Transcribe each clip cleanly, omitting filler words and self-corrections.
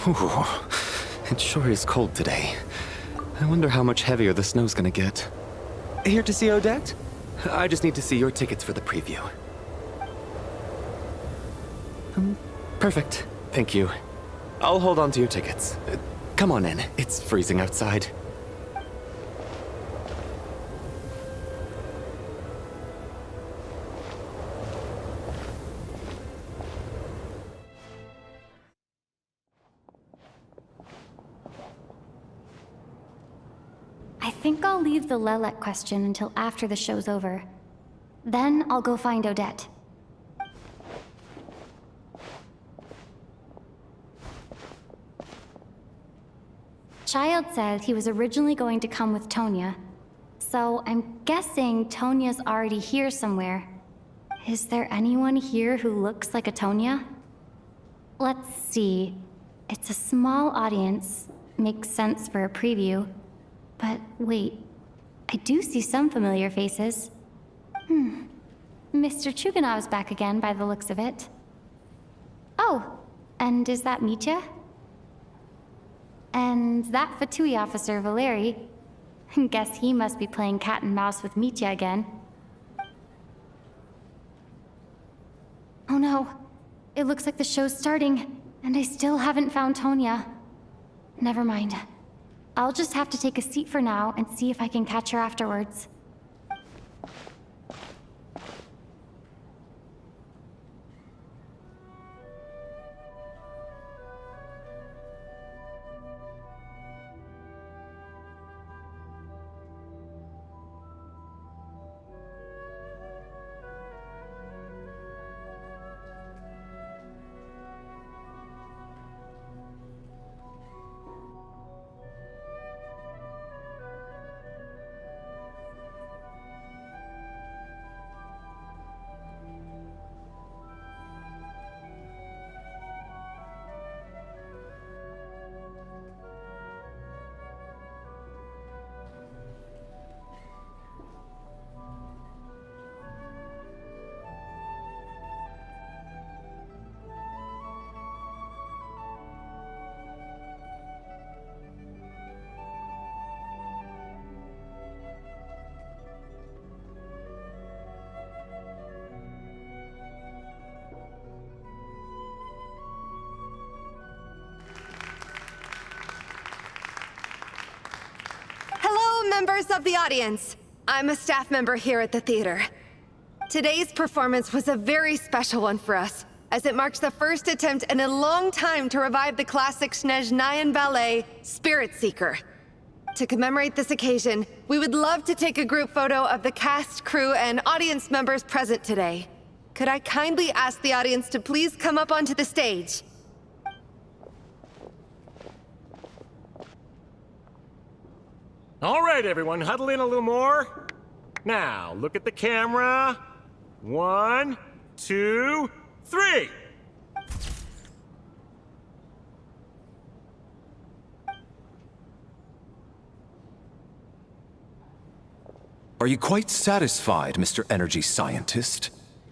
Ooh, it sure is cold today. I wonder how much heavier the snow's gonna get. Here to see Odette? I just need to see your tickets for the preview. Perfect. Thank you. I'll hold on to your tickets. Come on in. It's freezing outside. I think I'll leave the Lelek question until after the show's over. Then I'll go find Odette. Child said he was originally going to come with Tonya, so I'm guessing Tonya's already here somewhere. Is there anyone here who looks like a Tonya? Let's see. It's a small audience. Makes sense for a preview. But wait, I do see some familiar faces. Mr. Chuganov's back again by the looks of it. Oh, and is that Mitya? And that Fatui officer, Valeri. Guess he must be playing cat and mouse with Mitya again. Oh no, it looks like the show's starting, and I still haven't found Tonya. Never mind. I'll just have to take a seat for now and see if I can catch her afterwards. Members of the audience, I'm a staff member here at the theater. Today's performance was a very special one for us, as it marks the first attempt in a long time to revive the classic Snezhnayan ballet, Spirit Seeker. To commemorate this occasion, we would love to take a group photo of the cast, crew, and audience members present today. Could I kindly ask the audience to please come up onto the stage? All right, everyone, huddle in a little more. Now, look at the camera. 1, 2, 3. Are you quite satisfied, Mr. Energy Scientist?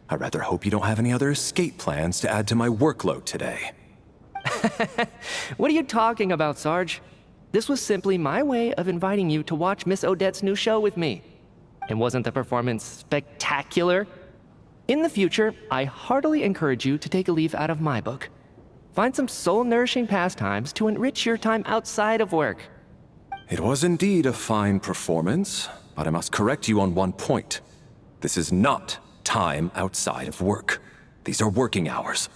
I rather hope you don't have any other escape plans to add to my workload today. What are you talking about, Sarge? This was simply my way of inviting you to watch Miss Odette's new show with me. And wasn't the performance spectacular? In the future, I heartily encourage you to take a leaf out of my book. Find some soul-nourishing pastimes to enrich your time outside of work. It was indeed a fine performance, but I must correct you on one point. This is not time outside of work. These are working hours.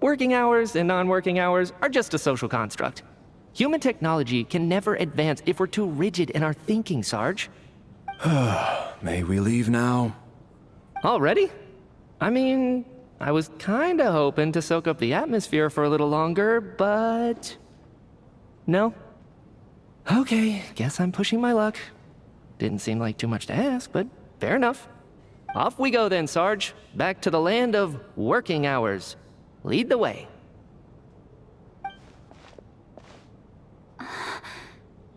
Working hours and non-working hours are just a social construct. Human technology can never advance if we're too rigid in our thinking, Sarge. May we leave now? Already? I mean, I was kinda hoping to soak up the atmosphere for a little longer, but... No? Okay, guess I'm pushing my luck. Didn't seem like too much to ask, but fair enough. Off we go then, Sarge. Back to the land of working hours. Lead the way.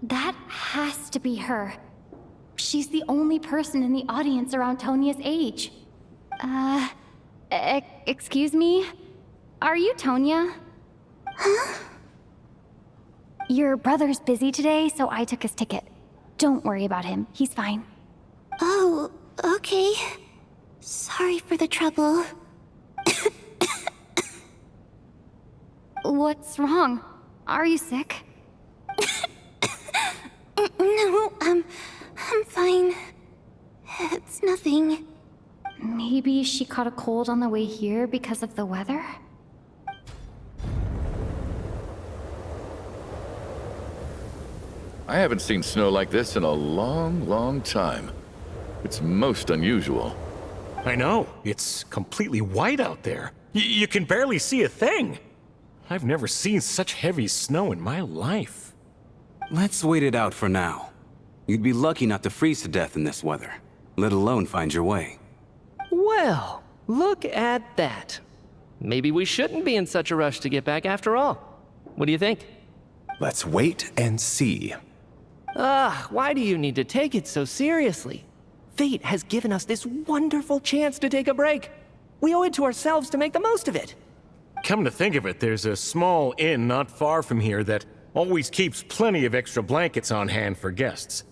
That has to be her. She's the only person in the audience around Tonya's age. Excuse me? Are you Tonya? Your brother's busy today, so I took his ticket. Don't worry about him. He's fine. Oh, okay. Sorry for the trouble. What's wrong? Are you sick? No, I'm fine. It's nothing. Maybe she caught a cold on the way here because of the weather? I haven't seen snow like this in a long, long time. It's most unusual. I know. It's completely white out there. You can barely see a thing. I've never seen such heavy snow in my life. Let's wait it out for now. You'd be lucky not to freeze to death in this weather, let alone find your way. Well, look at that. Maybe we shouldn't be in such a rush to get back after all. What do you think? Let's wait and see. Why do you need to take it so seriously? Fate has given us this wonderful chance to take a break. We owe it to ourselves to make the most of it. Come to think of it, there's a small inn not far from here that always keeps plenty of extra blankets on hand for guests.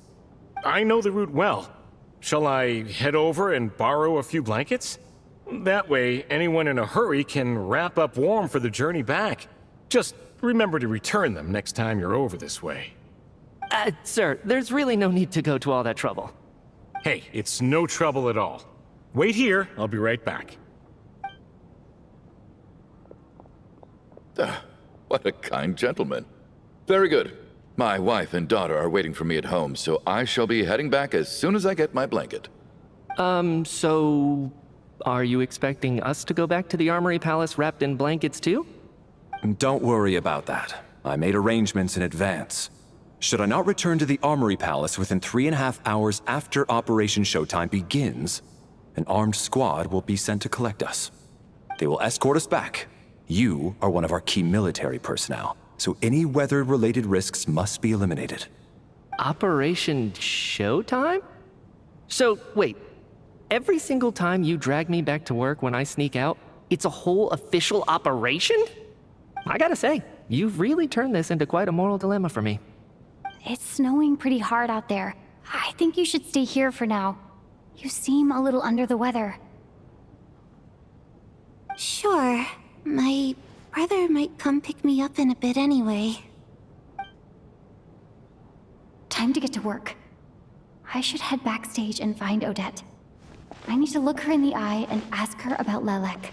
I know the route well. Shall I head over and borrow a few blankets? That way, anyone in a hurry can wrap up warm for the journey back. Just remember to return them next time you're over this way. Sir, there's really no need to go to all that trouble. Hey, it's no trouble at all. Wait here, I'll be right back. What a kind gentleman. Very good. My wife and daughter are waiting for me at home, so I shall be heading back as soon as I get my blanket. So... are you expecting us to go back to the Armory Palace wrapped in blankets too? Don't worry about that. I made arrangements in advance. Should I not return to the Armory Palace within 3.5 hours after Operation Showtime begins, an armed squad will be sent to collect us. They will escort us back. You are one of our key military personnel, so any weather-related risks must be eliminated. Operation Showtime? So, wait. Every single time you drag me back to work when I sneak out, it's a whole official operation? I gotta say, you've really turned this into quite a moral dilemma for me. It's snowing pretty hard out there. I think you should stay here for now. You seem a little under the weather. Sure. My brother might come pick me up in a bit anyway. Time to get to work. I should head backstage and find Odette. I need to look her in the eye and ask her about Lelek.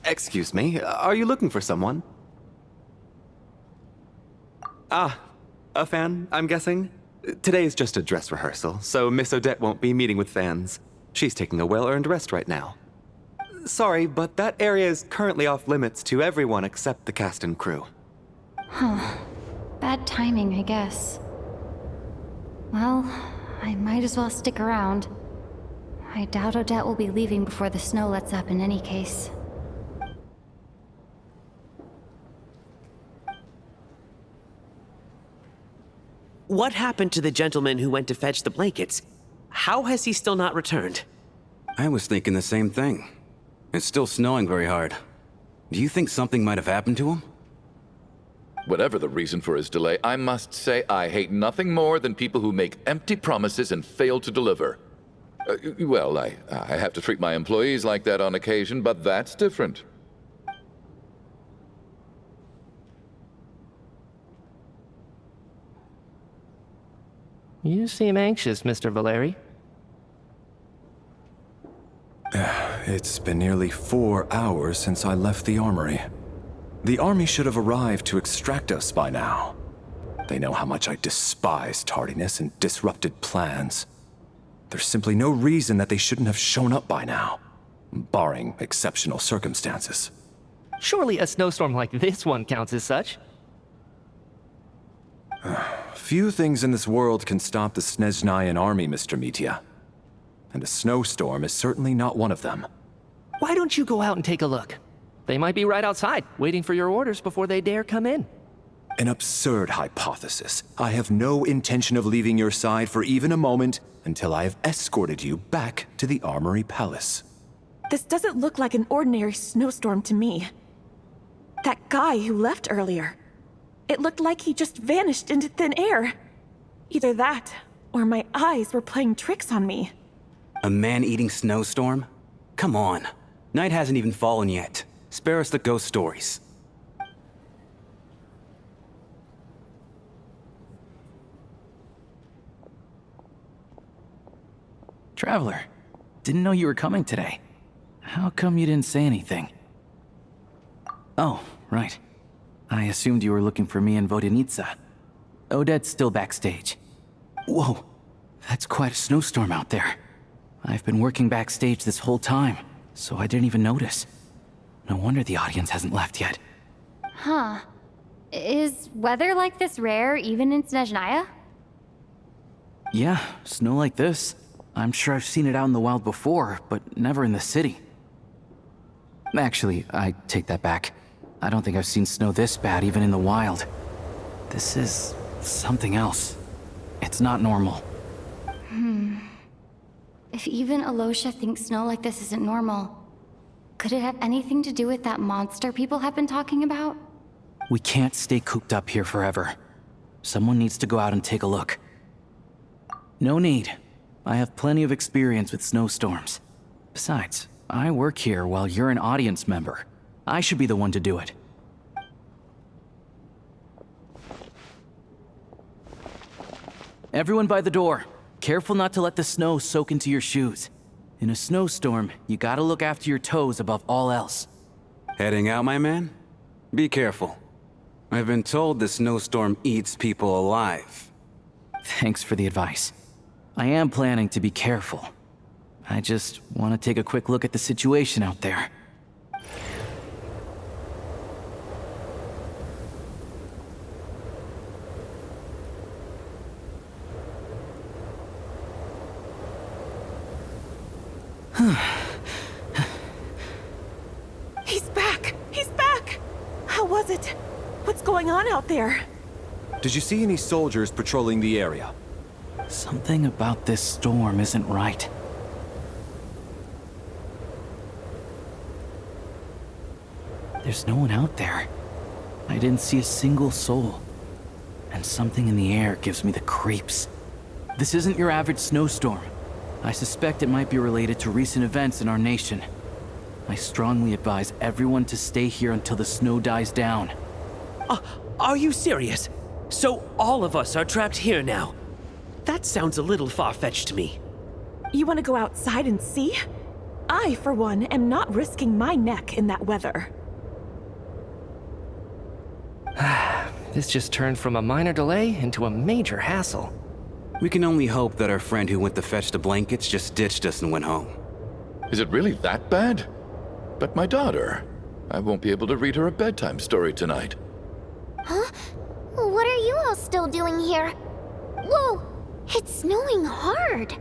Excuse me, are you looking for someone? Ah, a fan, I'm guessing? Today is just a dress rehearsal, so Miss Odette won't be meeting with fans. She's taking a well-earned rest right now. Sorry, but that area is currently off limits to everyone except the cast and crew. Bad timing, I guess. Well, I might as well stick around. I doubt Odette will be leaving before the snow lets up in any case. What happened to the gentleman who went to fetch the blankets? How has he still not returned? I was thinking the same thing. It's still snowing very hard. Do you think something might have happened to him? Whatever the reason for his delay, I must say I hate nothing more than people who make empty promises and fail to deliver. Well, I have to treat my employees like that on occasion, but that's different. You seem anxious, Mr. Valeri. It's been nearly 4 hours since I left the armory. The army should have arrived to extract us by now. They know how much I despise tardiness and disrupted plans. There's simply no reason that they shouldn't have shown up by now, barring exceptional circumstances. Surely a snowstorm like this one counts as such. Few things in this world can stop the Snezhnayan army, Mr. Mitya. And a snowstorm is certainly not one of them. Why don't you go out and take a look? They might be right outside, waiting for your orders before they dare come in. An absurd hypothesis. I have no intention of leaving your side for even a moment until I have escorted you back to the Armory Palace. This doesn't look like an ordinary snowstorm to me. That guy who left earlier. It looked like he just vanished into thin air. Either that, or my eyes were playing tricks on me. A man-eating snowstorm? Come on. Night hasn't even fallen yet. Spare us the ghost stories. Traveler, didn't know you were coming today. How come you didn't say anything? Oh, right. I assumed you were looking for me and Vodenitsa. Odette's still backstage. Whoa, that's quite a snowstorm out there. I've been working backstage this whole time, so I didn't even notice. No wonder the audience hasn't left yet. Huh. Is weather like this rare even in Snezhnaya? Yeah, snow like this. I'm sure I've seen it out in the wild before, but never in the city. Actually, I take that back. I don't think I've seen snow this bad even in the wild. This is something else. It's not normal. If even Alosha thinks snow like this isn't normal, could it have anything to do with that monster people have been talking about? We can't stay cooped up here forever. Someone needs to go out and take a look. No need. I have plenty of experience with snowstorms. Besides, I work here while you're an audience member. I should be the one to do it. Everyone by the door. Careful not to let the snow soak into your shoes. In a snowstorm, you gotta look after your toes above all else. Heading out, my man? Be careful. I've been told the snowstorm eats people alive. Thanks for the advice. I am planning to be careful. I just want to take a quick look at the situation out there. He's back! He's back! How was it? What's going on out there? Did you see any soldiers patrolling the area? Something about this storm isn't right. There's no one out there. I didn't see a single soul. And something in the air gives me the creeps. This isn't your average snowstorm. I suspect it might be related to recent events in our nation. I strongly advise everyone to stay here until the snow dies down. Are you serious? So all of us are trapped here now? That sounds a little far-fetched to me. You want to go outside and see? I, for one, am not risking my neck in that weather. This just turned from a minor delay into a major hassle. We can only hope that our friend who went to fetch the blankets just ditched us and went home. Is it really that bad? But my daughter, I won't be able to read her a bedtime story tonight. Huh? What are you all still doing here? Whoa! It's snowing hard.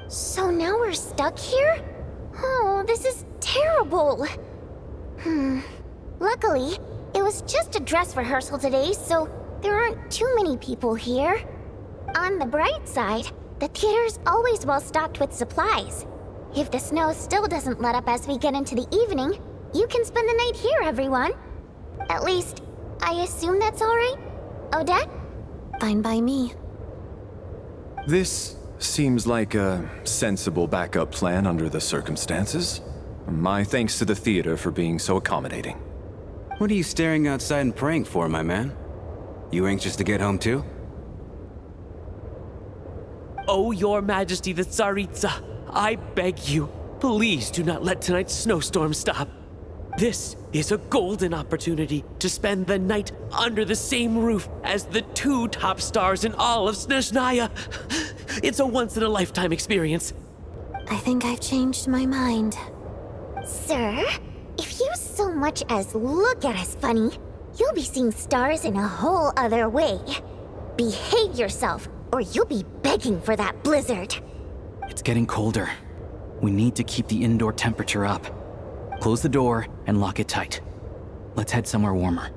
So now we're stuck here? Oh, this is terrible. Luckily, it was just a dress rehearsal today, so there aren't too many people here. On the bright side, the theater's always well stocked with supplies. If the snow still doesn't let up as we get into the evening, you can spend the night here, everyone. At least, I assume that's all right? Odette? Fine by me. This seems like a sensible backup plan under the circumstances. My thanks to the theater for being so accommodating. What are you staring outside and praying for, my man? You anxious to get home too? Oh, Your Majesty the Tsaritsa, I beg you, please do not let tonight's snowstorm stop. This is a golden opportunity to spend the night under the same roof as the two top stars in all of Snezhnaya. It's a once-in-a-lifetime experience. I think I've changed my mind. Sir, if you so much as look at us funny, you'll be seeing stars in a whole other way. Behave yourself, or you'll be begging for that blizzard. It's getting colder. We need to keep the indoor temperature up. Close the door and lock it tight. Let's head somewhere warmer.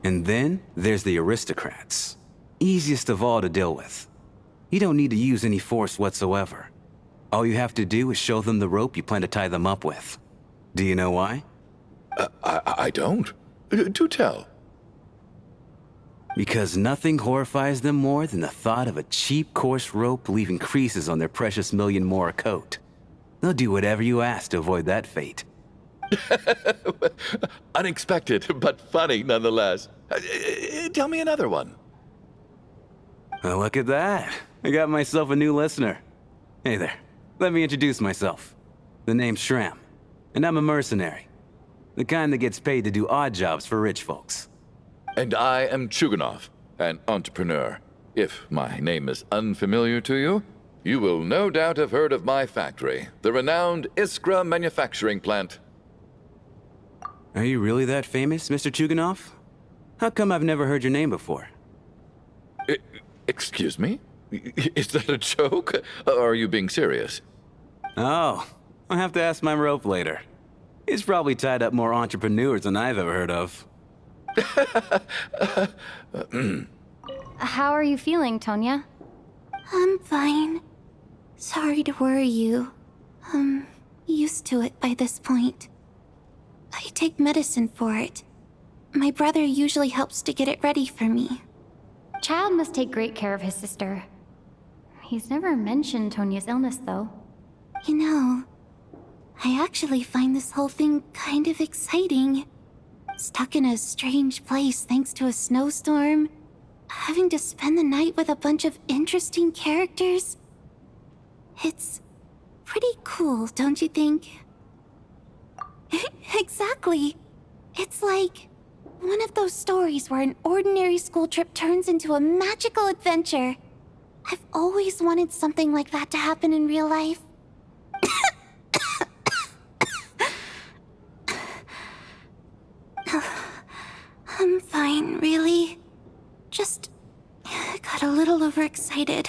And then there's the aristocrats. Easiest of all to deal with. You don't need to use any force whatsoever. All you have to do is show them the rope you plan to tie them up with. Do you know why? I don't. Do tell. Because nothing horrifies them more than the thought of a cheap, coarse rope leaving creases on their precious million Mora coat. They'll do whatever you ask to avoid that fate. Unexpected, but funny nonetheless. Tell me another one. Well, look at that. I got myself a new listener. Hey there. Let me introduce myself. The name's Shram, and I'm a mercenary. The kind that gets paid to do odd jobs for rich folks. And I am Chuganov, an entrepreneur. If my name is unfamiliar to you, you will no doubt have heard of my factory, the renowned Iskra manufacturing plant. Are you really that famous, Mr. Chuganov? How come I've never heard your name before? Excuse me? Is that a joke? Or are you being serious? Oh, I'll have to ask my rope later. He's probably tied up more entrepreneurs than I've ever heard of. How are you feeling, Tonya? I'm fine. Sorry to worry you. I'm used to it by this point. I take medicine for it. My brother usually helps to get it ready for me. Child must take great care of his sister. He's never mentioned Tonya's illness, though. You know, I actually find this whole thing kind of exciting. Stuck in a strange place thanks to a snowstorm, having to spend the night with a bunch of interesting characters. It's pretty cool, don't you think? Exactly. It's like one of those stories where an ordinary school trip turns into a magical adventure. I've always wanted something like that to happen in real life. I'm fine, really. Just got a little overexcited.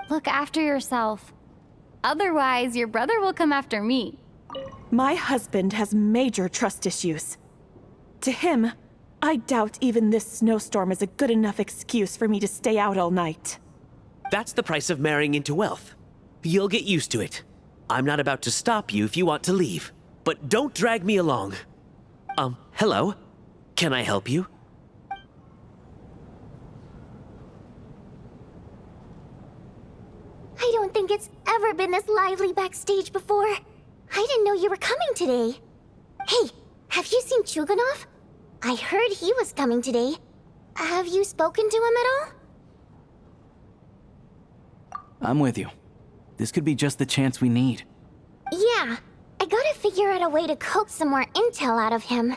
Look after yourself. Otherwise, your brother will come after me. My husband has major trust issues. To him, I doubt even this snowstorm is a good enough excuse for me to stay out all night. That's the price of marrying into wealth. You'll get used to it. I'm not about to stop you if you want to leave, but don't drag me along. Hello? Can I help you? I don't think it's ever been this lively backstage before. I didn't know you were coming today. Hey, have you seen Chuganov? I heard he was coming today. Have you spoken to him at all? I'm with you. This could be just the chance we need. Yeah, I gotta figure out a way to coax some more intel out of him.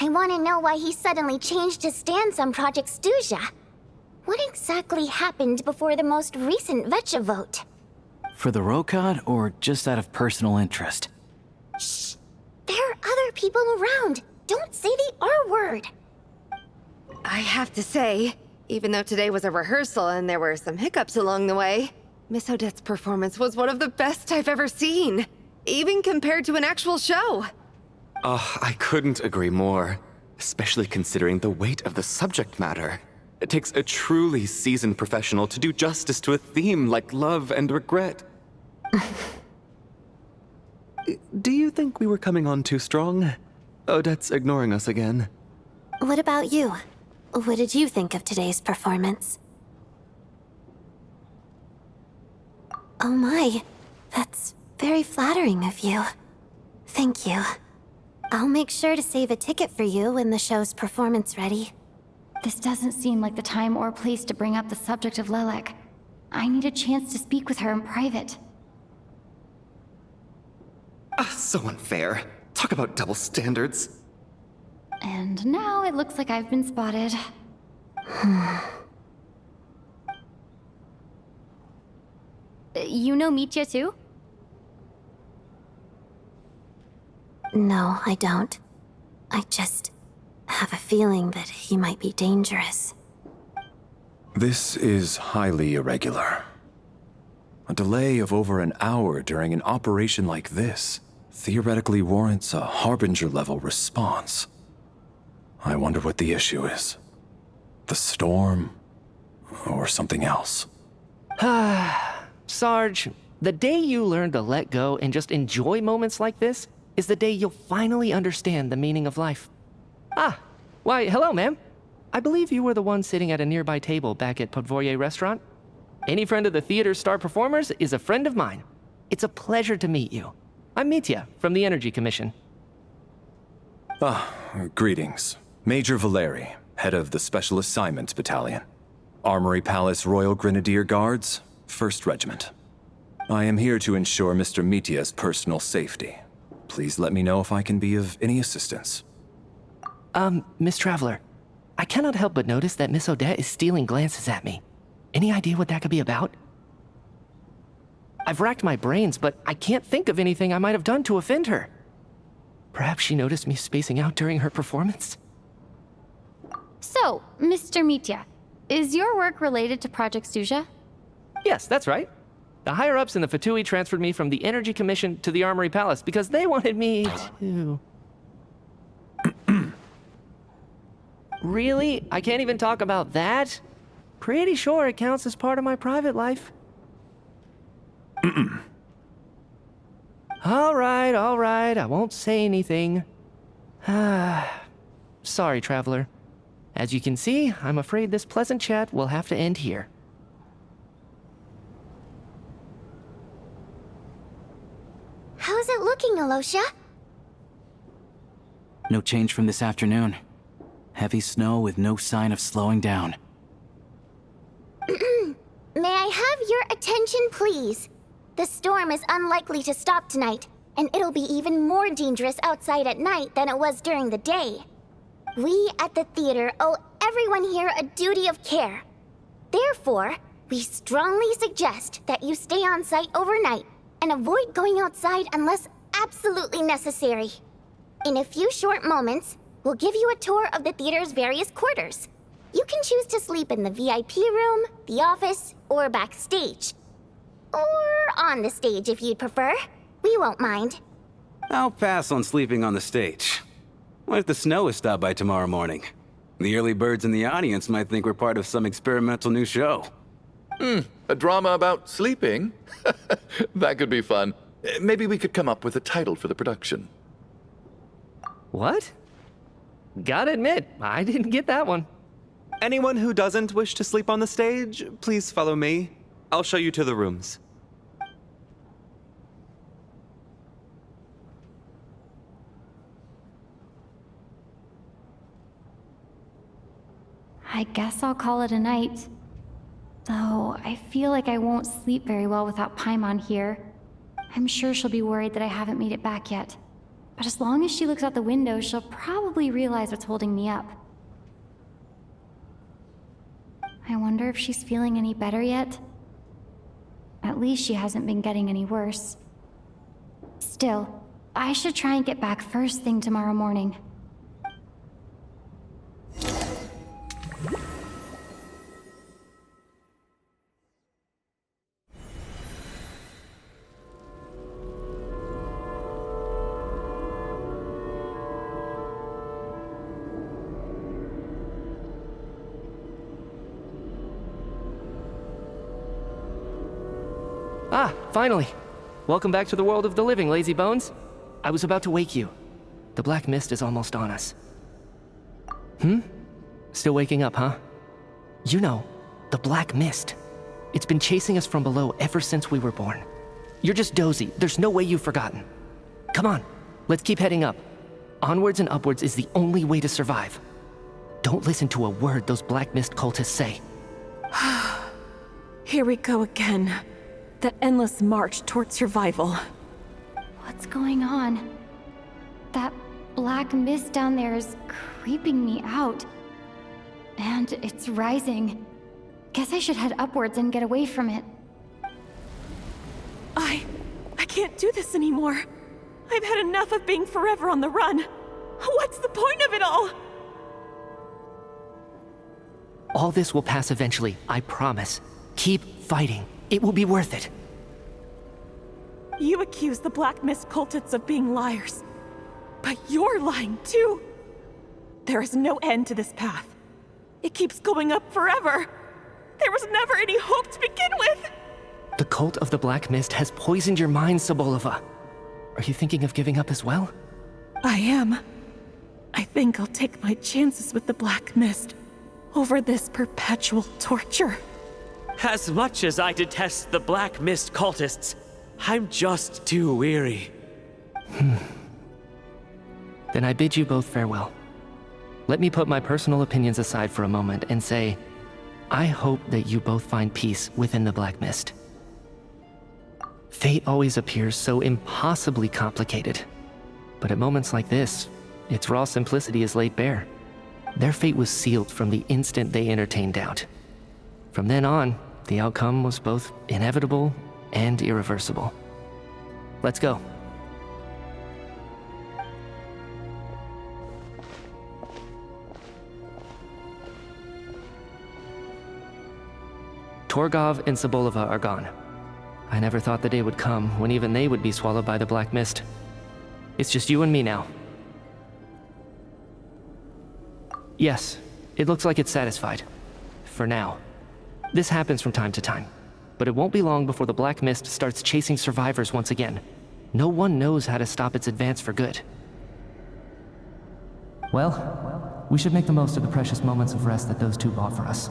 I want to know why he suddenly changed his stance on Project Stuzha. What exactly happened before the most recent Vetcha vote? For the Rokad, or just out of personal interest? Shh! There are other people around. Don't say the R word. I have to say, even though today was a rehearsal and there were some hiccups along the way, Miss Odette's performance was one of the best I've ever seen, even compared to an actual show. Oh, I couldn't agree more, especially considering the weight of the subject matter. It takes a truly seasoned professional to do justice to a theme like love and regret. Do you think we were coming on too strong? Odette's ignoring us again. What about you? What did you think of today's performance? Oh my, that's very flattering of you. Thank you. I'll make sure to save a ticket for you when the show's performance ready. This doesn't seem like the time or place to bring up the subject of Lilac. I need a chance to speak with her in private. So unfair. Talk about double standards. And now it looks like I've been spotted. You know Mitya too? No, I don't. I just have a feeling that he might be dangerous. This is highly irregular. A delay of over an hour during an operation like this theoretically warrants a Harbinger-level response. I wonder what the issue is. The storm, or something else. Sarge, the day you learn to let go and just enjoy moments like this is the day you'll finally understand the meaning of life. Why, hello, ma'am. I believe you were the one sitting at a nearby table back at Podvorye Restaurant. Any friend of the theater's star performers is a friend of mine. It's a pleasure to meet you. I'm Mitya from the Energy Commission. Greetings. Major Valeri, head of the Special Assignments Battalion. Armory Palace Royal Grenadier Guards, 1st Regiment. I am here to ensure Mr. Mitya's personal safety. Please let me know if I can be of any assistance. Miss Traveler, I cannot help but notice that Miss Odette is stealing glances at me. Any idea what that could be about? I've racked my brains, but I can't think of anything I might have done to offend her. Perhaps she noticed me spacing out during her performance? So, Mr. Mitya, is your work related to Project Suja? Yes, that's right. The higher-ups in the Fatui transferred me from the Energy Commission to the Armory Palace because they wanted me to... Really? I can't even talk about that? Pretty sure it counts as part of my private life. All right, I won't say anything. Sorry, Traveler. As you can see, I'm afraid this pleasant chat will have to end here. How's it looking, Alosha? No change from this afternoon. Heavy snow with no sign of slowing down. May I have your attention, please? The storm is unlikely to stop tonight, and it'll be even more dangerous outside at night than it was during the day. We at the theater owe everyone here a duty of care. Therefore, we strongly suggest that you stay on site overnight and avoid going outside unless absolutely necessary. In a few short moments, we'll give you a tour of the theater's various quarters. You can choose to sleep in the VIP room, the office, or backstage. Or on the stage if you'd prefer. We won't mind. I'll pass on sleeping on the stage. What if the snow is stopped by tomorrow morning? The early birds in the audience might think we're part of some experimental new show. A drama about sleeping? That could be fun. Maybe we could come up with a title for the production. What? Gotta admit, I didn't get that one. Anyone who doesn't wish to sleep on the stage, please follow me. I'll show you to the rooms. I guess I'll call it a night. Though, I feel like I won't sleep very well without Paimon here. I'm sure she'll be worried that I haven't made it back yet. But as long as she looks out the window, she'll probably realize what's holding me up. I wonder if she's feeling any better yet? At least she hasn't been getting any worse. Still, I should try and get back first thing tomorrow morning. Ah, finally. Welcome back to the world of the living, lazy bones. I was about to wake you. The black mist is almost on us. Still waking up, huh? You know, the black mist. It's been chasing us from below ever since we were born. You're just dozy. There's no way you've forgotten. Come on, let's keep heading up. Onwards and upwards is the only way to survive. Don't listen to a word those black mist cultists say. Here we go again. The endless march toward survival. What's going on? That black mist down there is creeping me out. And it's rising. Guess I should head upwards and get away from it. I can't do this anymore. I've had enough of being forever on the run. What's the point of it all? All this will pass eventually, I promise. Keep fighting. It will be worth it. You accuse the Black Mist cultists of being liars. But you're lying too. there is no end to this path. It keeps going up forever. There was never any hope to begin with. The cult of the Black Mist has poisoned your mind, Sobolova. Are you thinking of giving up as well? I am. I think I'll take my chances with the Black Mist over this perpetual torture. As much as I detest the Black Mist cultists, I'm just too weary. Then I bid you both farewell. Let me put my personal opinions aside for a moment and say, I hope that you both find peace within the Black Mist. Fate always appears so impossibly complicated. But at moments like this, its raw simplicity is laid bare. Their fate was sealed from the instant they entertained doubt. From then on, the outcome was both inevitable and irreversible. Let's go. Torgov and Sobolova are gone. I never thought the day would come when even they would be swallowed by the Black Mist. It's just you and me now. Yes, it looks like it's satisfied. For now. This happens from time to time, but it won't be long before the Black Mist starts chasing survivors once again. No one knows how to stop its advance for good. Well, we should make the most of the precious moments of rest that those two bought for us.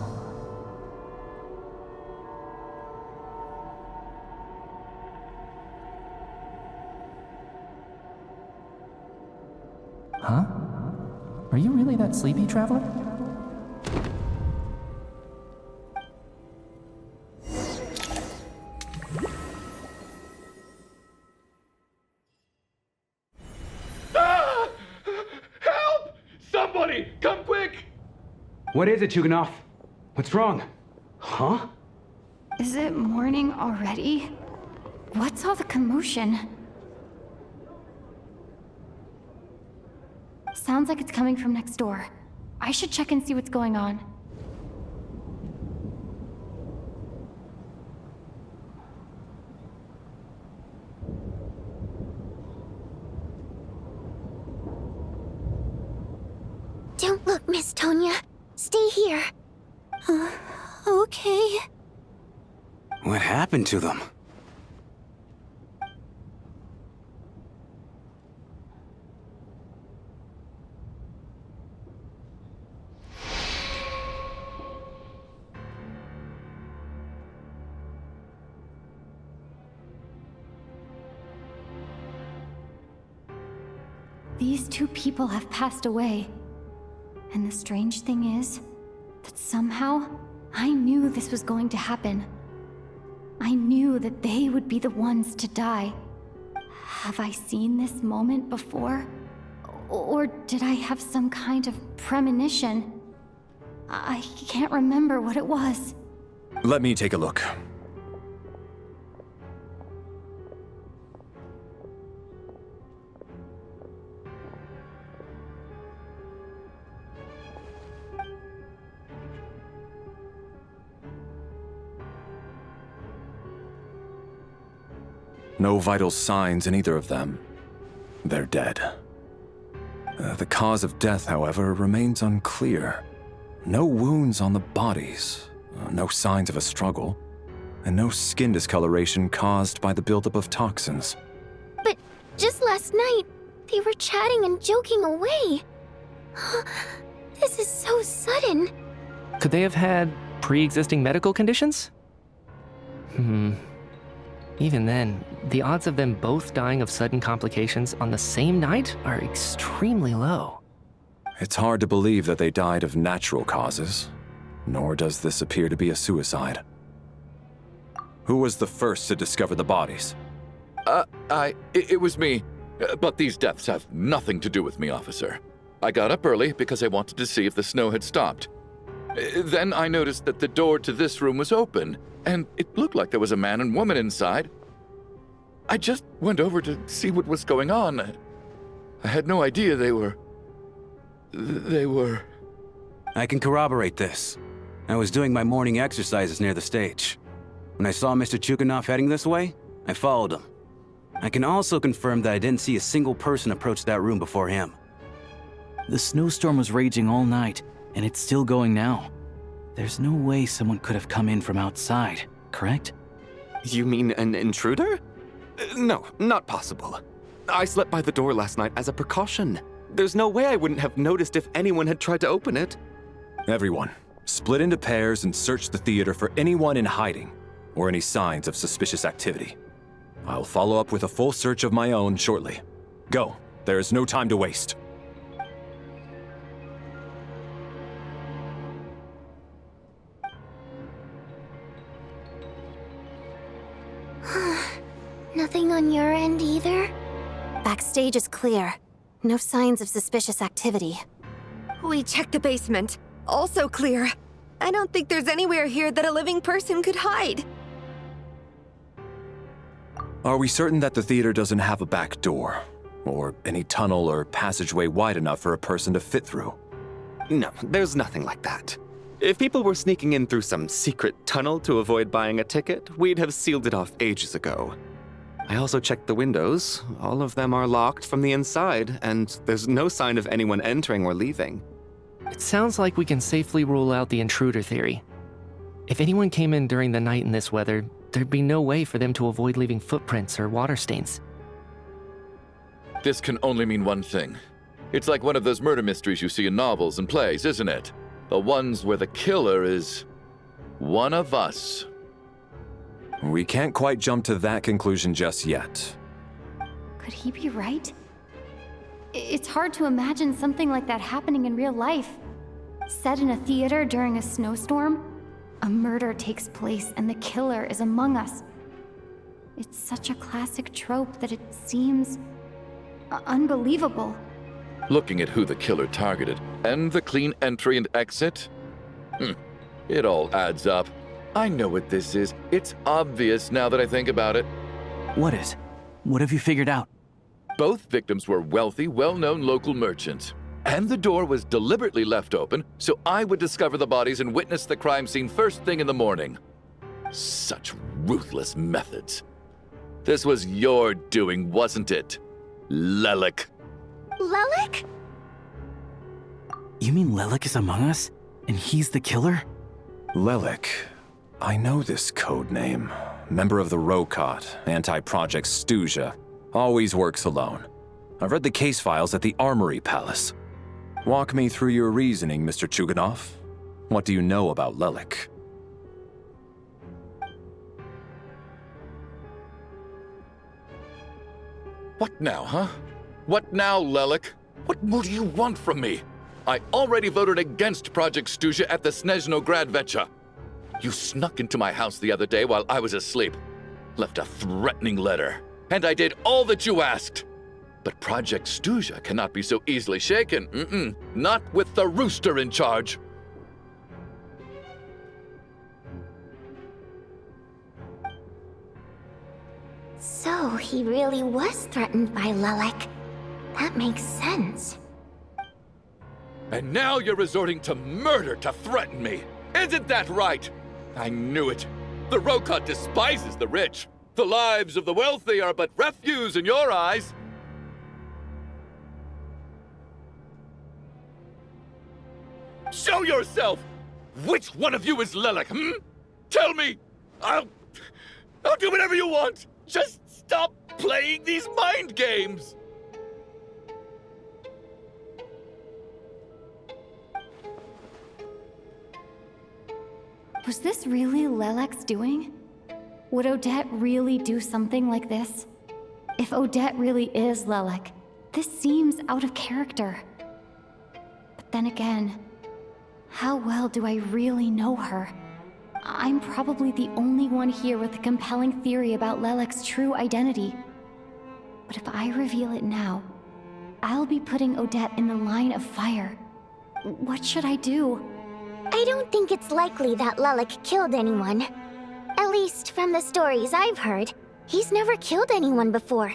Huh? Are you really that sleepy, traveler? Help! Somebody, come quick! What is it, Chuganov? What's wrong? Huh? Is it morning already? What's all the commotion? Sounds like it's coming from next door. I should check and see what's going on. Don't look, Miss Tonya. Stay here. Okay. What happened to them? These two people have passed away. And the strange thing is that somehow I knew this was going to happen. I knew that they would be the ones to die. Have I seen this moment before? Or did I have some kind of premonition? I can't remember what it was. Let me take a look. No vital signs in either of them. They're dead. The cause of death, however, remains unclear. No wounds on the bodies, no signs of a struggle, and no skin discoloration caused by the buildup of toxins. But just last night, they were chatting and joking away. This is so sudden. Could they have had pre-existing medical conditions? Even then, the odds of them both dying of sudden complications on the same night are extremely low. It's hard to believe that they died of natural causes, nor does this appear to be a suicide. Who was the first to discover the bodies? It was me. But these deaths have nothing to do with me, officer. I got up early because I wanted to see if the snow had stopped. Then I noticed that the door to this room was open, and it looked like there was a man and woman inside. I just went over to see what was going on. I had no idea they were... I can corroborate this. I was doing my morning exercises near the stage. When I saw Mr. Chuganov heading this way, I followed him. I can also confirm that I didn't see a single person approach that room before him. The snowstorm was raging all night, and it's still going now. There's no way someone could have come in from outside, correct? You mean an intruder? No, not possible. I slept by the door last night as a precaution. There's no way I wouldn't have noticed if anyone had tried to open it. Everyone, split into pairs and search the theater for anyone in hiding or any signs of suspicious activity. I'll follow up with a full search of my own shortly. Go. There is no time to waste. Nothing on your end either? Backstage is clear. No signs of suspicious activity. We checked the basement. Also clear. I don't think there's anywhere here that a living person could hide. Are we certain that the theater doesn't have a back door? Or any tunnel or passageway wide enough for a person to fit through? No, there's nothing like that. If people were sneaking in through some secret tunnel to avoid buying a ticket, we'd have sealed it off ages ago. I also checked the windows. All of them are locked from the inside, and there's no sign of anyone entering or leaving. It sounds like we can safely rule out the intruder theory. If anyone came in during the night in this weather, there'd be no way for them to avoid leaving footprints or water stains. This can only mean one thing. It's like one of those murder mysteries you see in novels and plays, isn't it? The ones where the killer is one of us. We can't quite jump to that conclusion just yet. Could he be right? It's hard to imagine something like that happening in real life. Set in a theater during a snowstorm, a murder takes place and the killer is among us. It's such a classic trope that it seems unbelievable. Looking at who the killer targeted and the clean entry and exit, it all adds up. I know what this is. It's obvious now that I think about it. What is? What have you figured out? Both victims were wealthy, well-known local merchants. And the door was deliberately left open so I would discover the bodies and witness the crime scene first thing in the morning. Such ruthless methods. This was your doing, wasn't it, Lelik? Lelik? You mean Lelik is among us? And he's the killer? Lelik. I know this code name. Member of the Rokot, anti-Project Snezhnaya. Always works alone. I've read the case files at the Armory Palace. Walk me through your reasoning, Mr. Chuganov. What do you know about Lelik? What now, huh? What now, Lelik? What more do you want from me? I already voted against Project Snezhnaya at the Snezhnograd Vecha. You snuck into my house the other day while I was asleep. Left a threatening letter. And I did all that you asked. But Project Snezhnaya cannot be so easily shaken. Not with the rooster in charge. So he really was threatened by Lelik. That makes sense. And now you're resorting to murder to threaten me. Isn't that right? I knew it. The Rokot despises the rich. The lives of the wealthy are but refuse in your eyes. Show yourself! Which one of you is Lelik, Tell me! I'll do whatever you want! Just stop playing these mind games! Was this really Lelik's doing? Would Odette really do something like this? If Odette really is Lelik, this seems out of character. But then again, how well do I really know her? I'm probably the only one here with a compelling theory about Lelik's true identity. But if I reveal it now, I'll be putting Odette in the line of fire. What should I do? I don't think it's likely that Lelik killed anyone. At least from the stories I've heard, he's never killed anyone before.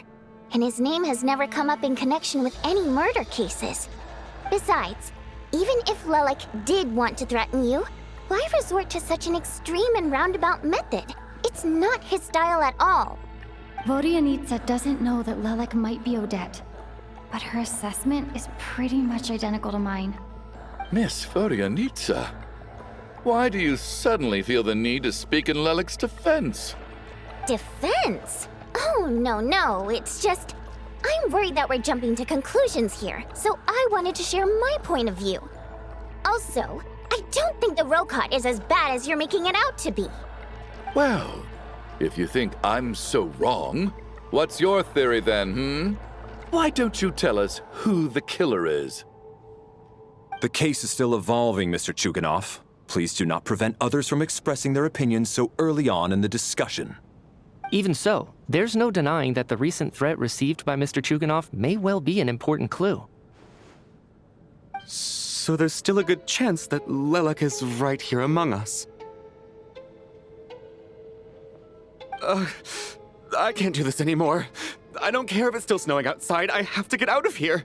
And his name has never come up in connection with any murder cases. Besides, even if Lelik did want to threaten you, why resort to such an extreme and roundabout method? It's not his style at all. Vodyanitsa doesn't know that Lelik might be Odette. but her assessment is pretty much identical to mine. Miss Vodianitsa, why do you suddenly feel the need to speak in Lelik's defense? Defense? Oh, no, it's just... I'm worried that we're jumping to conclusions here, so I wanted to share my point of view. Also, I don't think the Rokot is as bad as you're making it out to be. Well, if you think I'm so wrong, what's your theory then, Why don't you tell us who the killer is? The case is still evolving, Mr. Chuganov. Please do not prevent others from expressing their opinions so early on in the discussion. Even so, there's no denying that the recent threat received by Mr. Chuganov may well be an important clue. So there's still a good chance that Lelik is right here among us. I can't do this anymore. I don't care if it's still snowing outside. I have to get out of here.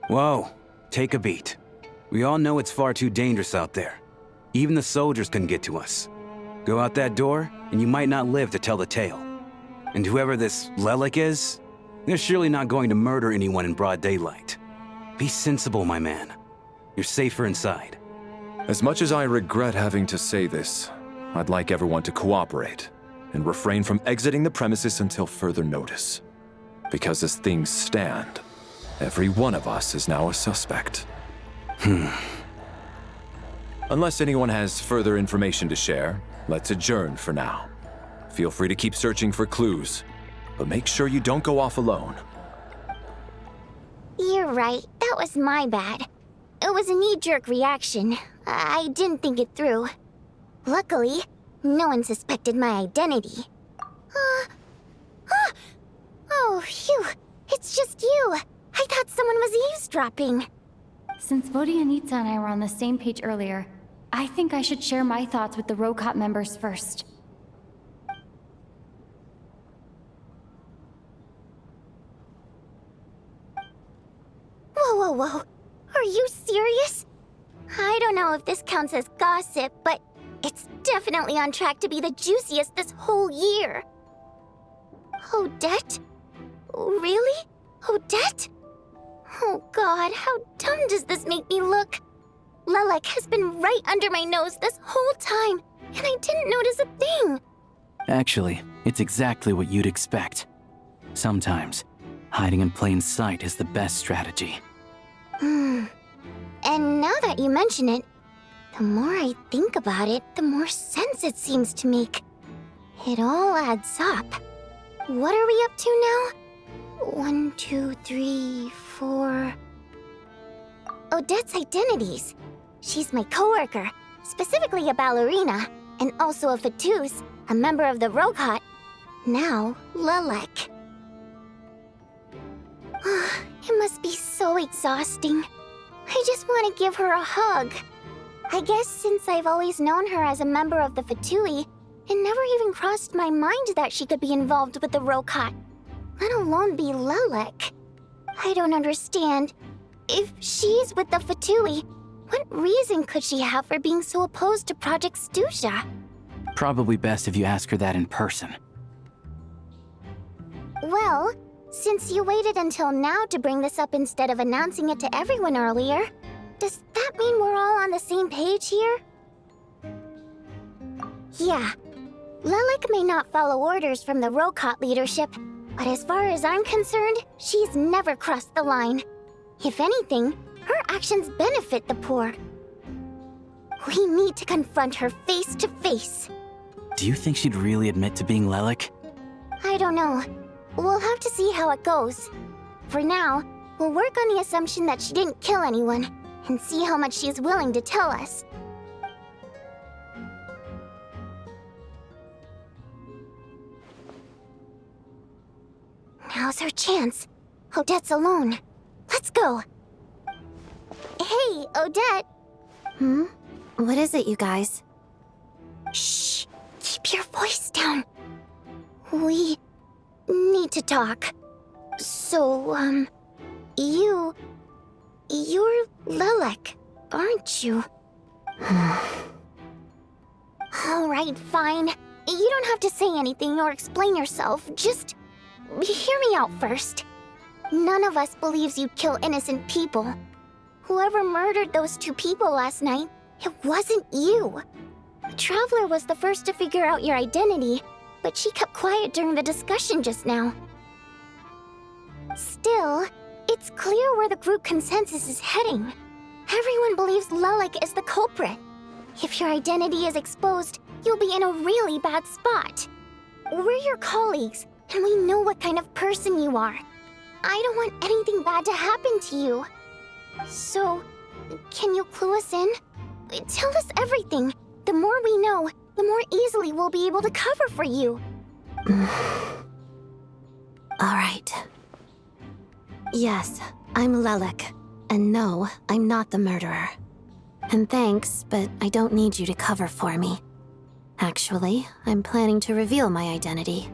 Whoa, take a beat. We all know it's far too dangerous out there. Even the soldiers couldn't get to us. Go out that door, and you might not live to tell the tale. And whoever this Lelik is, they're surely not going to murder anyone in broad daylight. Be sensible, my man. You're safer inside. As much as I regret having to say this, I'd like everyone to cooperate and refrain from exiting the premises until further notice. Because as things stand, every one of us is now a suspect. Unless anyone has further information to share, let's adjourn for now. Feel free to keep searching for clues, but make sure you don't go off alone. You're right, that was my bad. It was a knee-jerk reaction. I didn't think it through. Luckily, no one suspected my identity. Oh, phew, it's just you. I thought someone was eavesdropping. Since Vodianitsa and I were on the same page earlier, I think I should share my thoughts with the Rokot members first. Whoa. Are you serious? I don't know if this counts as gossip, but it's definitely on track to be the juiciest this whole year. Odette? Really? Odette? Oh god, how dumb does this make me look? Lelik has been right under my nose this whole time, and I didn't notice a thing. Actually, it's exactly what you'd expect. Sometimes, hiding in plain sight is the best strategy. And now that you mention it, the more I think about it, the more sense it seems to make. It all adds up. What are we up to now? 1, 2, 3, 4... Odette's identities. She's my coworker, specifically a ballerina, and also a Fatous, a member of the Rokot. Now, Lelik. It must be so exhausting. I just want to give her a hug. I guess since I've always known her as a member of the Fatui, it never even crossed my mind that she could be involved with the Rokot, let alone be Lelik. I don't understand. If she's with the Fatui, what reason could she have for being so opposed to Project Stusha? Probably best if you ask her that in person. Well, since you waited until now to bring this up instead of announcing it to everyone earlier, does that mean we're all on the same page here? Yeah. Lelik may not follow orders from the Rokot leadership, but as far as I'm concerned, she's never crossed the line. If anything, her actions benefit the poor. We need to confront her face to face. Do you think she'd really admit to being Lelik? I don't know. We'll have to see how it goes. For now, we'll work on the assumption that she didn't kill anyone, and see how much she's willing to tell us. Now's her chance. Odette's alone. Let's go. Hey, Odette. What is it, you guys? Shh. Keep your voice down. We need to talk. So, you're Lelik, aren't you? All right, fine. You don't have to say anything or explain yourself. Just hear me out first. None of us believes you kill innocent people. Whoever murdered those 2 people last night, it wasn't you. The Traveler was the first to figure out your identity, but she kept quiet during the discussion just now. Still, it's clear where the group consensus is heading. Everyone believes Lelik is the culprit. If your identity is exposed, you'll be in a really bad spot. We're your colleagues, and we know what kind of person you are. I don't want anything bad to happen to you. So, can you clue us in? Tell us everything. The more we know, the more easily we'll be able to cover for you. All right. Yes, I'm Lelik. And no, I'm not the murderer. And thanks, but I don't need you to cover for me. Actually, I'm planning to reveal my identity.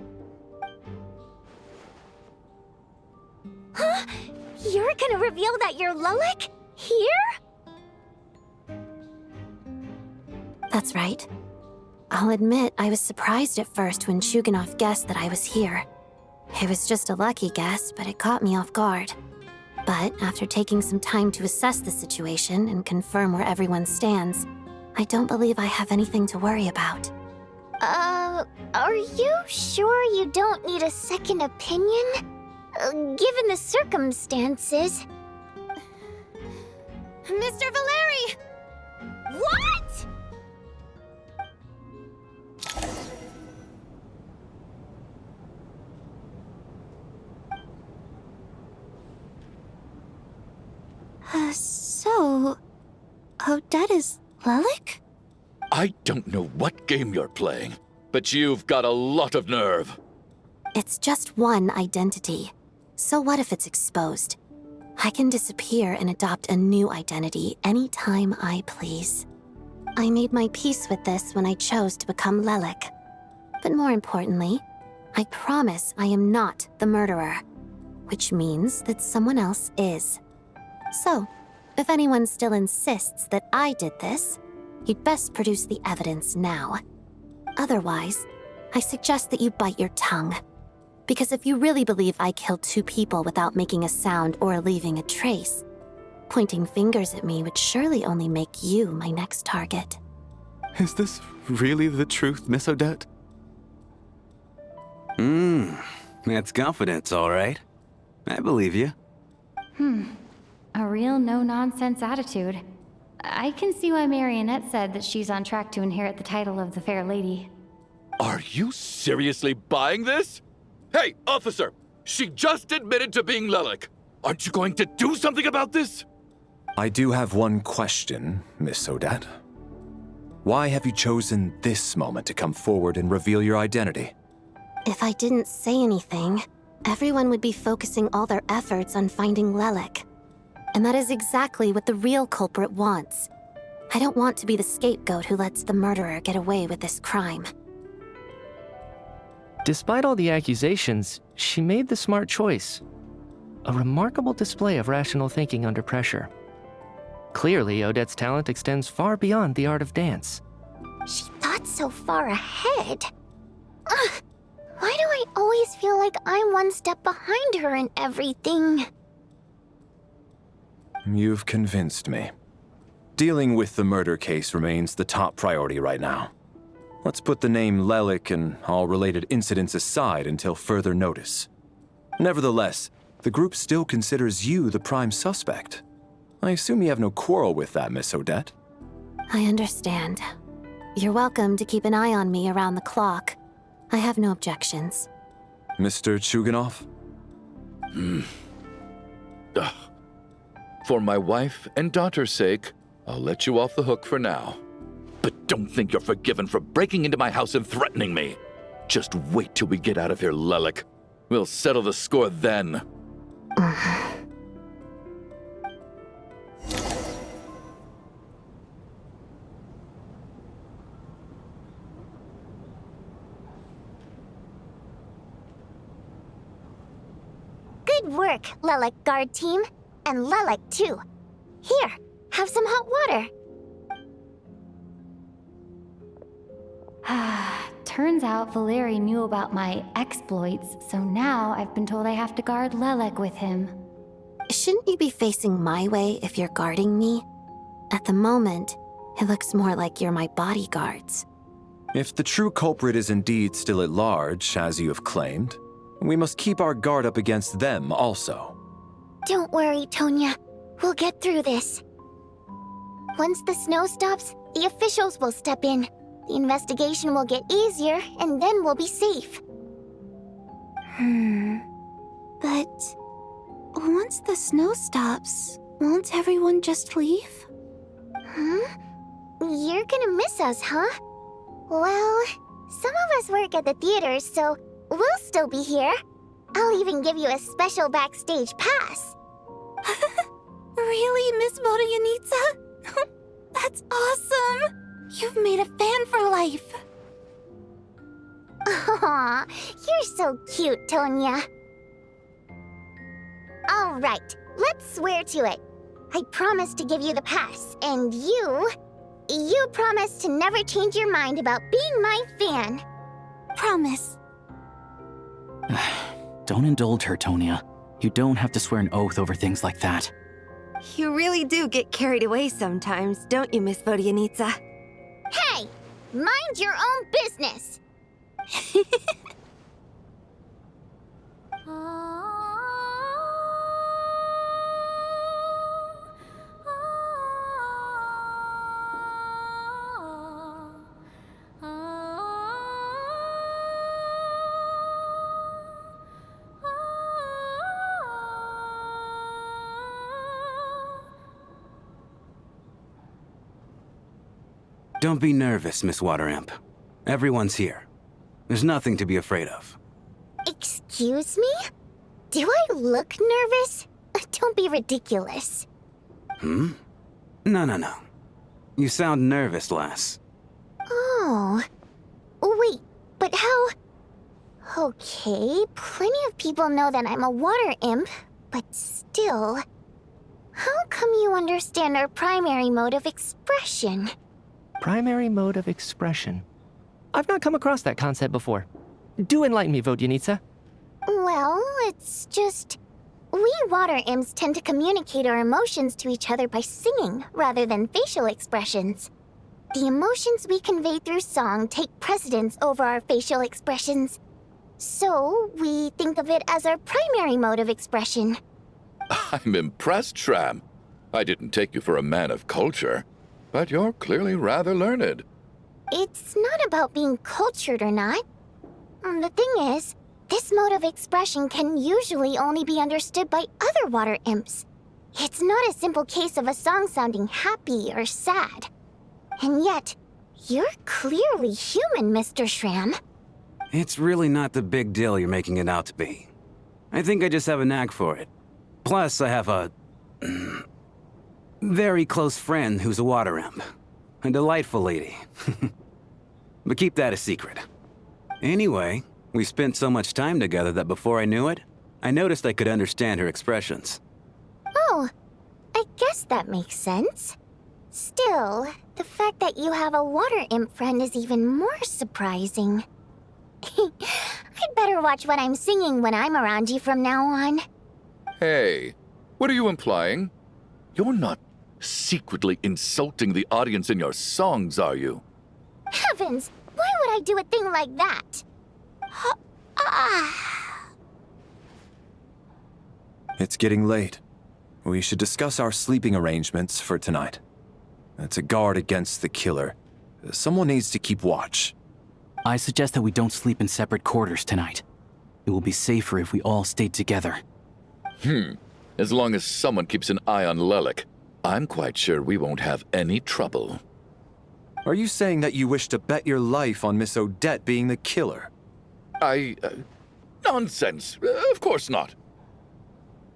Huh? You're gonna reveal that you're Lelik? Here? That's right. I'll admit I was surprised at first when Chuganov guessed that I was here. It was just a lucky guess, but it caught me off guard. But after taking some time to assess the situation and confirm where everyone stands, I don't believe I have anything to worry about. Are you sure you don't need a second opinion? Given the circumstances... Mr. Valeri! What?! So... Odette is Lelik? I don't know what game you're playing, but you've got a lot of nerve. It's just one identity. So what if it's exposed? I can disappear and adopt a new identity anytime I please. I made my peace with this when I chose to become Lelik. But more importantly, I promise I am not the murderer, which means that someone else is. So, if anyone still insists that I did this, you'd best produce the evidence now. Otherwise, I suggest that you bite your tongue. Because if you really believe I killed 2 people without making a sound or leaving a trace, pointing fingers at me would surely only make you my next target. Is this really the truth, Miss Odette? That's confidence, all right. I believe you. A real no-nonsense attitude. I can see why Marionette said that she's on track to inherit the title of the Fair Lady. Are you seriously buying this? Hey, officer! She just admitted to being Lelik. Aren't you going to do something about this? I do have one question, Miss Odette. Why have you chosen this moment to come forward and reveal your identity? If I didn't say anything, everyone would be focusing all their efforts on finding Lelik. And that is exactly what the real culprit wants. I don't want to be the scapegoat who lets the murderer get away with this crime. Despite all the accusations, she made the smart choice. A remarkable display of rational thinking under pressure. Clearly, Odette's talent extends far beyond the art of dance. She thought so far ahead. Why do I always feel like I'm one step behind her in everything? You've convinced me. Dealing with the murder case remains the top priority right now. Let's put the name Lelik and all related incidents aside until further notice. Nevertheless, the group still considers you the prime suspect. I assume you have no quarrel with that, Miss Odette? I understand. You're welcome to keep an eye on me around the clock. I have no objections. Mr. Chuganov? For my wife and daughter's sake, I'll let you off the hook for now. But don't think you're forgiven for breaking into my house and threatening me. Just wait till we get out of here, Lelik. We'll settle the score then. Good work, Lelik guard team. And Lelik, too. Here, have some hot water. turns out Valeri knew about my exploits, so now I've been told I have to guard Lelek with him. Shouldn't you be facing my way if you're guarding me? At the moment, it looks more like you're my bodyguards. If the true culprit is indeed still at large, as you have claimed, we must keep our guard up against them also. Don't worry, Tonya. We'll get through this. Once the snow stops, the officials will step in. The investigation will get easier, and then we'll be safe. But once the snow stops, won't everyone just leave? You're gonna miss us, huh? Well, some of us work at the theaters, so we'll still be here. I'll even give you a special backstage pass. Really, Miss Vodyanitsa? That's awesome! You've made a fan for life. Aw, you're so cute, Tonya. All right, let's swear to it. I promise to give you the pass, and you promise to never change your mind about being my fan. Promise. Don't indulge her, Tonya. You don't have to swear an oath over things like that. You really do get carried away sometimes, don't you, Miss Vodyanitsa? Hey, mind your own business. Don't be nervous, Miss Water Imp. Everyone's here. There's nothing to be afraid of. Excuse me? Do I look nervous? Don't be ridiculous. No. You sound nervous, lass. Oh. Wait, but how... Okay, plenty of people know that I'm a water imp, but still... How come you understand our primary mode of expression? Primary mode of expression. I've not come across that concept before. Do enlighten me, Vodyanitsa. Well, it's just... We water imps tend to communicate our emotions to each other by singing, rather than facial expressions. The emotions we convey through song take precedence over our facial expressions. So, we think of it as our primary mode of expression. I'm impressed, Shram. I didn't take you for a man of culture, but you're clearly rather learned. It's not about being cultured or not. The thing is, this mode of expression can usually only be understood by other water imps. It's not a simple case of a song sounding happy or sad. And yet, you're clearly human, Mr. Shram. It's really not the big deal you're making it out to be. I think I just have a knack for it. Plus, I have a... very close friend who's a water imp. A delightful lady. But keep that a secret. Anyway, we spent so much time together that before I knew it, I noticed I could understand her expressions. Oh, I guess that makes sense. Still, the fact that you have a water imp friend is even more surprising. I'd better watch what I'm singing when I'm around you from now on. Hey, what are you implying? You're not secretly insulting the audience in your songs, are you? Heavens! Why would I do a thing like that? It's getting late. We should discuss our sleeping arrangements for tonight. To guard against the killer, someone needs to keep watch. I suggest that we don't sleep in separate quarters tonight. It will be safer if we all stay together. As long as someone keeps an eye on Lelek, I'm quite sure we won't have any trouble. Are you saying that you wish to bet your life on Miss Odette being the killer? Nonsense. Of course not.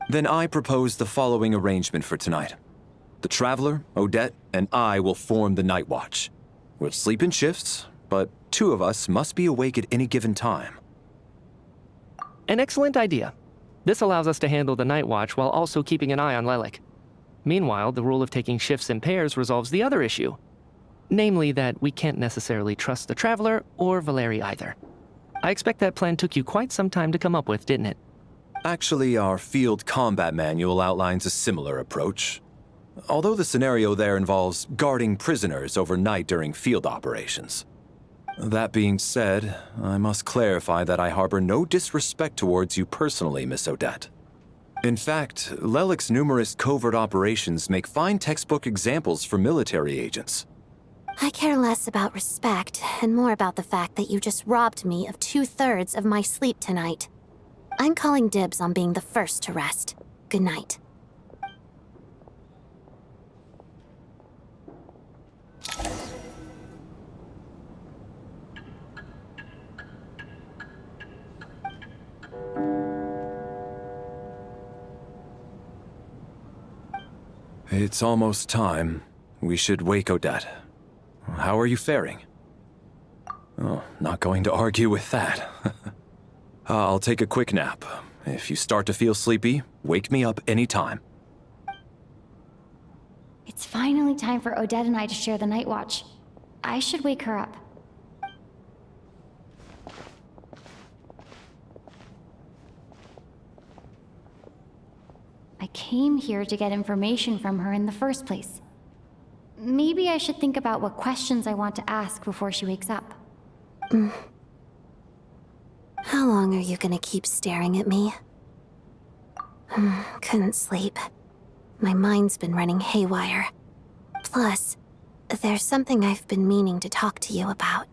Then I propose the following arrangement for tonight. The Traveler, Odette, and I will form the Night Watch. We'll sleep in shifts, but two of us must be awake at any given time. An excellent idea. This allows us to handle the Night Watch while also keeping an eye on Lelek. Meanwhile, the rule of taking shifts in pairs resolves the other issue. Namely that we can't necessarily trust the Traveler or Valeri either. I expect that plan took you quite some time to come up with, didn't it? Actually, our field combat manual outlines a similar approach. Although the scenario there involves guarding prisoners overnight during field operations. That being said, I must clarify that I harbor no disrespect towards you personally, Miss Odette. In fact, Lelik's numerous covert operations make fine textbook examples for military agents. I care less about respect and more about the fact that you just robbed me of 2/3 of my sleep tonight. I'm calling dibs on being the first to rest. Good night. It's almost time. We should wake Odette. How are you faring? Oh, not going to argue with that. I'll take a quick nap. If you start to feel sleepy, wake me up anytime. It's finally time for Odette and I to share the night watch. I should wake her up. I came here to get information from her in the first place. Maybe I should think about what questions I want to ask before she wakes up. How long are you gonna keep staring at me? Couldn't sleep. My mind's been running haywire. Plus, there's something I've been meaning to talk to you about.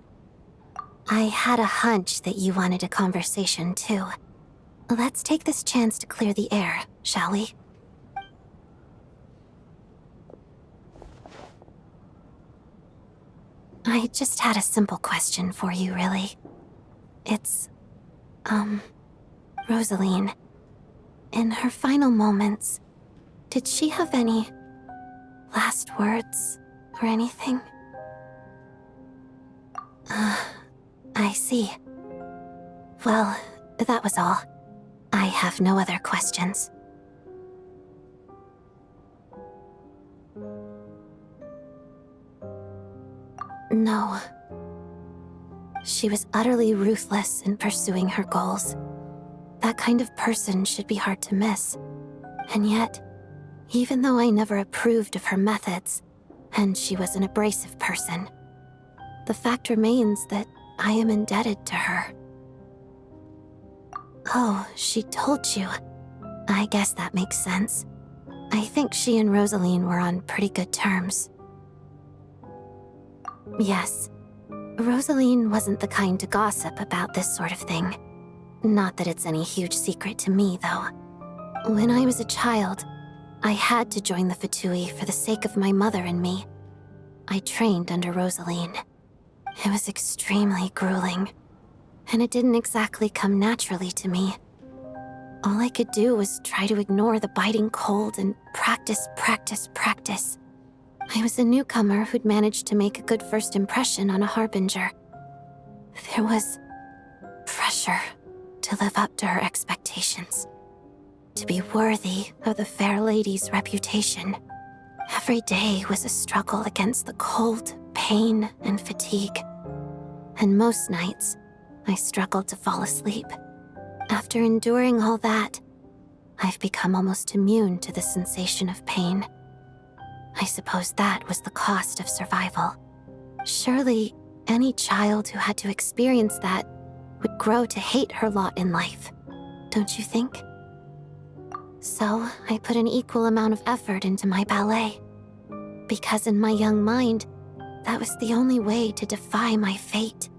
I had a hunch that you wanted a conversation too. Let's take this chance to clear the air, shall we? I just had a simple question for you, really. It's, Rosaline. In her final moments, did she have any last words or anything? I see. Well, that was all. I have no other questions. No. She was utterly ruthless in pursuing her goals. That kind of person should be hard to miss. And yet, even though I never approved of her methods, and she was an abrasive person, the fact remains that I am indebted to her. Oh, she told you. I guess that makes sense. I think she and Rosaline were on pretty good terms. Yes. Rosaline wasn't the kind to gossip about this sort of thing. Not that it's any huge secret to me, though. When I was a child, I had to join the Fatui for the sake of my mother and me. I trained under Rosaline. It was extremely grueling, and it didn't exactly come naturally to me. All I could do was try to ignore the biting cold and practice. I was a newcomer who'd managed to make a good first impression on a harbinger. There was pressure to live up to her expectations, to be worthy of the fair lady's reputation. Every day was a struggle against the cold, pain, and fatigue. And most nights, I struggled to fall asleep. After enduring all that, I've become almost immune to the sensation of pain. I suppose that was the cost of survival. Surely, any child who had to experience that would grow to hate her lot in life, don't you think? So, I put an equal amount of effort into my ballet. Because in my young mind, that was the only way to defy my fate.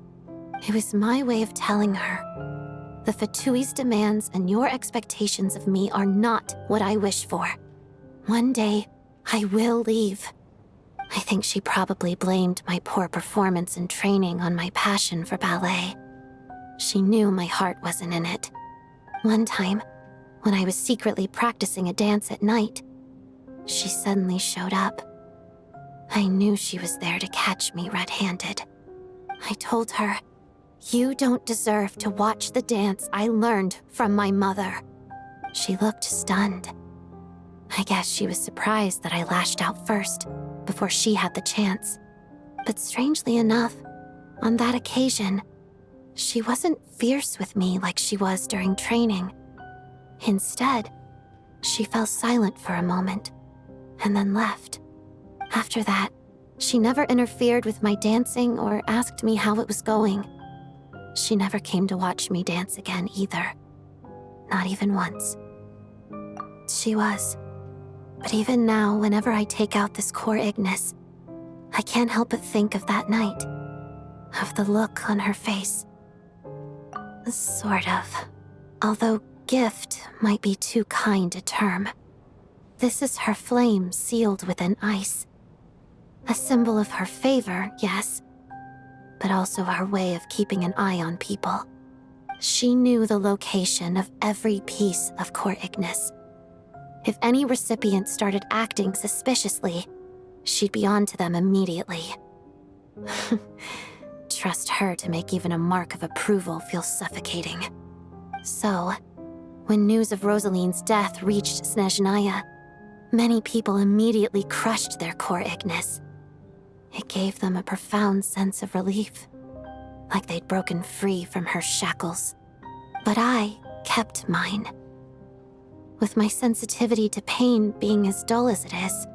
It was my way of telling her, the Fatui's demands and your expectations of me are not what I wish for. One day, I will leave. I think she probably blamed my poor performance in training on my passion for ballet. She knew my heart wasn't in it. One time, when I was secretly practicing a dance at night, she suddenly showed up. I knew she was there to catch me red-handed. I told her, "You don't deserve to watch the dance I learned from my mother." She looked stunned. I guess she was surprised that I lashed out first, before she had the chance. But strangely enough, on that occasion, she wasn't fierce with me like she was during training. Instead, she fell silent for a moment, and then left. After that, she never interfered with my dancing or asked me how it was going. She never came to watch me dance again either. Not even once. She was. But even now, whenever I take out this core Ignis, I can't help but think of that night. Of the look on her face. Sort of. Although gift might be too kind a term. This is her flame sealed within ice. A symbol of her favor, yes, but also her way of keeping an eye on people. She knew the location of every piece of core Ignis. If any recipient started acting suspiciously, she'd be on to them immediately. Trust her to make even a mark of approval feel suffocating. So, when news of Rosaline's death reached Snezhnaya, many people immediately crushed their core Ignis. It gave them a profound sense of relief, like they'd broken free from her shackles. But I kept mine. With my sensitivity to pain being as dull as it is,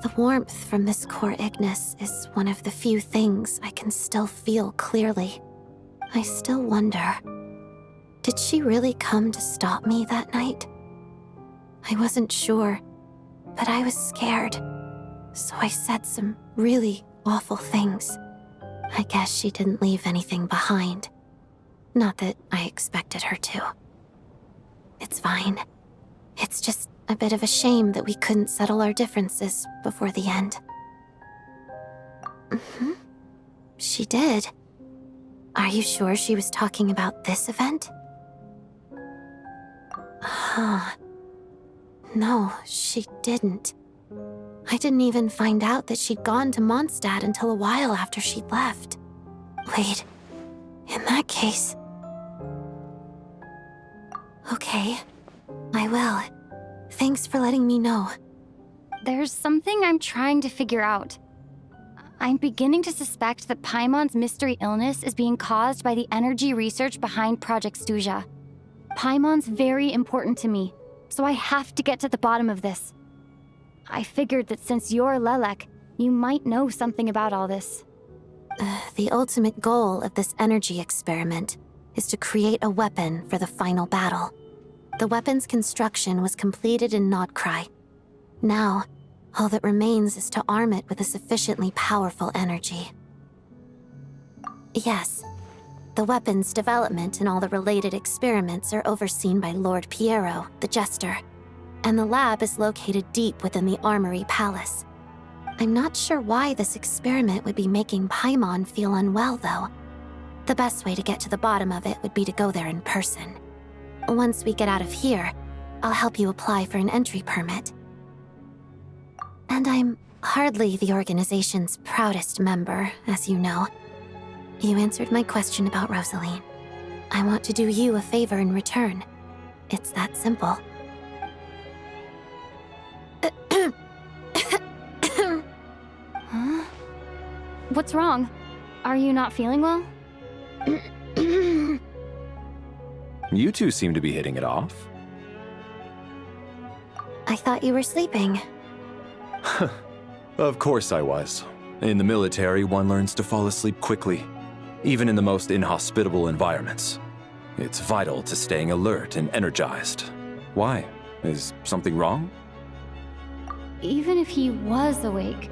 the warmth from this core Ignis is one of the few things I can still feel clearly. I still wonder, did she really come to stop me that night? I wasn't sure, but I was scared, so I said some really awful things. I guess she didn't leave anything behind. Not that I expected her to. It's fine. It's just a bit of a shame that we couldn't settle our differences before the end. She did. Are you sure she was talking about this event? No, she didn't. I didn't even find out that she'd gone to Mondstadt until a while after she'd left. Wait, in that case... Okay, I will. Thanks for letting me know. There's something I'm trying to figure out. I'm beginning to suspect that Paimon's mystery illness is being caused by the energy research behind Project Stuja. Paimon's very important to me, so I have to get to the bottom of this. I figured that since you're Lelek, you might know something about all this. The ultimate goal of this energy experiment is to create a weapon for the final battle. The weapon's construction was completed in Nocturne. Now, all that remains is to arm it with a sufficiently powerful energy. Yes, the weapon's development and all the related experiments are overseen by Lord Piero, the Jester, and the lab is located deep within the Armory Palace. I'm not sure why this experiment would be making Paimon feel unwell, though. The best way to get to the bottom of it would be to go there in person. Once we get out of here, I'll help you apply for an entry permit. And I'm hardly the organization's proudest member, as you know. You answered my question about Rosaline. I want to do you a favor in return. It's that simple. Huh? What's wrong? Are you not feeling well? You two seem to be hitting it off. I thought you were sleeping. Of course I was. In the military, one learns to fall asleep quickly, even in the most inhospitable environments. It's vital to staying alert and energized. Why? Is something wrong? Even if he was awake,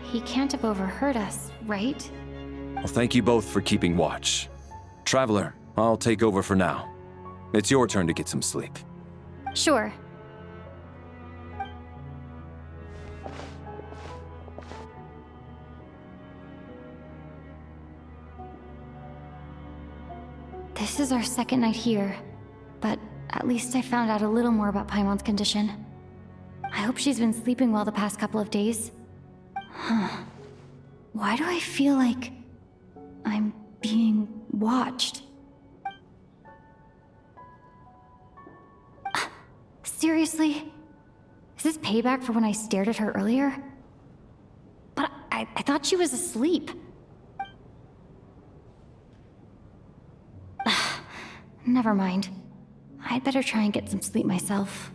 he can't have overheard us, right? Well, thank you both for keeping watch. Traveler, I'll take over for now. It's your turn to get some sleep. Sure. This is our second night here, but at least I found out a little more about Paimon's condition. I hope she's been sleeping well the past couple of days. Huh. Why do I feel like I'm being watched? Seriously? Is this payback for when I stared at her earlier? But I I thought she was asleep. Never mind. I'd better try and get some sleep myself.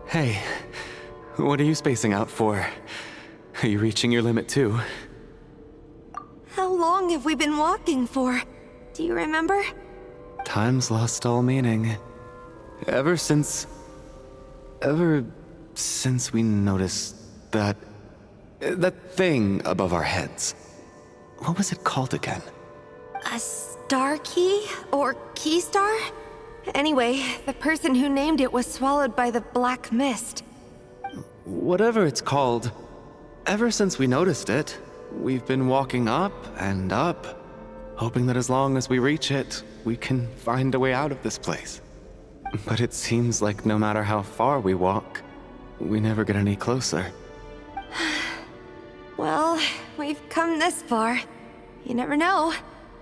Hey, what are you spacing out for? Are you reaching your limit too? How long have we been walking for? Do you remember? Time's lost all meaning. Ever since we noticed that thing above our heads. What was it called again? A star key? Or key star? Anyway, the person who named it was swallowed by the black mist. Whatever it's called, ever since we noticed it, we've been walking up and up, hoping that as long as we reach it, we can find a way out of this place. But it seems like no matter how far we walk, we never get any closer. Well, we've come this far. You never know.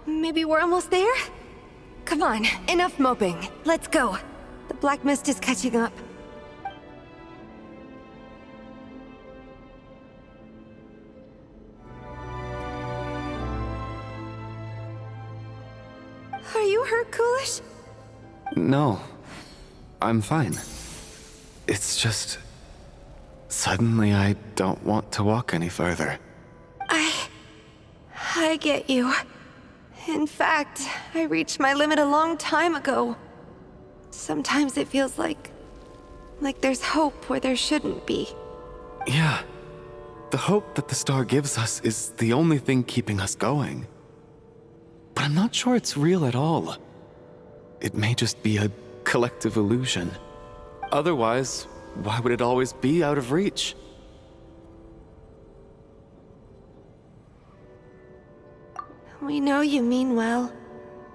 Maybe we're almost there? Come on, enough moping. Let's go. The black mist is catching up. Are you hurt, Coolish? No, I'm fine. It's just... suddenly I don't want to walk any further. I get you. In fact, I reached my limit a long time ago. Sometimes it feels like there's hope where there shouldn't be. Yeah. The hope that the star gives us is the only thing keeping us going. But I'm not sure it's real at all. It may just be a collective illusion. Otherwise, why would it always be out of reach? We know you mean well,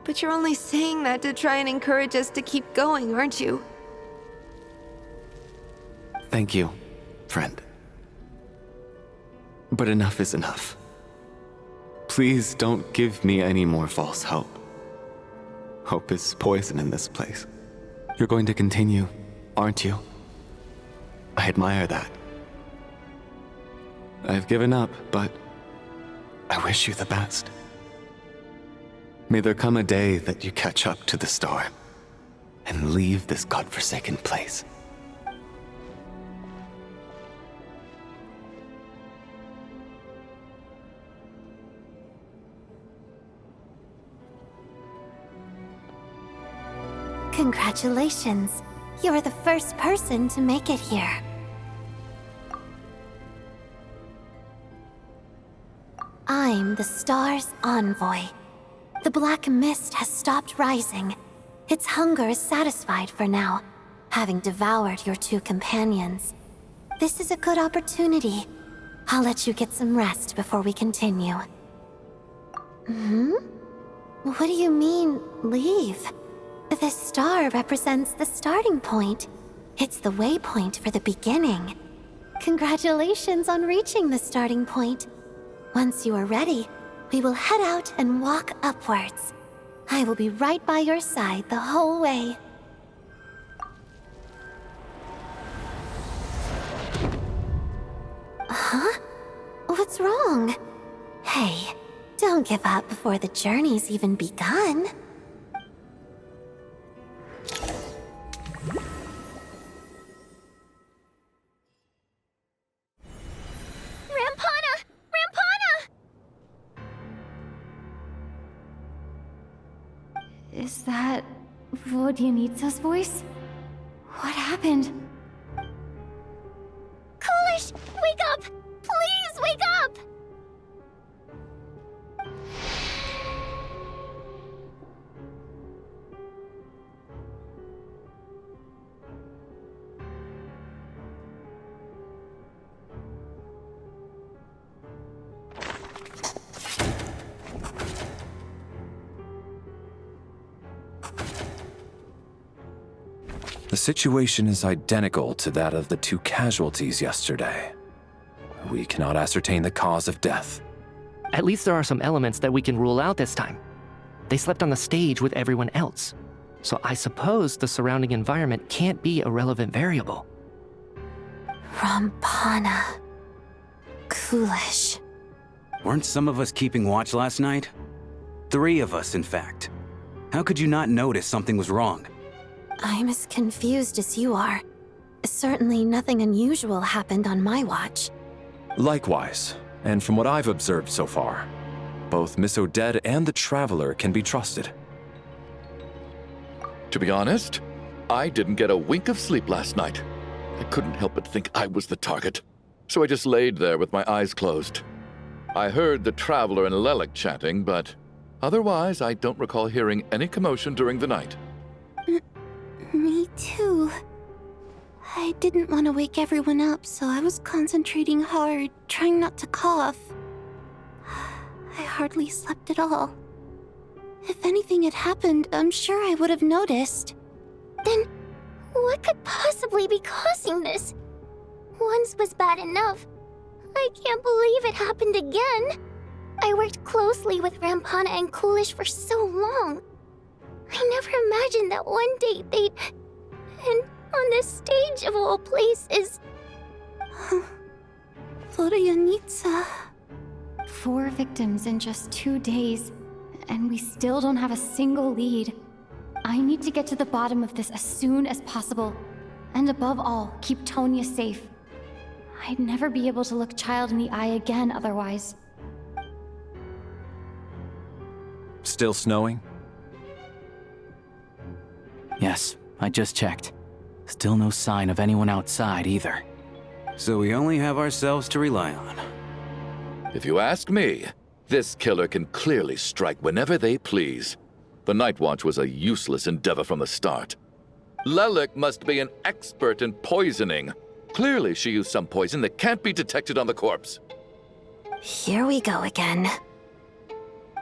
but you're only saying that to try and encourage us to keep going, aren't you? Thank you, friend. But enough is enough. Please don't give me any more false hope. Hope is poison in this place. You're going to continue, aren't you? I admire that. I've given up, but I wish you the best. May there come a day that you catch up to the star and leave this godforsaken place. Congratulations. You're the first person to make it here. I'm the star's envoy. The black mist has stopped rising. Its hunger is satisfied for now, having devoured your two companions. This is a good opportunity. I'll let you get some rest before we continue. What do you mean, leave? The star represents the starting point. It's the waypoint for the beginning. Congratulations on reaching the starting point. Once you are ready, we will head out and walk upwards. I will be right by your side the whole way. Huh? What's wrong? Hey, don't give up before the journey's even begun. Is that Vodyanitsa's voice? What happened? Coolish, wake up! Please wake up! The situation is identical to that of the two casualties yesterday. We cannot ascertain the cause of death. At least there are some elements that we can rule out this time. They slept on the stage with everyone else, so I suppose the surrounding environment can't be a relevant variable. Rampana. Coolish. Weren't some of us keeping watch last night? 3 of us, in fact. How could you not notice something was wrong? I'm as confused as you are. Certainly nothing unusual happened on my watch. Likewise, and from what I've observed so far, both Miss Odette and the Traveler can be trusted. To be honest, I didn't get a wink of sleep last night. I couldn't help but think I was the target, so I just laid there with my eyes closed. I heard the Traveler and Lelik chatting, but otherwise I don't recall hearing any commotion during the night. Me too. I didn't want to wake everyone up, so I was concentrating hard, trying not to cough. I hardly slept at all. If anything had happened, I'm sure I would have noticed. Then, what could possibly be causing this? Once was bad enough. I can't believe it happened again. I worked closely with Rampana and Coolish for so long. I never imagined that one day they'd... And on this stage of all places... Vodianitsa... 4 victims in just 2 days, and we still don't have a single lead. I need to get to the bottom of this as soon as possible. And above all, keep Tonya safe. I'd never be able to look Child in the eye again otherwise. Still snowing? Yes, I just checked. Still no sign of anyone outside either. So we only have ourselves to rely on. If you ask me, this killer can clearly strike whenever they please. The Night Watch was a useless endeavor from the start. Lelik must be an expert in poisoning. Clearly she used some poison that can't be detected on the corpse. Here we go again.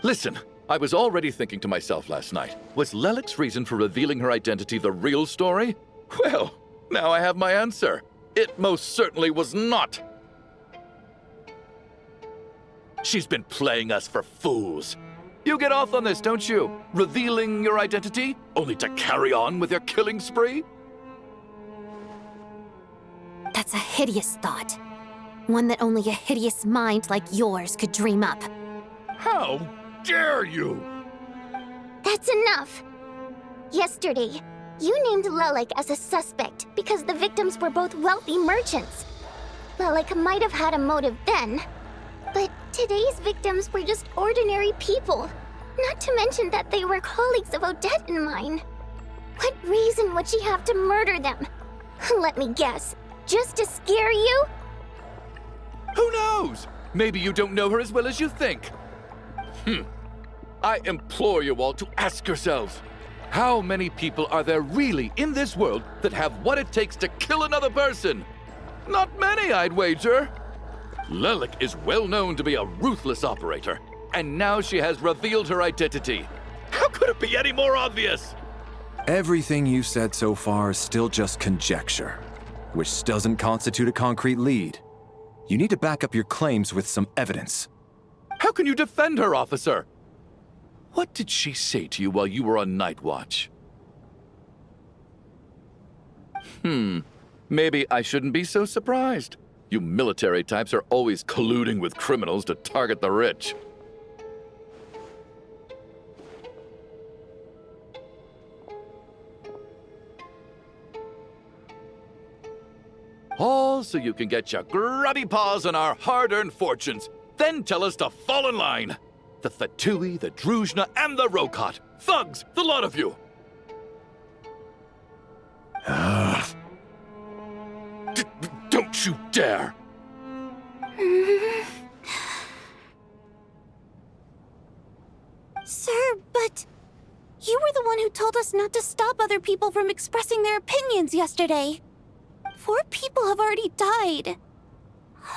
Listen, I was already thinking to myself last night, was Lelik's reason for revealing her identity the real story? Well, now I have my answer. It most certainly was not. She's been playing us for fools. You get off on this, don't you? Revealing your identity, only to carry on with your killing spree? That's a hideous thought. One that only a hideous mind like yours could dream up. How dare you? That's enough! Yesterday, you named Lelik as a suspect because the victims were both wealthy merchants. Lelik might have had a motive then, but today's victims were just ordinary people. Not to mention that they were colleagues of Odette and mine. What reason would she have to murder them? Let me guess, just to scare you? Who knows? Maybe you don't know her as well as you think. I implore you all to ask yourselves, how many people are there really in this world that have what it takes to kill another person? Not many, I'd wager. Lelik is well known to be a ruthless operator, and now she has revealed her identity. How could it be any more obvious? Everything you said so far is still just conjecture, which doesn't constitute a concrete lead. You need to back up your claims with some evidence. How can you defend her, officer? What did she say to you while you were on Night Watch? Maybe I shouldn't be so surprised. You military types are always colluding with criminals to target the rich. All so you can get your grubby paws on our hard-earned fortunes, then tell us to fall in line. The Fatui, the Druzhna, and the Rokot. Thugs, the lot of you! Don't you dare! Sir, but... You were the one who told us not to stop other people from expressing their opinions yesterday. 4 people have already died.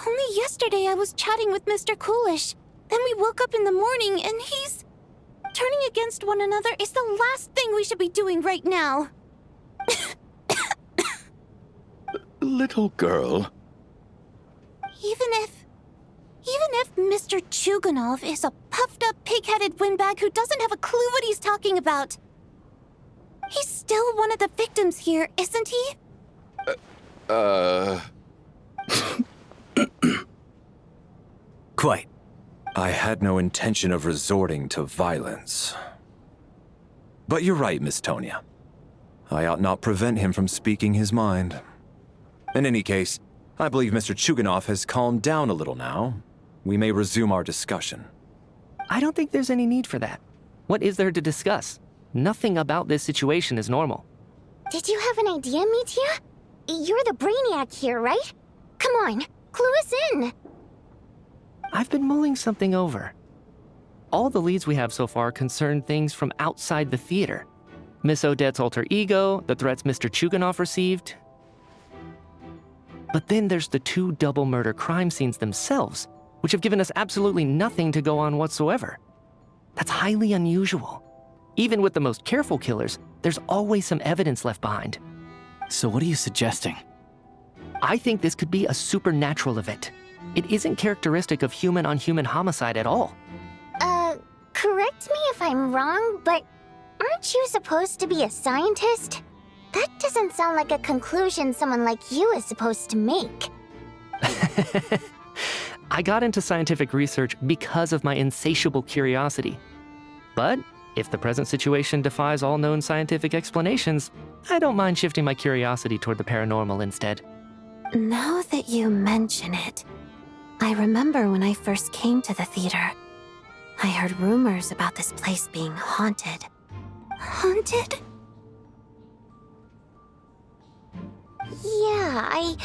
Only yesterday I was chatting with Mr. Coolish. Then we woke up in the morning and he's... Turning against one another is the last thing we should be doing right now. Little girl. Even Even if Mr. Chuganov is a puffed-up, pig-headed windbag who doesn't have a clue what he's talking about, he's still one of the victims here, isn't he? Quite. I had no intention of resorting to violence. But you're right, Miss Tonya. I ought not prevent him from speaking his mind. In any case, I believe Mr. Chuganov has calmed down a little now. We may resume our discussion. I don't think there's any need for that. What is there to discuss? Nothing about this situation is normal. Did you have an idea, Mitya? You're the brainiac here, right? Come on, clue us in. I've been mulling something over. All the leads we have so far concern things from outside the theater. Miss Odette's alter ego, the threats Mr. Chuganov received. But then there's the 2 double murder crime scenes themselves, which have given us absolutely nothing to go on whatsoever. That's highly unusual. Even with the most careful killers, there's always some evidence left behind. So what are you suggesting? I think this could be a supernatural event. It isn't characteristic of human-on-human homicide at all. Correct me if I'm wrong, but aren't you supposed to be a scientist? That doesn't sound like a conclusion someone like you is supposed to make. I got into scientific research because of my insatiable curiosity. But if the present situation defies all known scientific explanations, I don't mind shifting my curiosity toward the paranormal instead. Now that you mention it, I remember when I first came to the theater. I heard rumors about this place being haunted. Haunted? Yeah, I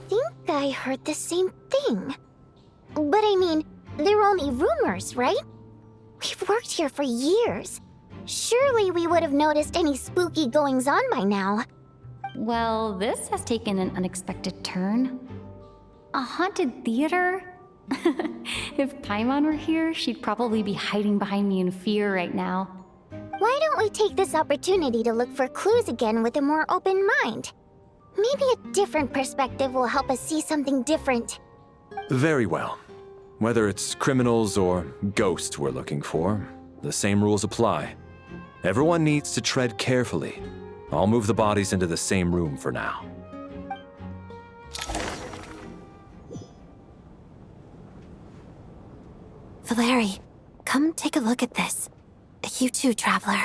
think I heard the same thing. But I mean, they're only rumors, right? We've worked here for years. Surely we would have noticed any spooky goings-on by now. Well, this has taken an unexpected turn. A haunted theater? If Paimon were here, she'd probably be hiding behind me in fear right now. Why don't we take this opportunity to look for clues again with a more open mind? Maybe a different perspective will help us see something different. Very well. Whether it's criminals or ghosts we're looking for, the same rules apply. Everyone needs to tread carefully. I'll move the bodies into the same room for now. Valeri, come take a look at this. You too, Traveler.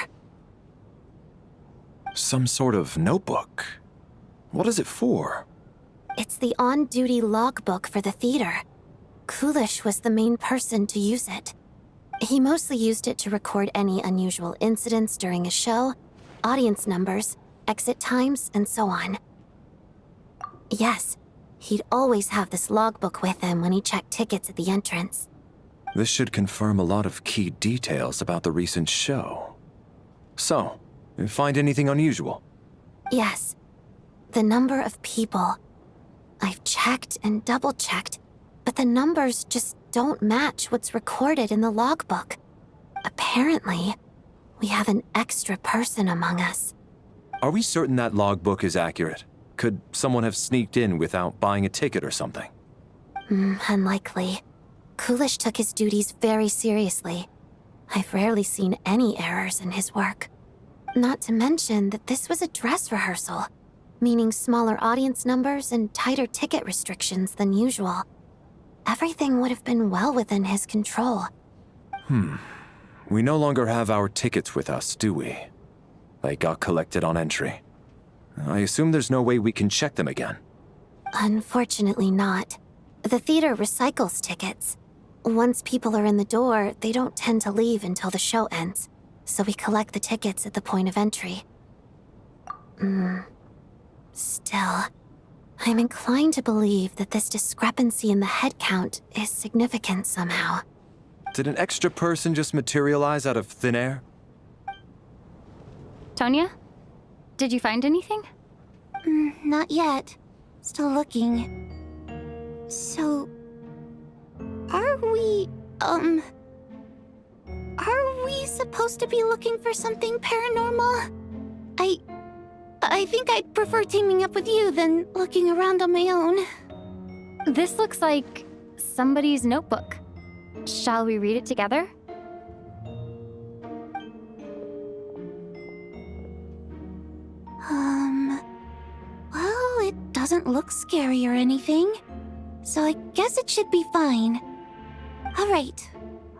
Some sort of notebook. What is it for? It's the on-duty logbook for the theater. Kulish was the main person to use it. He mostly used it to record any unusual incidents during a show, audience numbers, exit times, and so on. Yes, he'd always have this logbook with him when he checked tickets at the entrance. This should confirm a lot of key details about the recent show. So, you find anything unusual? Yes. The number of people. I've checked and double-checked, but the numbers just don't match what's recorded in the logbook. Apparently, we have an extra person among us. Are we certain that logbook is accurate? Could someone have sneaked in without buying a ticket or something? Unlikely. Kulish took his duties very seriously. I've rarely seen any errors in his work. Not to mention that this was a dress rehearsal, meaning smaller audience numbers and tighter ticket restrictions than usual. Everything would have been well within his control. We no longer have our tickets with us, do we? They got collected on entry. I assume there's no way we can check them again. Unfortunately not. The theater recycles tickets. Once people are in the door, they don't tend to leave until the show ends, so we collect the tickets at the point of entry. Still, I'm inclined to believe that this discrepancy in the head count is significant somehow. Did an extra person just materialize out of thin air? Tonya? Did you find anything? Not yet. Still looking. So... Are we supposed to be looking for something paranormal? I think I'd prefer teaming up with you than looking around on my own. This looks like somebody's notebook. Shall we read it together? Well, it doesn't look scary or anything, so I guess it should be fine. All right,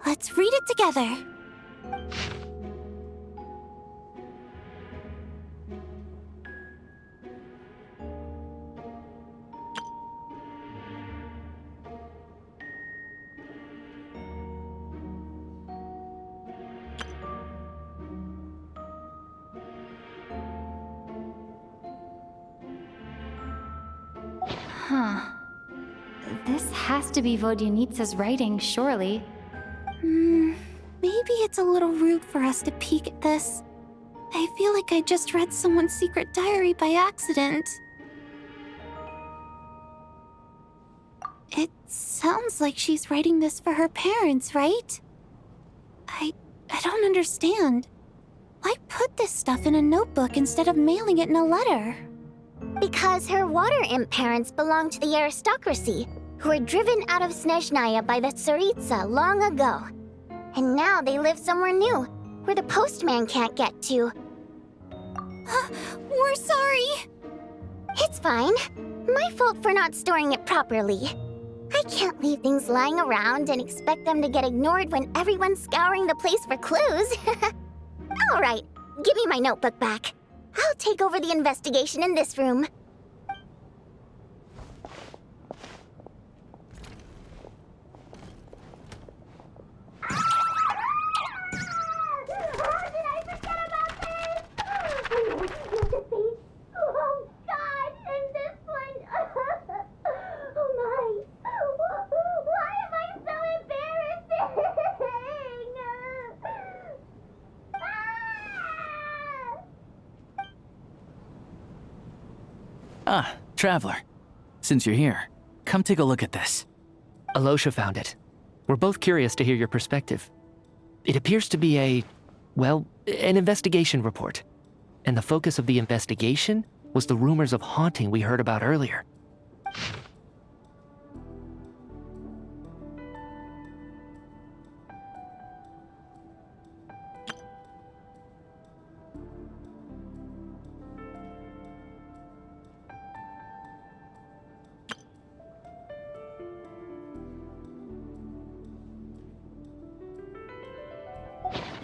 let's read it together. Huh. This has to be Vodyanitsa's writing, surely. Maybe it's a little rude for us to peek at this. I feel like I just read someone's secret diary by accident. It sounds like she's writing this for her parents, right? I don't understand. Why put this stuff in a notebook instead of mailing it in a letter? Because her water imp parents belong to the aristocracy, who were driven out of Snezhnaya by the Tsaritsa long ago. And now they live somewhere new, where the postman can't get to. We're sorry. It's fine. My fault for not storing it properly. I can't leave things lying around and expect them to get ignored when everyone's scouring the place for clues. All right, give me my notebook back. I'll take over the investigation in this room. Ah, Traveler. Since you're here, come take a look at this. Alosha found it. We're both curious to hear your perspective. It appears to be an investigation report. And the focus of the investigation was the rumors of haunting we heard about earlier.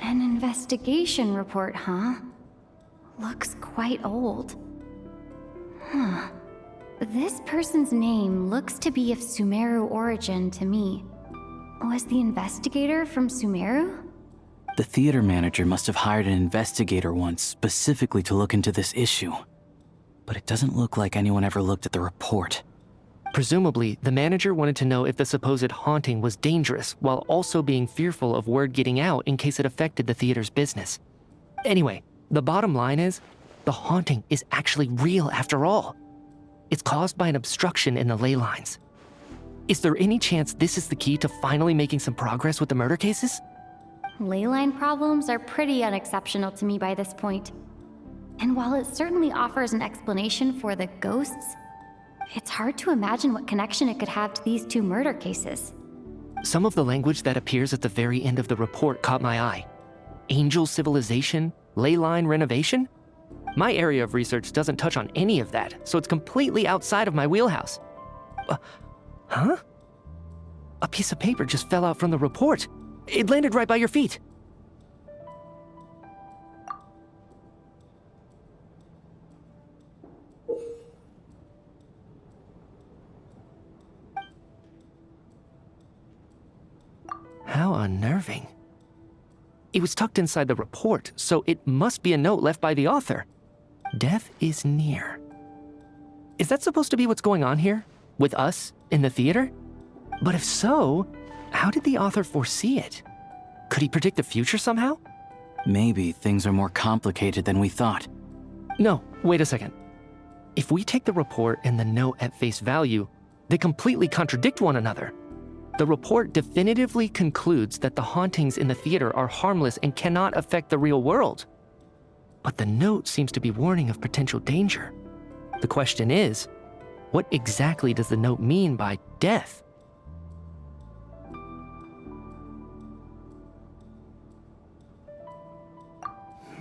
An investigation report, huh? Looks quite old. Huh. This person's name looks to be of Sumeru origin to me. Was the investigator from Sumeru? The theater manager must have hired an investigator once specifically to look into this issue. But it doesn't look like anyone ever looked at the report. Presumably, the manager wanted to know if the supposed haunting was dangerous, while also being fearful of word getting out in case it affected the theater's business. Anyway, the bottom line is, the haunting is actually real after all. It's caused by an obstruction in the ley lines. Is there any chance this is the key to finally making some progress with the murder cases? Ley line problems are pretty unexceptional to me by this point. And while it certainly offers an explanation for the ghosts, it's hard to imagine what connection it could have to these two murder cases. Some of the language that appears at the very end of the report caught my eye. Angel civilization, ley line renovation? My area of research doesn't touch on any of that, so it's completely outside of my wheelhouse. Huh? A piece of paper just fell out from the report. It landed right by your feet. How unnerving. It was tucked inside the report, so it must be a note left by the author. Death is near. Is that supposed to be what's going on here? With us, in the theater? But if so, how did the author foresee it? Could he predict the future somehow? Maybe things are more complicated than we thought. No, wait a second. If we take the report and the note at face value, they completely contradict one another. The report definitively concludes that the hauntings in the theater are harmless and cannot affect the real world. But the note seems to be warning of potential danger. The question is, what exactly does the note mean by death?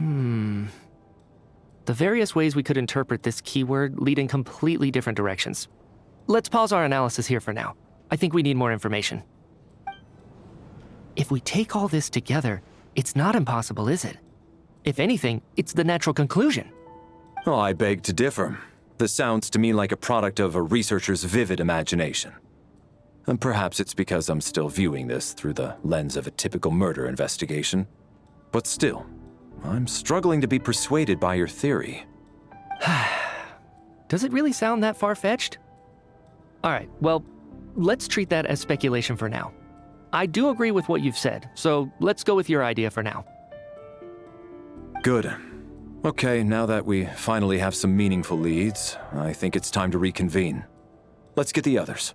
The various ways we could interpret this keyword lead in completely different directions. Let's pause our analysis here for now. I think we need more information. If we take all this together, it's not impossible, is it? If anything, it's the natural conclusion. Oh, I beg to differ. This sounds to me like a product of a researcher's vivid imagination. And perhaps it's because I'm still viewing this through the lens of a typical murder investigation. But still, I'm struggling to be persuaded by your theory. Does it really sound that far-fetched? All right, well, let's treat that as speculation for now. I do agree with what you've said, so let's go with your idea for now. Good. Okay, now that we finally have some meaningful leads, I think it's time to reconvene. Let's get the others.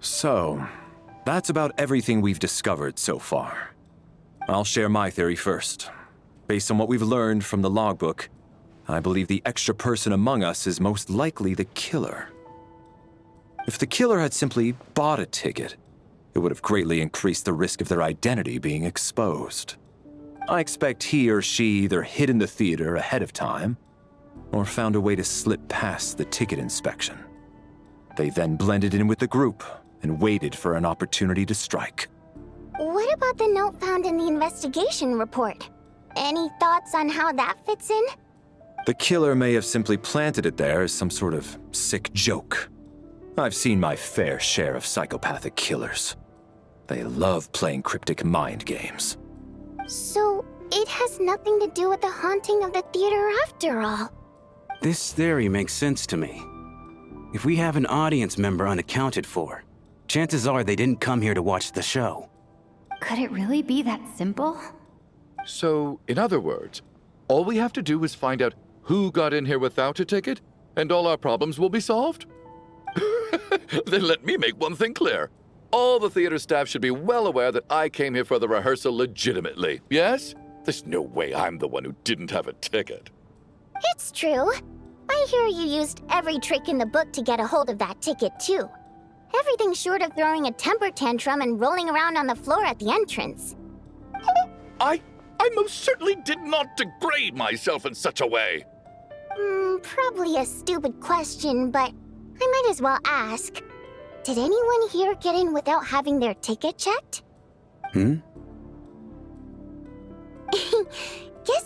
So, that's about everything we've discovered so far. I'll share my theory first. Based on what we've learned from the logbook, I believe the extra person among us is most likely the killer. If the killer had simply bought a ticket, it would have greatly increased the risk of their identity being exposed. I expect he or she either hid in the theater ahead of time, or found a way to slip past the ticket inspection. They then blended in with the group and waited for an opportunity to strike. What about the note found in the investigation report? Any thoughts on how that fits in? The killer may have simply planted it there as some sort of sick joke. I've seen my fair share of psychopathic killers. They love playing cryptic mind games. So, it has nothing to do with the haunting of the theater after all. This theory makes sense to me. If we have an audience member unaccounted for, chances are they didn't come here to watch the show. Could it really be that simple? So, in other words, all we have to do is find out who got in here without a ticket, and all our problems will be solved? Then let me make one thing clear. All the theater staff should be well aware that I came here for the rehearsal legitimately, yes? There's no way I'm the one who didn't have a ticket. It's true. I hear you used every trick in the book to get a hold of that ticket, too. Everything short of throwing a temper tantrum and rolling around on the floor at the entrance. I most certainly did not degrade myself in such a way. Probably a stupid question, but I might as well ask. Did anyone here get in without having their ticket checked? Guess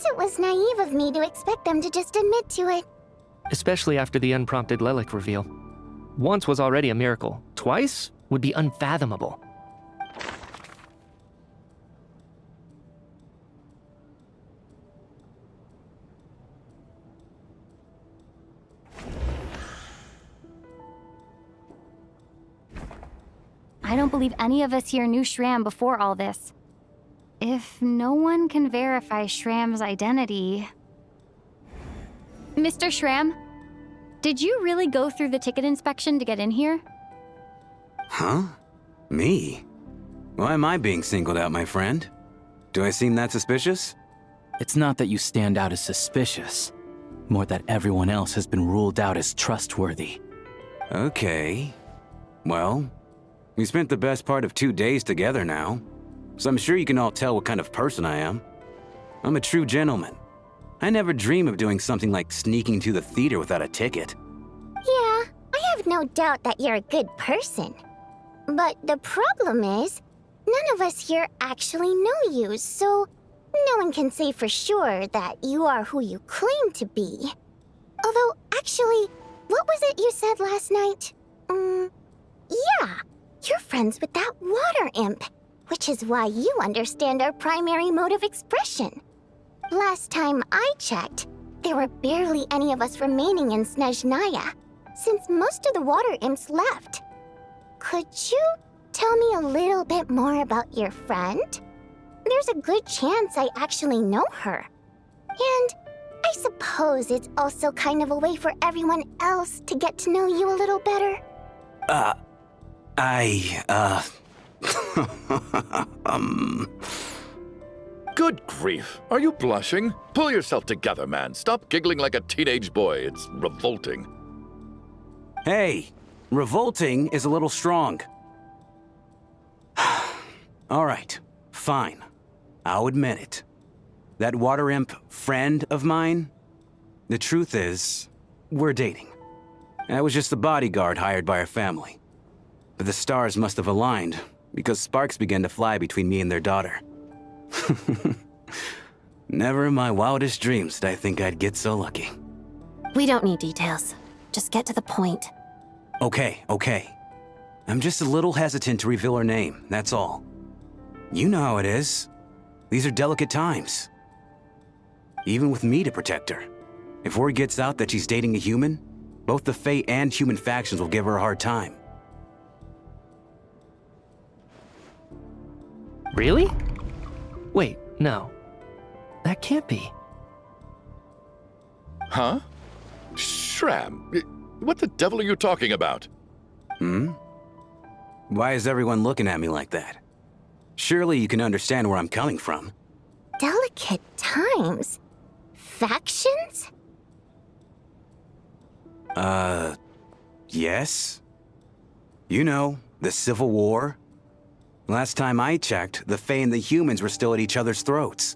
it was naive of me to expect them to just admit to it. Especially after the unprompted Lelik reveal. Once was already a miracle. Twice would be unfathomable. I don't believe any of us here knew Shram before all this. If no one can verify Shram's identity... Mr. Shram, did you really go through the ticket inspection to get in here? Huh? Me? Why am I being singled out, my friend? Do I seem that suspicious? It's not that you stand out as suspicious, more that everyone else has been ruled out as trustworthy. Okay. Well, we spent the best part of 2 days together now, so I'm sure you can all tell what kind of person I am. I'm a true gentleman. I never dream of doing something like sneaking to the theater without a ticket. Yeah, I have no doubt that you're a good person. But the problem is, none of us here actually know you, so no one can say for sure that you are who you claim to be. Although, actually, what was it you said last night? Yeah, you're friends with that water imp, which is why you understand our primary mode of expression. Last time I checked, there were barely any of us remaining in Snezhnaya, since most of the water imps left. Could you tell me a little bit more about your friend? There's a good chance I actually know her. And I suppose it's also kind of a way for everyone else to get to know you a little better. Good grief. Are you blushing? Pull yourself together, man. Stop giggling like a teenage boy. It's revolting. Hey, revolting is a little strong. All right, fine. I'll admit it. That water imp friend of mine, the truth is, we're dating. I was just the bodyguard hired by our family. But the stars must have aligned, because sparks began to fly between me and their daughter. Never in my wildest dreams did I think I'd get so lucky. We don't need details. Just get to the point. Okay. I'm just a little hesitant to reveal her name, that's all. You know how it is. These are delicate times. Even with me to protect her. If word gets out that she's dating a human, both the Fae and human factions will give her a hard time. Really? Wait, no. That can't be. Huh? Shram, what the devil are you talking about? Why is everyone looking at me like that? Surely you can understand where I'm coming from. Delicate times? Factions? Yes? You know, the Civil War? Last time I checked, the Fae and the humans were still at each other's throats.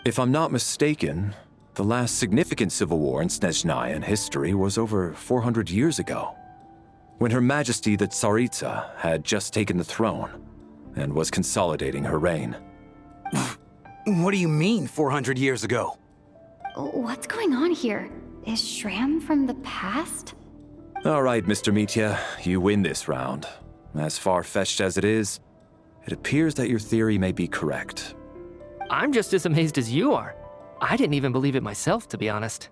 If I'm not mistaken, the last significant civil war in Snezhnaya history was over 400 years ago, when Her Majesty the Tsaritsa had just taken the throne and was consolidating her reign. What do you mean, 400 years ago? What's going on here? Is Shram from the past? All right, Mr. Mitya, you win this round. As far-fetched as it is, it appears that your theory may be correct. I'm just as amazed as you are. I didn't even believe it myself, to be honest.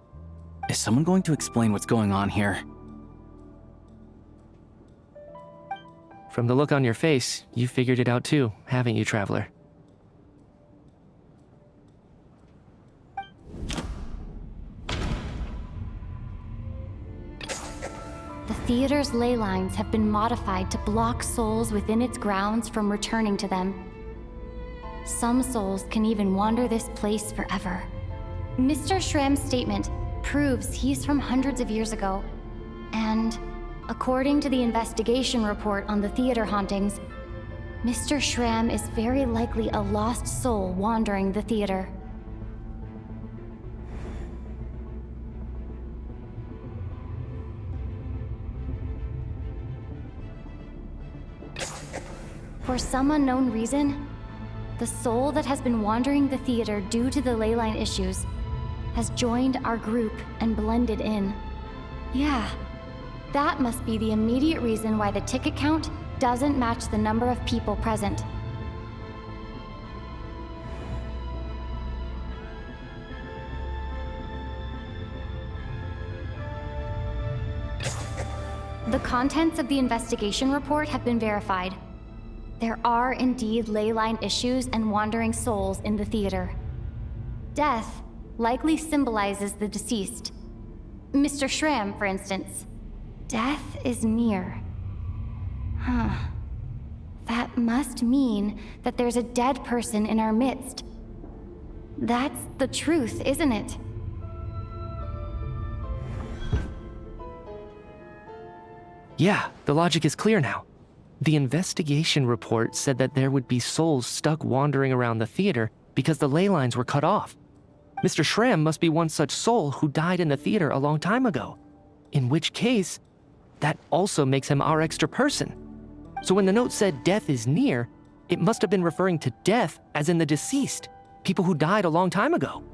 Is someone going to explain what's going on here? From the look on your face, you figured it out too, haven't you, Traveler? The theater's ley lines have been modified to block souls within its grounds from returning to them. Some souls can even wander this place forever. Mr. Shram's statement proves he's from hundreds of years ago. And according to the investigation report on the theater hauntings, Mr. Shram is very likely a lost soul wandering the theater. For some unknown reason, the soul that has been wandering the theater due to the leyline issues has joined our group and blended in. Yeah, that must be the immediate reason why the ticket count doesn't match the number of people present. The contents of the investigation report have been verified. There are indeed leyline issues and wandering souls in the theater. Death likely symbolizes the deceased. Mr. Shram, for instance. Death is near. That must mean that there's a dead person in our midst. That's the truth, isn't it? Yeah, the logic is clear now. The investigation report said that there would be souls stuck wandering around the theater because the ley lines were cut off. Mr. Shram must be one such soul who died in the theater a long time ago. In which case, that also makes him our extra person. So when the note said death is near, it must have been referring to death as in the deceased, people who died a long time ago.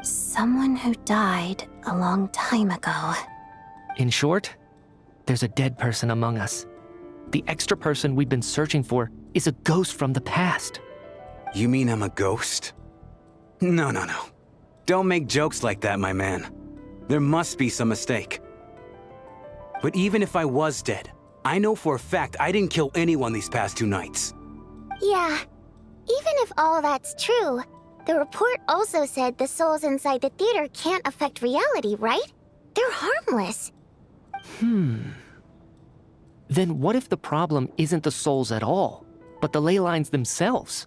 Someone who died a long time ago. In short, there's a dead person among us. The extra person we've been searching for is a ghost from the past. You mean I'm a ghost? No. Don't make jokes like that, my man. There must be some mistake. But even if I was dead, I know for a fact I didn't kill anyone these past 2 nights. Yeah, even if all that's true, the report also said the souls inside the theater can't affect reality, right? They're harmless. Then what if the problem isn't the souls at all, but the ley lines themselves?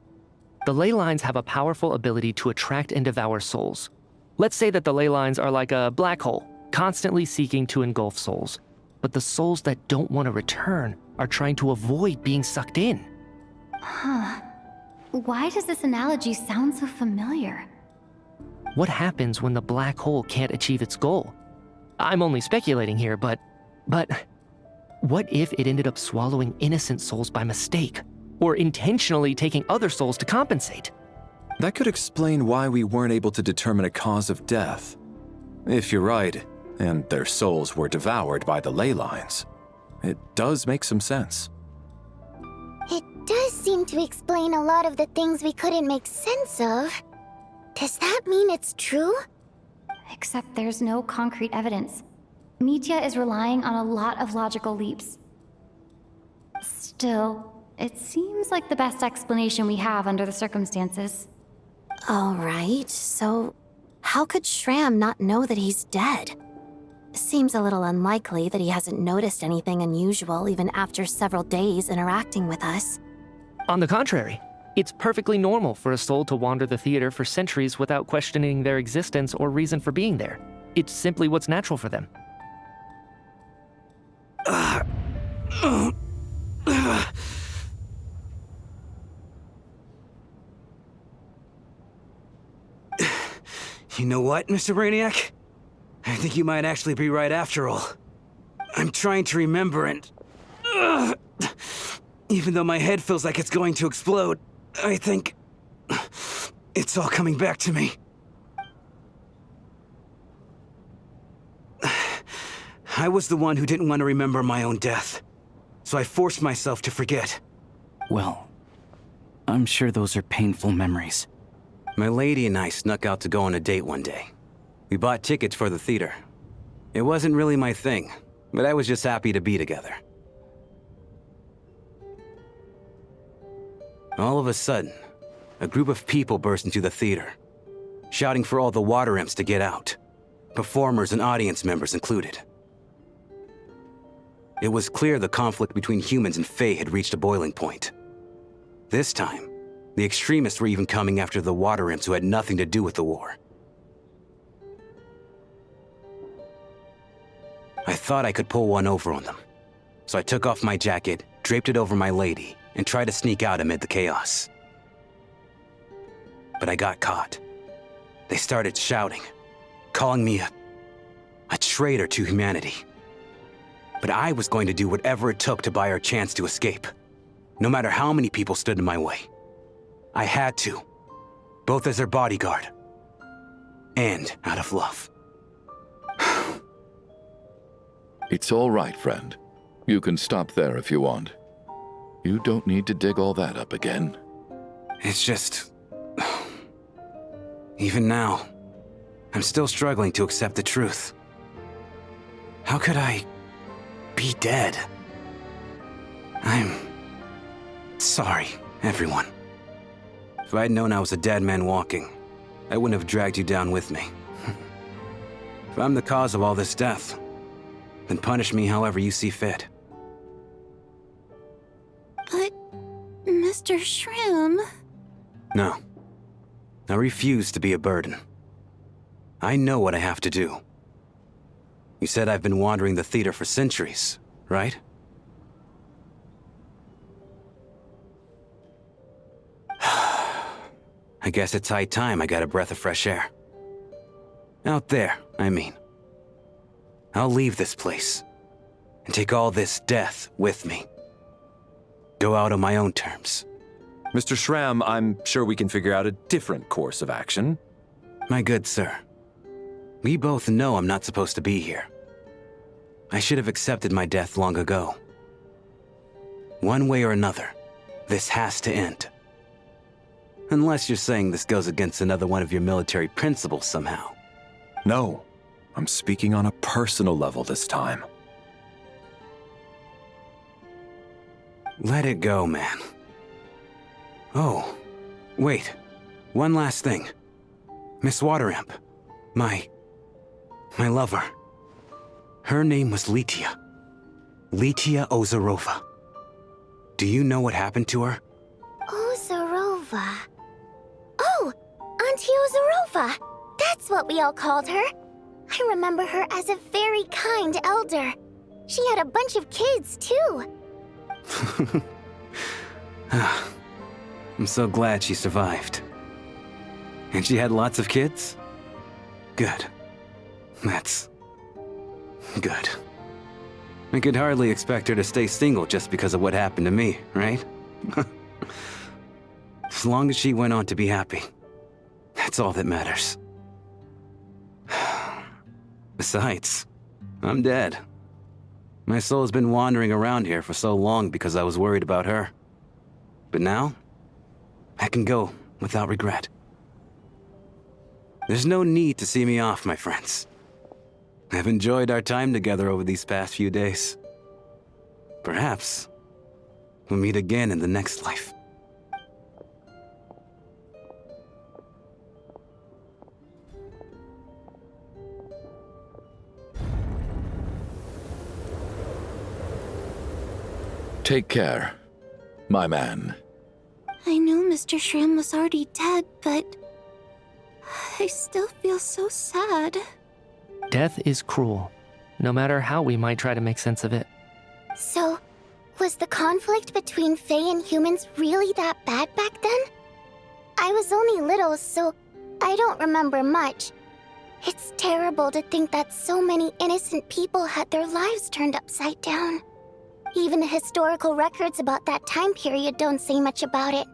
The ley lines have a powerful ability to attract and devour souls. Let's say that the ley lines are like a black hole, constantly seeking to engulf souls. But the souls that don't want to return are trying to avoid being sucked in. Huh. Why does this analogy sound so familiar? What happens when the black hole can't achieve its goal? I'm only speculating here, but what if it ended up swallowing innocent souls by mistake? Or intentionally taking other souls to compensate? That could explain why we weren't able to determine a cause of death. If you're right, and their souls were devoured by the ley lines, it does make some sense. It does seem to explain a lot of the things we couldn't make sense of. Does that mean it's true? Except there's no concrete evidence. Mitya is relying on a lot of logical leaps. Still, it seems like the best explanation we have under the circumstances. All right, so how could Shram not know that he's dead? Seems a little unlikely that he hasn't noticed anything unusual even after several days interacting with us. On the contrary, it's perfectly normal for a soul to wander the theater for centuries without questioning their existence or reason for being there. It's simply what's natural for them. You know what, Mr. Brainiac? I think you might actually be right after all. I'm trying to remember and... even though my head feels like it's going to explode, I think... it's all coming back to me. I was the one who didn't want to remember my own death, so I forced myself to forget. Well, I'm sure those are painful memories. My lady and I snuck out to go on a date one day. We bought tickets for the theater. It wasn't really my thing, but I was just happy to be together. All of a sudden, a group of people burst into the theater, shouting for all the water imps to get out, performers and audience members included. It was clear the conflict between humans and Fae had reached a boiling point. This time, the extremists were even coming after the water imps who had nothing to do with the war. I thought I could pull one over on them, so I took off my jacket, draped it over my lady, and tried to sneak out amid the chaos. But I got caught. They started shouting, calling me a traitor to humanity. But I was going to do whatever it took to buy her a chance to escape, no matter how many people stood in my way. I had to, both as their bodyguard and out of love. It's all right, friend. You can stop there if you want. You don't need to dig all that up again. It's just... even now, I'm still struggling to accept the truth. How could I be dead? I'm sorry, everyone. If I'd known I was a dead man walking, I wouldn't have dragged you down with me. If I'm the cause of all this death, then punish me however you see fit. But, Mr. Shram... No. I refuse to be a burden. I know what I have to do. You said I've been wandering the theater for centuries, right? I guess it's high time I got a breath of fresh air. Out there, I mean. I'll leave this place and take all this death with me. Go out on my own terms. Mr. Shram, I'm sure we can figure out a different course of action. My good sir, we both know I'm not supposed to be here. I should have accepted my death long ago. One way or another, this has to end. Unless you're saying this goes against another one of your military principles somehow. No, I'm speaking on a personal level this time. Let it go, man. Oh, wait. One last thing. Miss Waterimp. My lover. Her name was Litia. Litia Ozarova. Do you know what happened to her? Ozarova. Auntie Ozarova! That's what we all called her. I remember her as a very kind elder. She had a bunch of kids, too. I'm so glad she survived. And she had lots of kids? Good. That's... good. I could hardly expect her to stay single just because of what happened to me, right? As long as she went on to be happy, that's all that matters. Besides, I'm dead. My soul has been wandering around here for so long because I was worried about her. But now, I can go without regret. There's no need to see me off, my friends. I've enjoyed our time together over these past few days. Perhaps we'll meet again in the next life. Take care, my man. I knew Mr. Shrim was already dead, but I still feel so sad. Death is cruel, no matter how we might try to make sense of it. So, was the conflict between Fae and humans really that bad back then? I was only little, so I don't remember much. It's terrible to think that so many innocent people had their lives turned upside down. Even the historical records about that time period don't say much about it.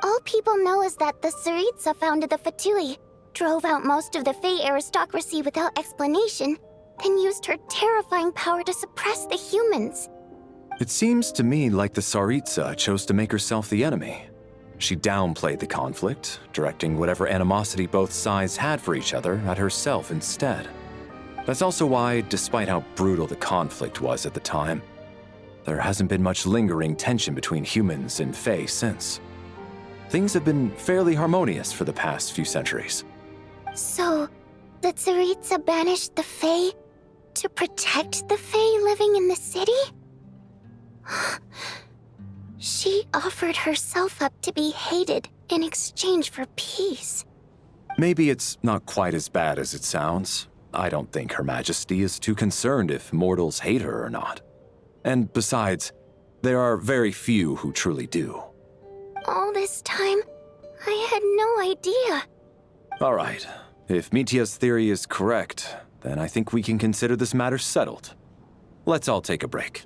All people know is that the Tsaritsa founded the Fatui, drove out most of the Fae aristocracy without explanation, then used her terrifying power to suppress the humans. It seems to me like the Tsaritsa chose to make herself the enemy. She downplayed the conflict, directing whatever animosity both sides had for each other at herself instead. That's also why, despite how brutal the conflict was at the time, there hasn't been much lingering tension between humans and Fae since. Things have been fairly harmonious for the past few centuries. So, the Tsaritsa banished the Fae to protect the Fae living in the city? She offered herself up to be hated in exchange for peace. Maybe it's not quite as bad as it sounds. I don't think Her Majesty is too concerned if mortals hate her or not. And besides, there are very few who truly do. All this time, I had no idea. All right. If Mitya's theory is correct, then I think we can consider this matter settled. Let's all take a break.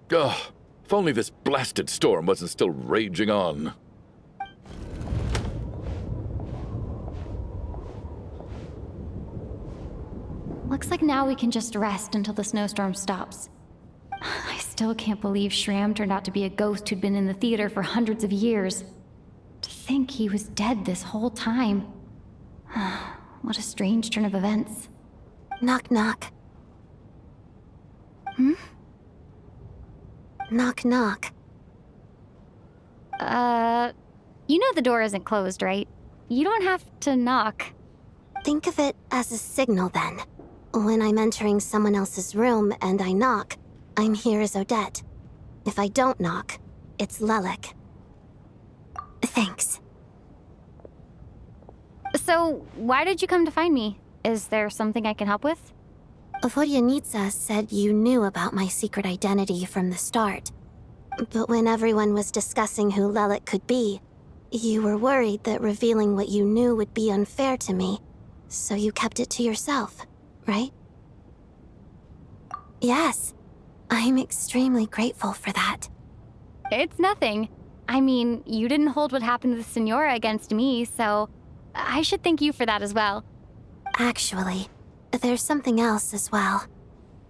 Ugh, if only this blasted storm wasn't still raging on. Looks like now we can just rest until the snowstorm stops. I still can't believe Shram turned out to be a ghost who'd been in the theater for hundreds of years. To think he was dead this whole time. What a strange turn of events. Knock, knock. Hmm? Knock, knock. You know the door isn't closed, right? You don't have to knock. Think of it as a signal then. When I'm entering someone else's room and I knock, I'm here as Odette. If I don't knock, it's Lelik. Thanks. So, why did you come to find me? Is there something I can help with? Vodyanitsa said you knew about my secret identity from the start. But when everyone was discussing who Lelik could be, you were worried that revealing what you knew would be unfair to me, so you kept it to yourself, right? Yes. I'm extremely grateful for that. It's nothing. I mean, you didn't hold what happened to the Senora against me, so I should thank you for that as well. Actually, there's something else as well.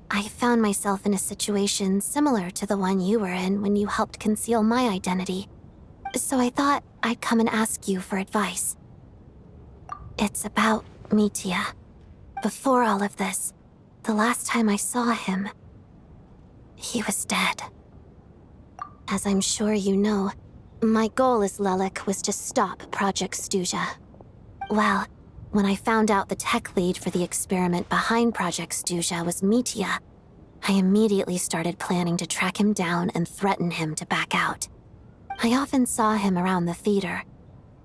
I found myself in a situation similar to the one you were in when you helped conceal my identity. So I thought I'd come and ask you for advice. It's about Mitya. Before all of this, the last time I saw him, he was dead. As I'm sure you know, my goal as Lelik was to stop Project Stuja. Well, when I found out the tech lead for the experiment behind Project Stuja was Mitya, I immediately started planning to track him down and threaten him to back out. I often saw him around the theater,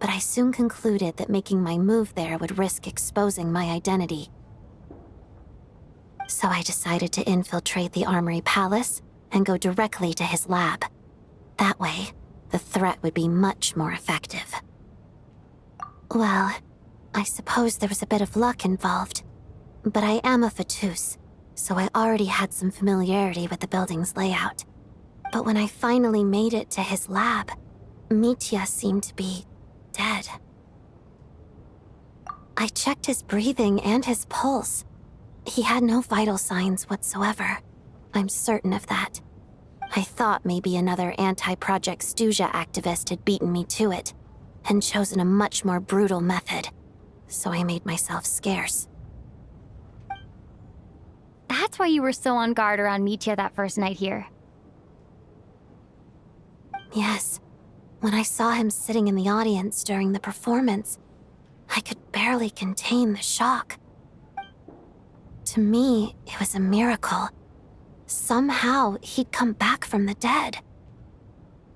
but I soon concluded that making my move there would risk exposing my identity. So I decided to infiltrate the Armory Palace and go directly to his lab. That way, the threat would be much more effective. Well, I suppose there was a bit of luck involved, but I am a Fatus, so I already had some familiarity with the building's layout. But when I finally made it to his lab, Mitya seemed to be dead. I checked his breathing and his pulse. He had no vital signs whatsoever. I'm certain of that. I thought maybe another anti-Project Stuja activist had beaten me to it, and chosen a much more brutal method, so I made myself scarce. That's why you were so on guard around Mitya that first night here. Yes. When I saw him sitting in the audience during the performance, I could barely contain the shock. To me, it was a miracle. Somehow, he'd come back from the dead.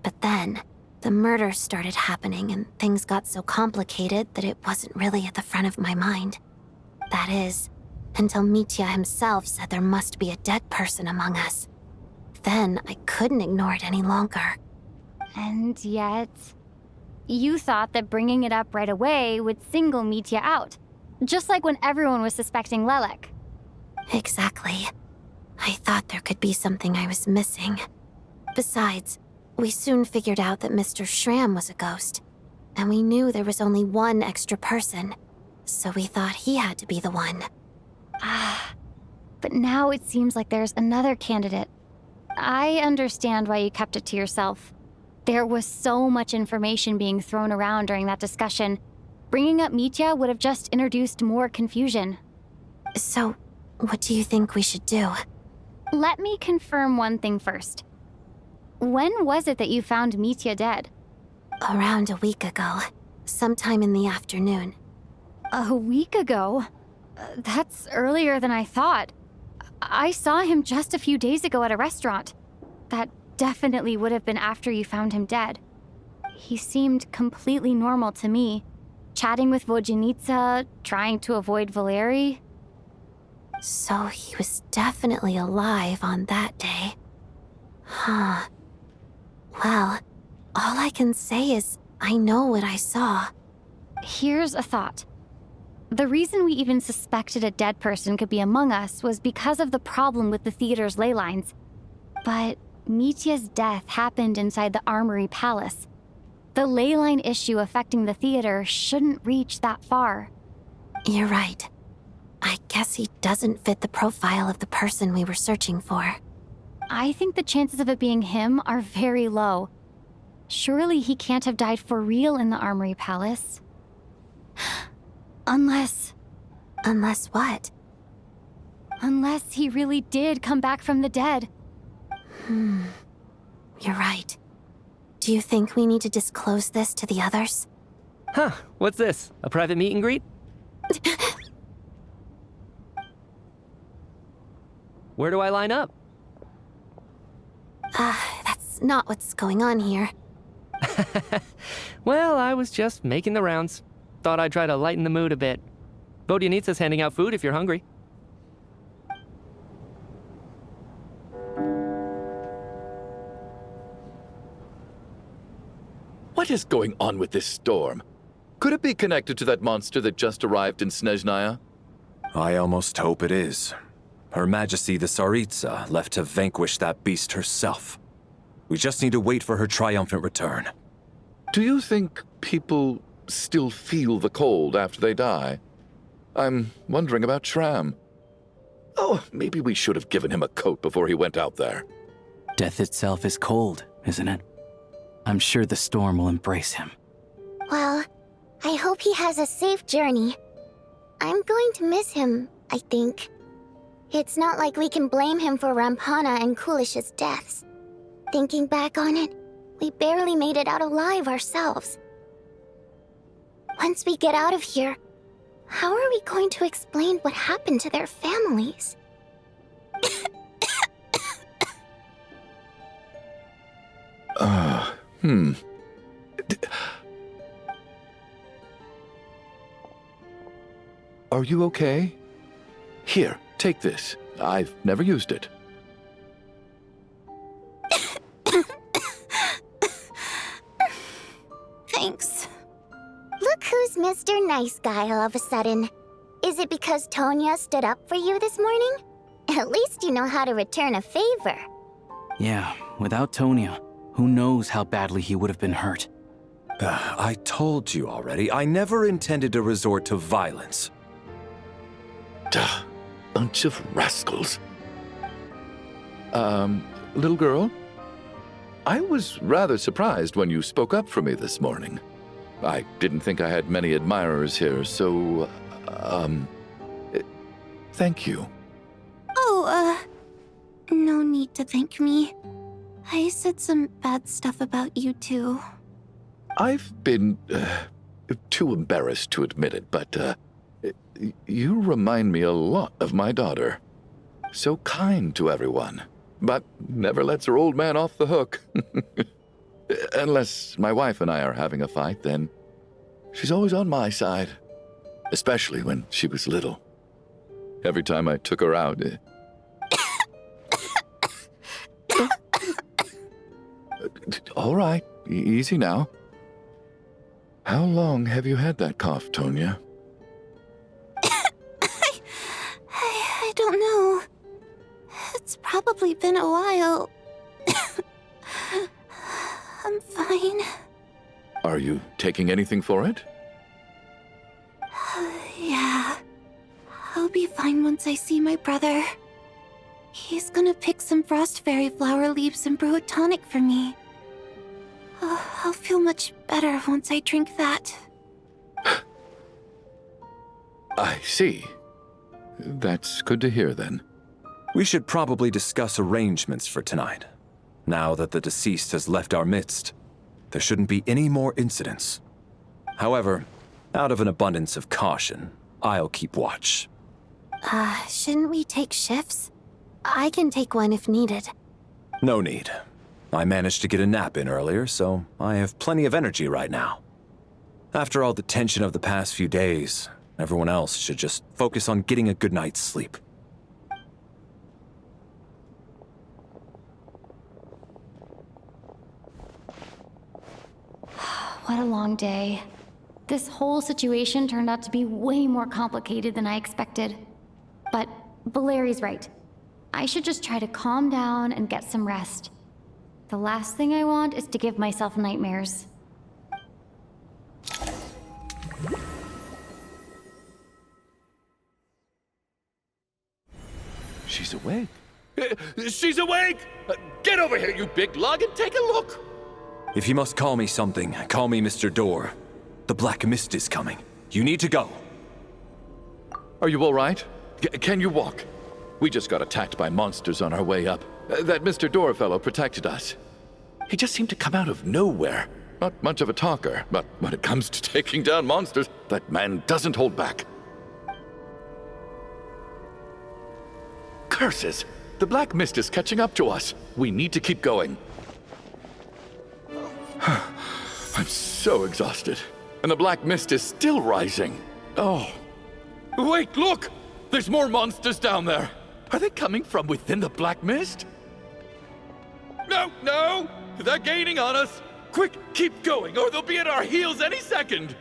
But then, the murders started happening and things got so complicated that it wasn't really at the front of my mind. That is, until Mitya himself said there must be a dead person among us. Then, I couldn't ignore it any longer. And yet, you thought that bringing it up right away would single Mitya out, just like when everyone was suspecting Lelek. Exactly. I thought there could be something I was missing. Besides, we soon figured out that Mr. Schramm was a ghost, and we knew there was only one extra person, so we thought he had to be the one. But now it seems like there's another candidate. I understand why you kept it to yourself. There was so much information being thrown around during that discussion. Bringing up Mitya would have just introduced more confusion. So, what do you think we should do? Let me confirm one thing first. When was it that you found Mitya dead? Around a week ago, sometime in the afternoon. A week ago? That's earlier than I thought. I saw him just a few days ago at a restaurant. That definitely would have been after you found him dead. He seemed completely normal to me, chatting with Vodyanitsa, trying to avoid Valeri. So he was definitely alive on that day. Huh. Well, all I can say is I know what I saw. Here's a thought. The reason we even suspected a dead person could be among us was because of the problem with the theater's ley lines. But Mitya's death happened inside the Armory Palace. The ley line issue affecting the theater shouldn't reach that far. You're right. I guess he doesn't fit the profile of the person we were searching for. I think the chances of it being him are very low. Surely he can't have died for real in the Armory Palace. Unless what? Unless he really did come back from the dead. You're right. Do you think we need to disclose this to the others? Huh, what's this? A private meet and greet? Where do I line up? That's not what's going on here. Well, I was just making the rounds. Thought I'd try to lighten the mood a bit. Vodyanitsa's handing out food if you're hungry. What is going on with this storm? Could it be connected to that monster that just arrived in Snezhnaya? I almost hope it is. Her Majesty the Tsaritsa left to vanquish that beast herself. We just need to wait for her triumphant return. Do you think people still feel the cold after they die? I'm wondering about Schramm. Oh, maybe we should have given him a coat before he went out there. Death itself is cold, isn't it? I'm sure the storm will embrace him. Well, I hope he has a safe journey. I'm going to miss him, I think. It's not like we can blame him for Rampana and Kulish's deaths. Thinking back on it, we barely made it out alive ourselves. Once we get out of here, how are we going to explain what happened to their families? Are you okay? Here, take this. I've never used it. Thanks. Look who's Mr. Nice Guy all of a sudden. Is it because Tonya stood up for you this morning? At least you know how to return a favor. Yeah, without Tonya, who knows how badly he would have been hurt. I told you already, I never intended to resort to violence. Duh, bunch of rascals. Little girl? I was rather surprised when you spoke up for me this morning. I didn't think I had many admirers here, so, thank you. Oh, no need to thank me. I said some bad stuff about you too. I've been, too embarrassed to admit it, but, you remind me a lot of my daughter. So kind to everyone, but never lets her old man off the hook. Unless my wife and I are having a fight, then she's always on my side. Especially when she was little. Every time I took her out... All right, easy now. How long have you had that cough, Tonya? I don't know. It's probably been a while. I'm fine. Are you taking anything for it? Yeah. I'll be fine once I see my brother. He's gonna pick some frost fairy flower leaves and brew a tonic for me. I'll feel much better once I drink that. I see. That's good to hear, then. We should probably discuss arrangements for tonight. Now that the deceased has left our midst, there shouldn't be any more incidents. However, out of an abundance of caution, I'll keep watch. Shouldn't we take shifts? I can take one if needed. No need. I managed to get a nap in earlier, so I have plenty of energy right now. After all the tension of the past few days, everyone else should just focus on getting a good night's sleep. What a long day. This whole situation turned out to be way more complicated than I expected. But Valeri's right. I should just try to calm down and get some rest. The last thing I want is to give myself nightmares. She's awake. She's awake! Get over here, you big lug, and take a look! If you must call me something, call me Mr. Door. The Black Mist is coming. You need to go. Are you all right? Can you walk? We just got attacked by monsters on our way up. That Mr. Door fellow protected us. He just seemed to come out of nowhere. Not much of a talker, but when it comes to taking down monsters, that man doesn't hold back. Curses! The Black Mist is catching up to us. We need to keep going. I'm so exhausted. And the Black Mist is still rising. Oh. Wait, look! There's more monsters down there. Are they coming from within the Black Mist? No, no! They're gaining on us! Quick, keep going, or they'll be at our heels any second!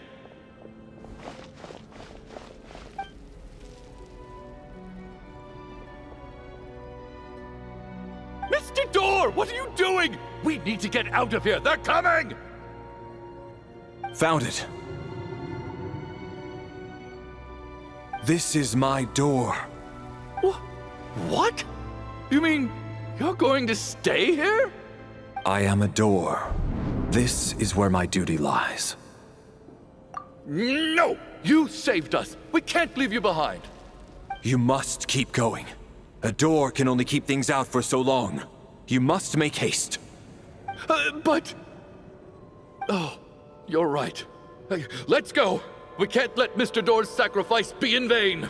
Mr. Door, what are you doing? We need to get out of here. They're coming! Found it. This is my door. What? You mean you're going to stay here? I am a door. This is where my duty lies. No! You saved us. We can't leave you behind. You must keep going. A door can only keep things out for so long. You must make haste. But... Oh, you're right. Let's go. We can't let Mr. Door's sacrifice be in vain.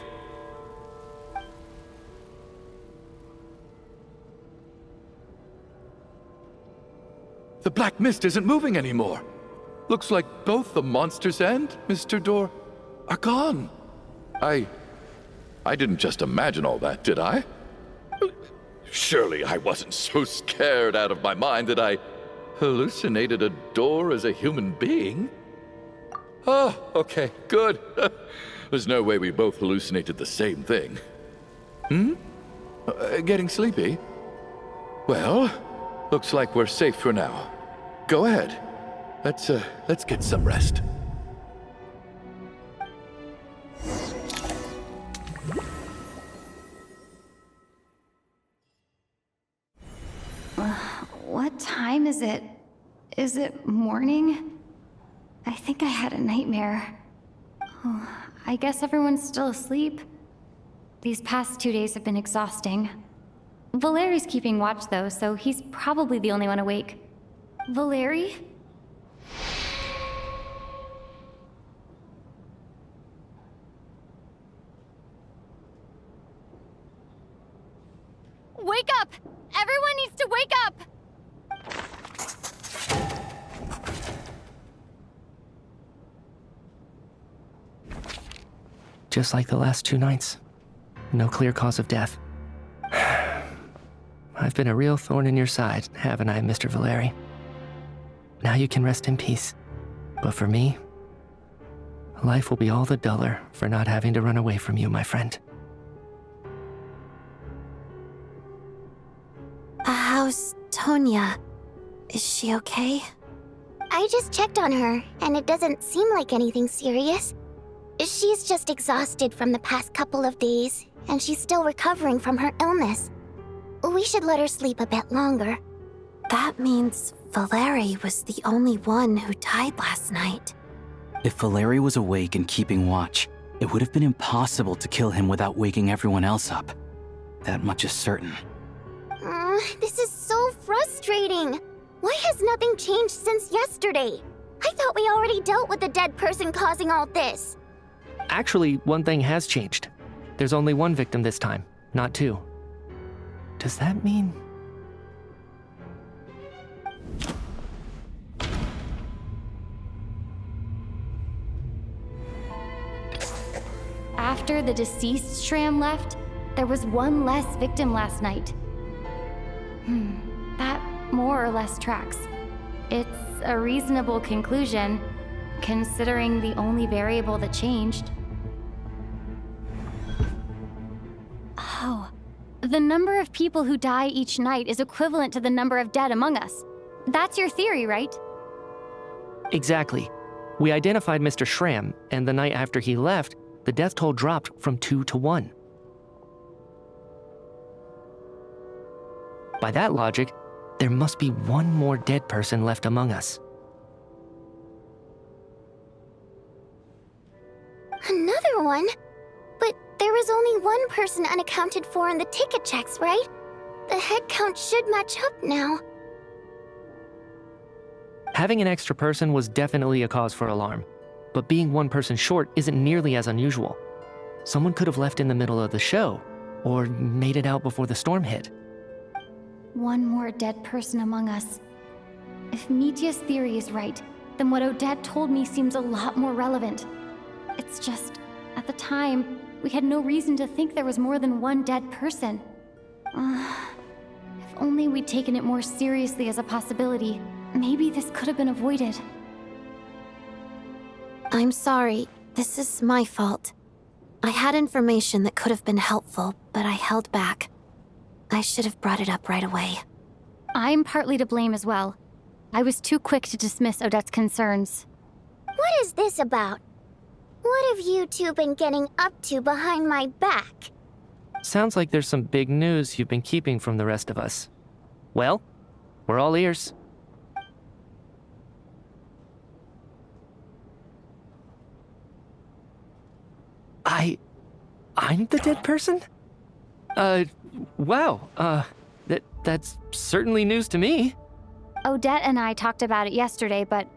The black mist isn't moving anymore. Looks like both the monsters and Mr. Door are gone. I didn't just imagine all that, did I? Surely I wasn't so scared out of my mind that I hallucinated a door as a human being? Oh, okay, good. There's no way we both hallucinated the same thing. Getting sleepy? Well, looks like we're safe for now. Go ahead. Let's get some rest. What time is it? Is it morning? I think I had a nightmare. Oh, I guess everyone's still asleep. These past 2 days have been exhausting. Valeri's keeping watch though, so he's probably the only one awake. Valeri? Wake up! Everyone needs to wake up! Just like the last 2 nights. No clear cause of death. I've been a real thorn in your side, haven't I, Mr. Valeri? Now you can rest in peace. But for me, life will be all the duller for not having to run away from you, my friend. How's Tonya? Is she okay? I just checked on her, and it doesn't seem like anything serious. She's just exhausted from the past couple of days, and she's still recovering from her illness. We should let her sleep a bit longer. That means Valeri was the only one who died last night. If Valeri was awake and keeping watch, it would have been impossible to kill him without waking everyone else up. That much is certain. This is so frustrating. Why has nothing changed since yesterday? I thought we already dealt with the dead person causing all this. Actually, one thing has changed. There's only one victim this time, not 2. Does that mean... After the deceased Shram left, there was one less victim last night. That more or less tracks. It's a reasonable conclusion, considering the only variable that changed. Oh, the number of people who die each night is equivalent to the number of dead among us. That's your theory, right? Exactly. We identified Mr. Shram, and the night after he left, the death toll dropped from 2 to 1. By that logic, there must be one more dead person left among us. Another one? But there was only one person unaccounted for in the ticket checks, right? The head count should match up now. Having an extra person was definitely a cause for alarm, but being one person short isn't nearly as unusual. Someone could have left in the middle of the show, or made it out before the storm hit. One more dead person among us. If Mitya's theory is right, then what Odette told me seems a lot more relevant. It's just, at the time, we had no reason to think there was more than one dead person. If only we'd taken it more seriously as a possibility, maybe this could have been avoided. I'm sorry. This is my fault. I had information that could have been helpful, but I held back. I should have brought it up right away. I'm partly to blame as well. I was too quick to dismiss Odette's concerns. What is this about? What have you two been getting up to behind my back? Sounds like there's some big news you've been keeping from the rest of us. Well, we're all ears. I'm the dead person? Wow, that's certainly news to me. Odette and I talked about it yesterday, but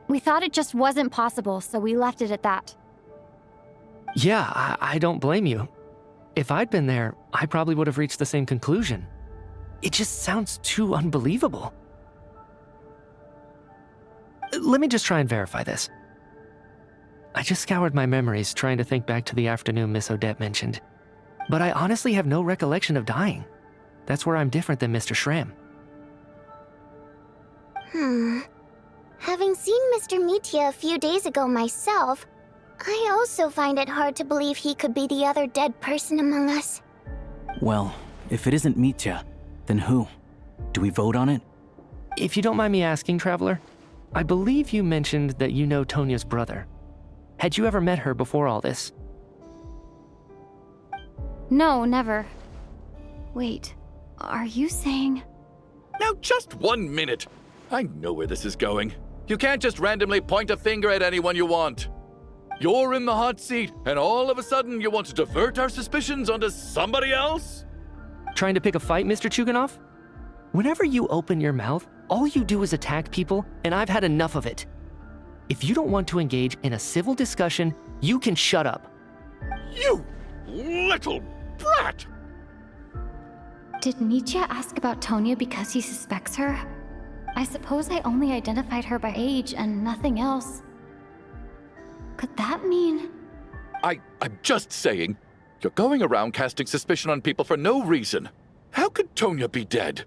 we thought it just wasn't possible, so we left it at that. Yeah, I don't blame you. If I'd been there, I probably would have reached the same conclusion. It just sounds too unbelievable. Let me just try and verify this. I just scoured my memories trying to think back to the afternoon Miss Odette mentioned. But I honestly have no recollection of dying. That's where I'm different than Mr. Schramm. Having seen Mr. Mitya a few days ago myself, I also find it hard to believe he could be the other dead person among us. Well, if it isn't Mitya, then who? Do we vote on it? If you don't mind me asking, Traveler, I believe you mentioned that you know Tonya's brother. Had you ever met her before all this? No, never. Wait, are you saying... Now, just 1 minute. I know where this is going. You can't just randomly point a finger at anyone you want. You're in the hot seat, and all of a sudden you want to divert our suspicions onto somebody else? Trying to pick a fight, Mr. Chuganov? Whenever you open your mouth, all you do is attack people, and I've had enough of it. If you don't want to engage in a civil discussion, you can shut up. You little brat! Did Mitya ask about Tonya because he suspects her? I suppose I only identified her by age and nothing else. Could that mean... I'm just saying, you're going around casting suspicion on people for no reason. How could Tonya be dead?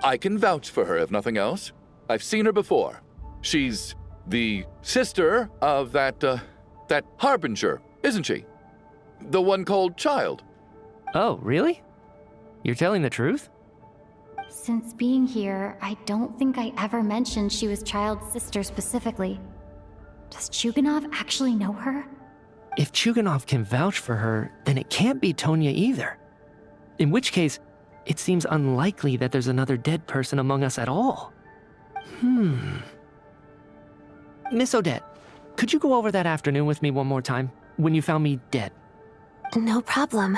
I can vouch for her, if nothing else. I've seen her before. She's the sister of that Harbinger, isn't she? The one called Child. Oh, really? You're telling the truth? Since being here, I don't think I ever mentioned she was Child's sister specifically. Does Chuganov actually know her? If Chuganov can vouch for her, then it can't be Tonya either. In which case, it seems unlikely that there's another dead person among us at all. Miss Odette, could you go over that afternoon with me one more time, when you found me dead? No problem.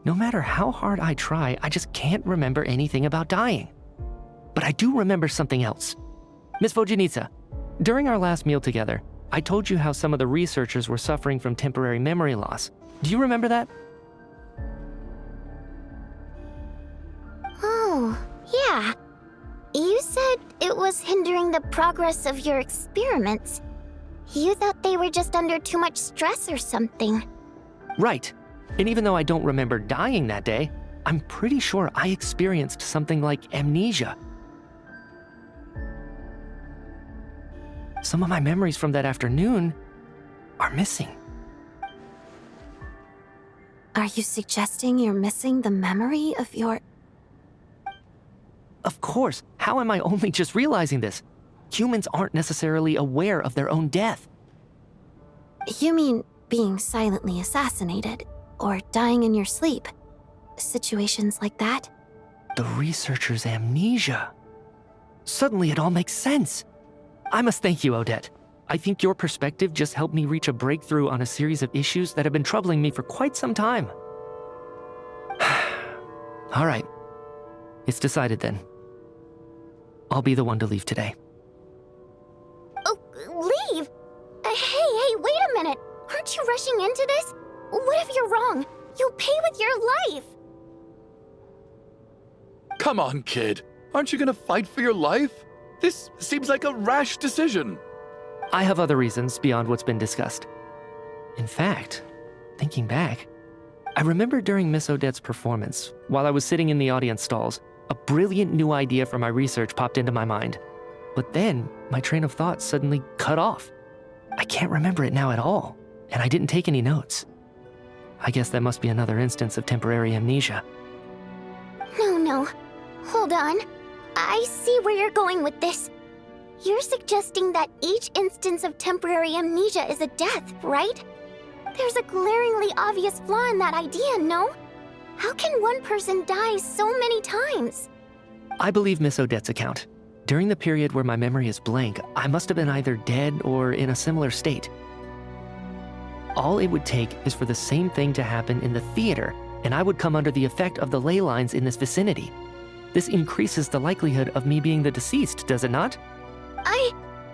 No matter how hard I try, I just can't remember anything about dying. But I do remember something else. Miss Vojanitsa, during our last meal together, I told you how some of the researchers were suffering from temporary memory loss. Do you remember that? Oh, yeah. You said it was hindering the progress of your experiments. You thought they were just under too much stress or something. Right. And even though I don't remember dying that day, I'm pretty sure I experienced something like amnesia. Some of my memories from that afternoon are missing. Are you suggesting you're missing the memory of your... Of course. How am I only just realizing this? Humans aren't necessarily aware of their own death. You mean being silently assassinated, or dying in your sleep? Situations like that? The researcher's amnesia. Suddenly it all makes sense. I must thank you, Odette. I think your perspective just helped me reach a breakthrough on a series of issues that have been troubling me for quite some time. All right. It's decided then. I'll be the one to leave today. Oh, leave? Hey, wait a minute. Aren't you rushing into this? What if you're wrong? You'll pay with your life. Come on, kid. Aren't you gonna fight for your life? This seems like a rash decision. I have other reasons beyond what's been discussed. In fact, thinking back, I remember during Miss Odette's performance, while I was sitting in the audience stalls, a brilliant new idea for my research popped into my mind. But then, my train of thought suddenly cut off. I can't remember it now at all, and I didn't take any notes. I guess that must be another instance of temporary amnesia. No. Hold on. I see where you're going with this. You're suggesting that each instance of temporary amnesia is a death, right? There's a glaringly obvious flaw in that idea, no? How can one person die so many times? I believe Miss Odette's account. During the period where my memory is blank, I must have been either dead or in a similar state. All it would take is for the same thing to happen in the theater and I would come under the effect of the ley lines in this vicinity. This increases the likelihood of me being the deceased, does it not?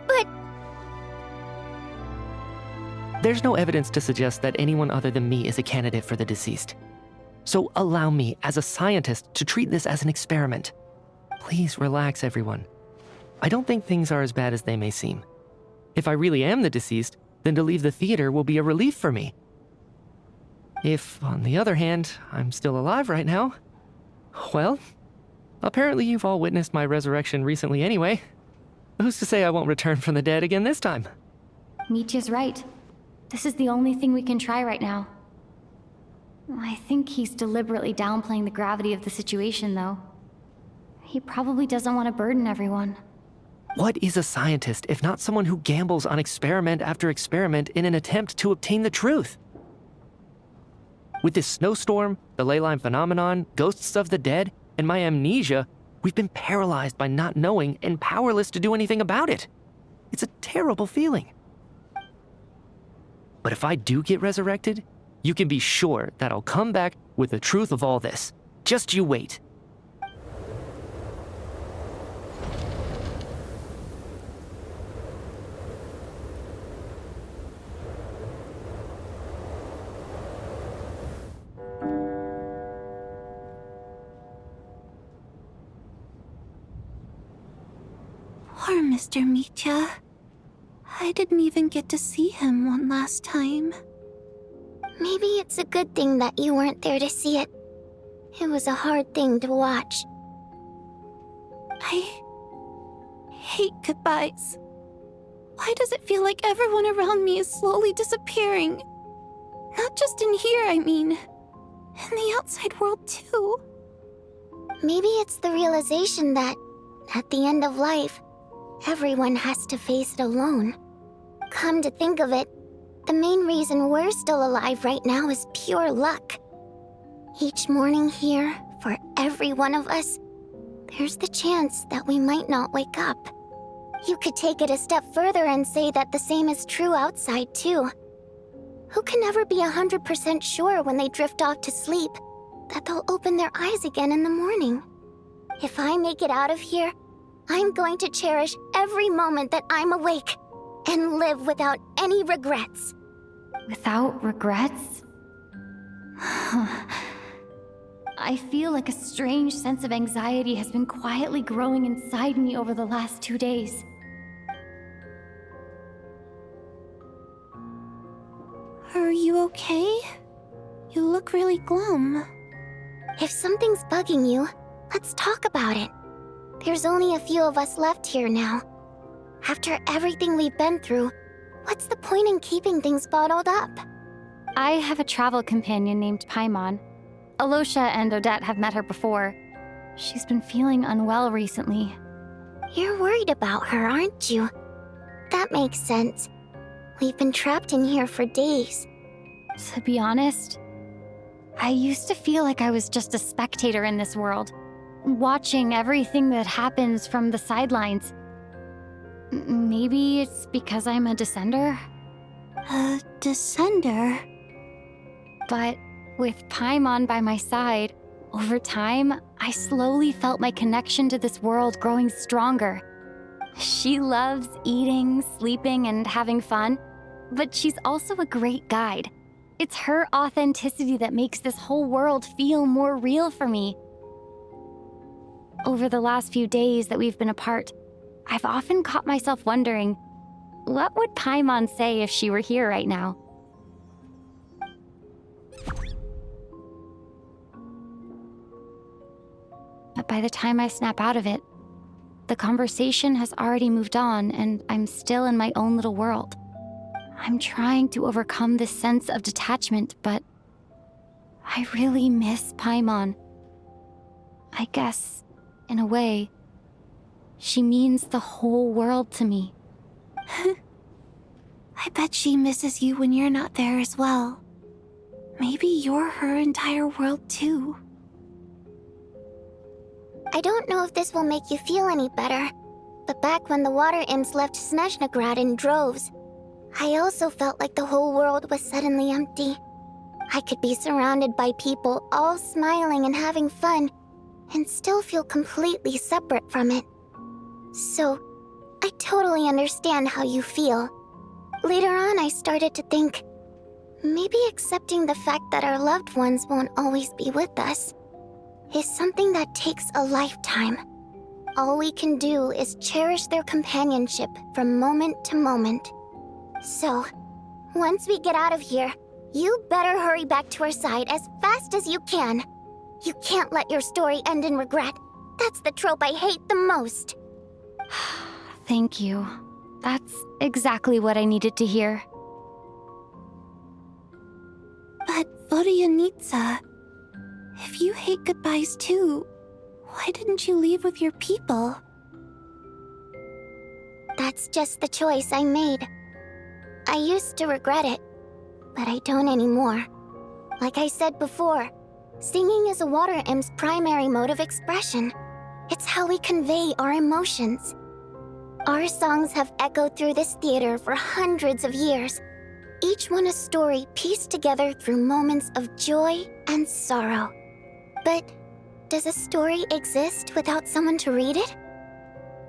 But There's no evidence to suggest that anyone other than me is a candidate for the deceased. So allow me, as a scientist, to treat this as an experiment. Please relax, everyone. I don't think things are as bad as they may seem. If I really am the deceased, then to leave the theater will be a relief for me. If, on the other hand, I'm still alive right now, well, apparently you've all witnessed my resurrection recently anyway. Who's to say I won't return from the dead again this time? Mitya's right. This is the only thing we can try right now. I think he's deliberately downplaying the gravity of the situation, though. He probably doesn't want to burden everyone. What is a scientist if not someone who gambles on experiment after experiment in an attempt to obtain the truth? With this snowstorm, the ley line phenomenon, ghosts of the dead, and my amnesia, we've been paralyzed by not knowing and powerless to do anything about it. It's a terrible feeling. But if I do get resurrected, you can be sure that I'll come back with the truth of all this. Just you wait. Poor Mr. Mitya. I didn't even get to see him one last time. Maybe it's a good thing that you weren't there to see it. It was a hard thing to watch. I hate goodbyes. Why does it feel like everyone around me is slowly disappearing? Not just in here, I mean. In the outside world, too. Maybe it's the realization that, at the end of life, everyone has to face it alone. Come to think of it, the main reason we're still alive right now is pure luck. Each morning here, for every one of us, there's the chance that we might not wake up. You could take it a step further and say that the same is true outside, too. Who can ever be 100% sure when they drift off to sleep that they'll open their eyes again in the morning? If I make it out of here, I'm going to cherish every moment that I'm awake and live without any regrets. Without regrets? I feel like a strange sense of anxiety has been quietly growing inside me over the last 2 days. Are you okay? You look really glum. If something's bugging you, let's talk about it. There's only a few of us left here now. After everything we've been through, what's the point in keeping things bottled up? I have a travel companion named Paimon. Alosha and Odette have met her before. She's been feeling unwell recently. You're worried about her, aren't you? That makes sense. We've been trapped in here for days. To be honest, I used to feel like I was just a spectator in this world, watching everything that happens from the sidelines. Maybe it's because I'm a descender? A descender? But with Paimon by my side, over time, I slowly felt my connection to this world growing stronger. She loves eating, sleeping, and having fun, but she's also a great guide. It's her authenticity that makes this whole world feel more real for me. Over the last few days that we've been apart, I've often caught myself wondering, what would Paimon say if she were here right now? But by the time I snap out of it, the conversation has already moved on and I'm still in my own little world. I'm trying to overcome this sense of detachment, but I really miss Paimon. I guess, in a way, she means the whole world to me. I bet she misses you when you're not there as well. Maybe you're her entire world too. I don't know if this will make you feel any better, but back when the water imps left Snezhnaya in droves, I also felt like the whole world was suddenly empty. I could be surrounded by people all smiling and having fun, and still feel completely separate from it. So, I totally understand how you feel. Later on, I started to think, maybe accepting the fact that our loved ones won't always be with us is something that takes a lifetime. All we can do is cherish their companionship from moment to moment. So, once we get out of here, you better hurry back to our side as fast as you can. You can't let your story end in regret. That's the trope I hate the most. Thank you. That's exactly what I needed to hear. But Vodyanitsa, if you hate goodbyes too, why didn't you leave with your people? That's just the choice I made. I used to regret it, but I don't anymore. Like I said before, singing is a water imp's primary mode of expression. It's how we convey our emotions. Our songs have echoed through this theater for hundreds of years, each one a story pieced together through moments of joy and sorrow. But does a story exist without someone to read it?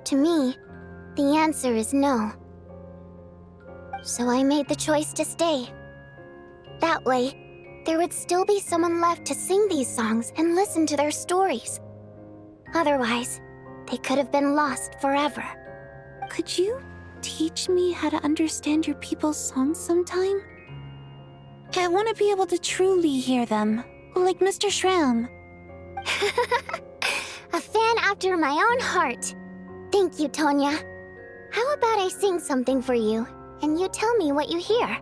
To me, the answer is no. So I made the choice to stay. That way, there would still be someone left to sing these songs and listen to their stories. Otherwise, they could have been lost forever. Could you teach me how to understand your people's songs sometime? I want to be able to truly hear them, like Mr. Shram. A fan after my own heart. Thank you, Tonya. How about I sing something for you, and you tell me what you hear?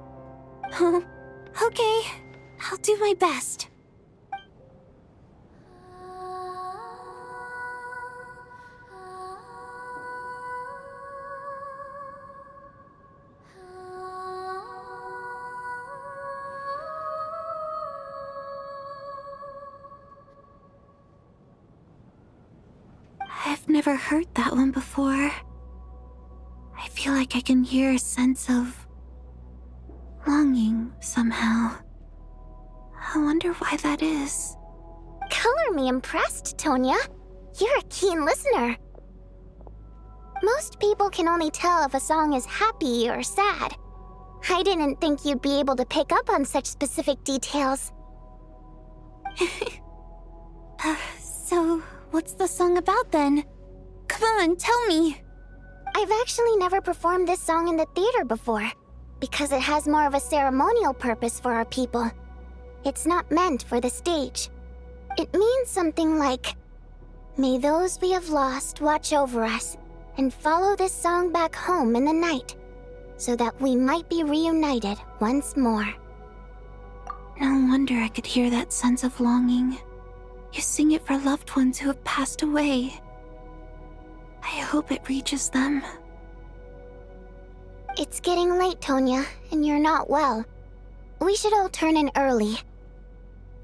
Okay, I'll do my best. I've never heard that one before. I feel like I can hear a sense of longing somehow. I wonder why that is. Color me impressed, Tonya. You're a keen listener. Most people can only tell if a song is happy or sad. I didn't think you'd be able to pick up on such specific details. So, what's the song about then? Come on, tell me! I've actually never performed this song in the theater before, because it has more of a ceremonial purpose for our people. It's not meant for the stage. It means something like, "May those we have lost watch over us, and follow this song back home in the night, so that we might be reunited once more." No wonder I could hear that sense of longing. You sing it for loved ones who have passed away. I hope it reaches them. It's getting late, Tonya, and you're not well. We should all turn in early.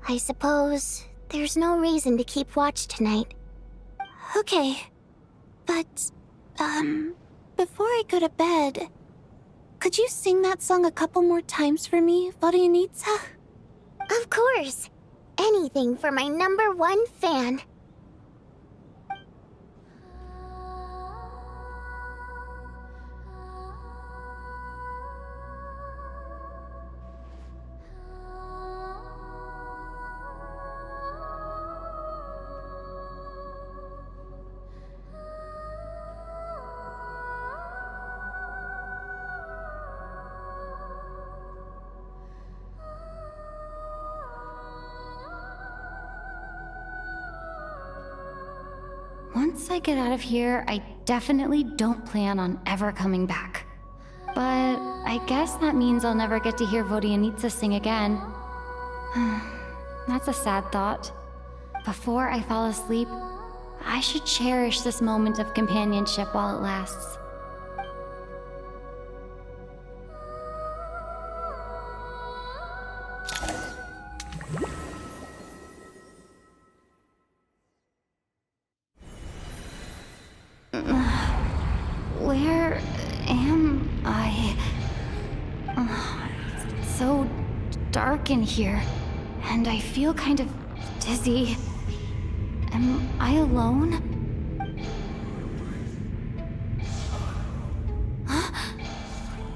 I suppose there's no reason to keep watch tonight. Okay. But, before I go to bed, could you sing that song a couple more times for me, Vodyanitsa? Of course. Anything for my #1 fan. Once I get out of here, I definitely don't plan on ever coming back. But I guess that means I'll never get to hear Vodyanitsa sing again. That's a sad thought. Before I fall asleep, I should cherish this moment of companionship while it lasts. Where am I? It's so dark in here. and I feel kind of dizzy. Am I alone? Huh?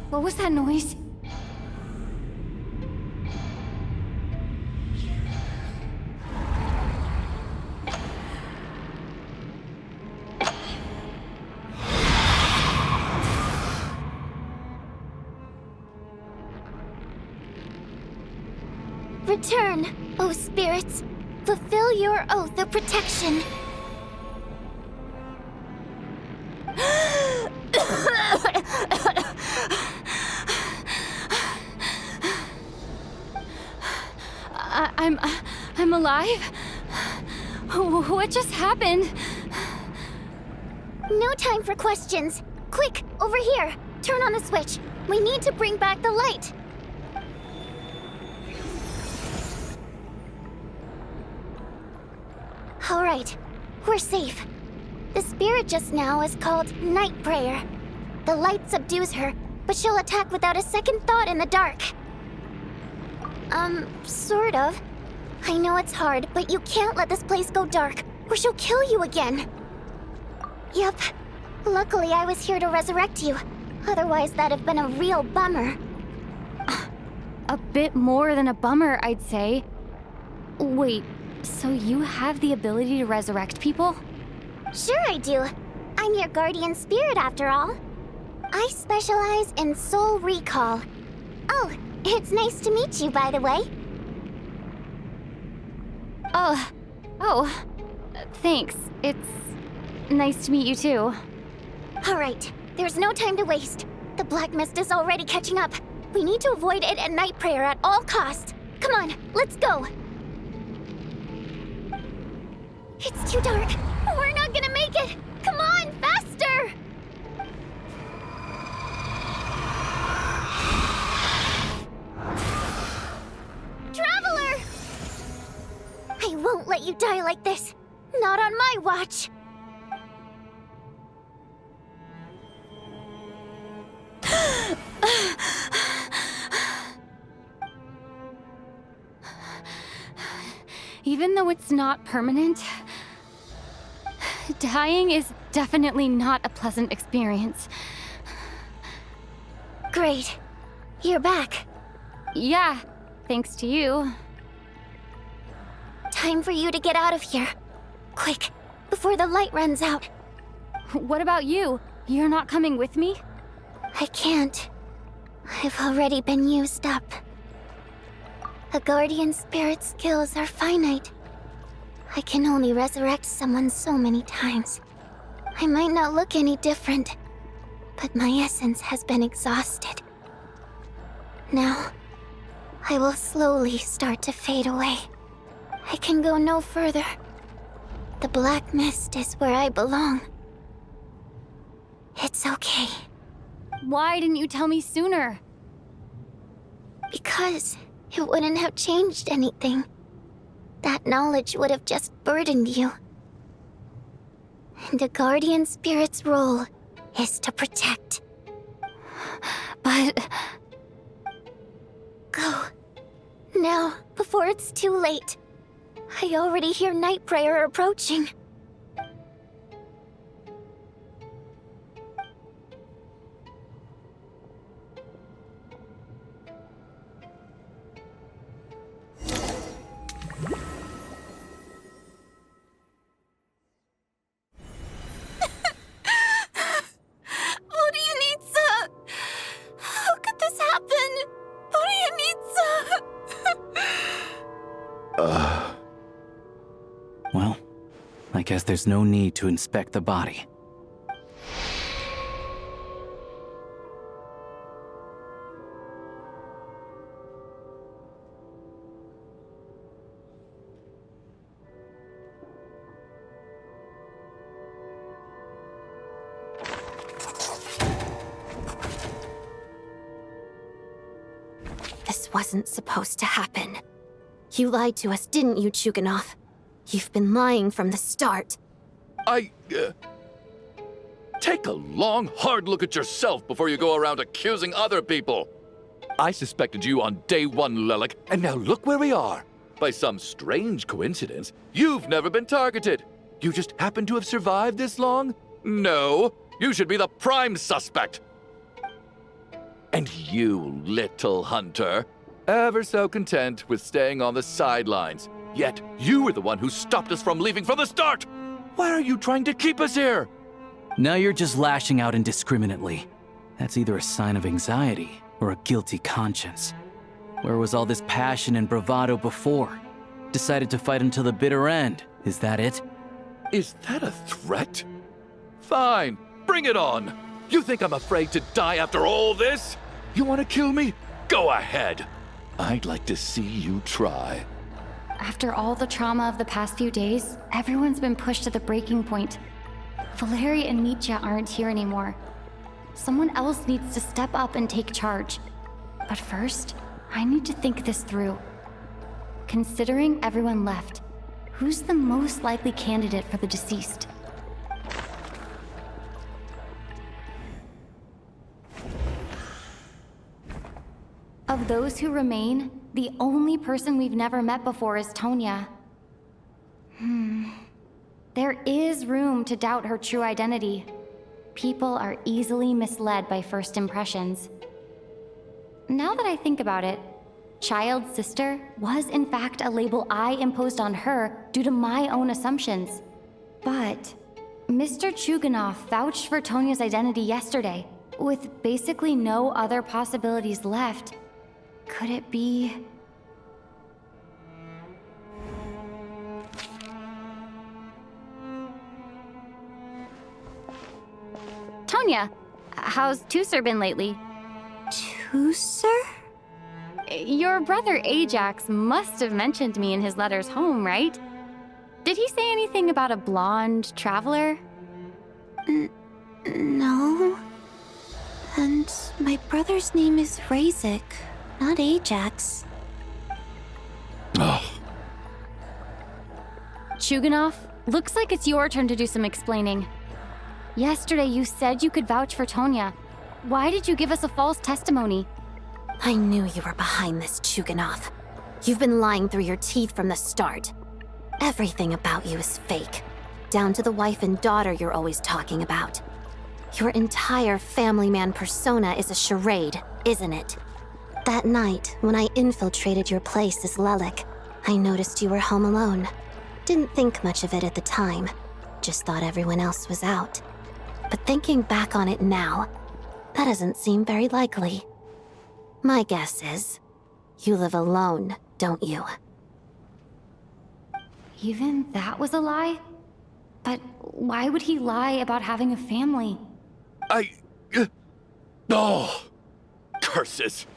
What was that noise? Return, O spirits. Fulfill your oath of protection. I'm alive? What just happened? No time for questions. Quick, over here. Turn on the switch. We need to bring back the light. All right, we're safe. The spirit just now is called Night Prayer. The light subdues her, but she'll attack without a second thought in the dark. Sort of. I know it's hard, but you can't let this place go dark, or she'll kill you again. Yep. Luckily, I was here to resurrect you. Otherwise, that'd have been a real bummer. A bit more than a bummer, I'd say. Wait, so you have the ability to resurrect people? Sure I do. I'm your guardian spirit after all. I specialize in soul recall. Oh, it's nice to meet you, by the way. Thanks. It's nice to meet you too. All right, there's no time to waste. The black mist is already catching up. We need to avoid it at Night Prayer at all costs. Come on, let's go. It's too dark. We're not gonna make it. Come on, faster! Traveler! I won't let you die like this. Not on my watch. Even though it's not permanent, dying is definitely not a pleasant experience. Great. You're back. Yeah, thanks to you. Time for you to get out of here. Quick, before the light runs out. What about you? You're not coming with me? I can't. I've already been used up. A guardian spirit's skills are finite. I can only resurrect someone so many times. I might not look any different, but my essence has been exhausted. Now, I will slowly start to fade away. I can go no further. The black mist is where I belong. It's okay. Why didn't you tell me sooner? Because it wouldn't have changed anything. That knowledge would have just burdened you. And a guardian spirit's role is to protect. But... Go. Now, before it's too late. I already hear Night Prayer approaching. Well, I guess there's no need to inspect the body. This wasn't supposed to happen. You lied to us, didn't you, Chuganov? You've been lying from the start. Take a long, hard look at yourself before you go around accusing other people. I suspected you on day one, Lelik, and now look where we are. by some strange coincidence, you've never been targeted. You just happen to have survived this long? No, you should be the prime suspect. And you, little hunter, ever so content with staying on the sidelines. Yet you were the one who stopped us from leaving from the start. Why are you trying to keep us here? Now you're just lashing out indiscriminately. That's either a sign of anxiety or a guilty conscience. Where was all this passion and bravado before? Decided to fight until the bitter end. Is that it? Is that a threat? Fine, bring it on. You think I'm afraid to die after all this? You want to kill me? Go ahead. I'd like to see you try. After all the trauma of the past few days, everyone's been pushed to the breaking point. Valeri and Mitya aren't here anymore. Someone else needs to step up and take charge. But first, I need to think this through. Considering everyone left, who's the most likely candidate for the deceased? Of those who remain, the only person we've never met before is Tonya. There is room to doubt her true identity. People are easily misled by first impressions. Now that I think about it, Child's sister was in fact a label I imposed on her due to my own assumptions. But Mr. Chuganov vouched for Tonya's identity yesterday, with basically no other possibilities left. Could it be... Tonya, how's Tusser been lately? Tusser? Your brother Ajax must have mentioned me in his letters home, right? Did he say anything about a blonde traveler? No. And my brother's name is Razik, not Ajax. Oh. Chuganov, looks like it's your turn to do some explaining. Yesterday you said you could vouch for Tonya. Why did you give us a false testimony? I knew you were behind this, Chuganov. You've been lying through your teeth from the start. Everything about you is fake, down to the wife and daughter you're always talking about. Your entire family man persona is a charade, isn't it? That night, when I infiltrated your place as Lelik, I noticed you were home alone. Didn't think much of it at the time, just thought everyone else was out. But thinking back on it now, that doesn't seem very likely. My guess is, you live alone, don't you? Even that was a lie? But why would he lie about having a family? Oh! Curses!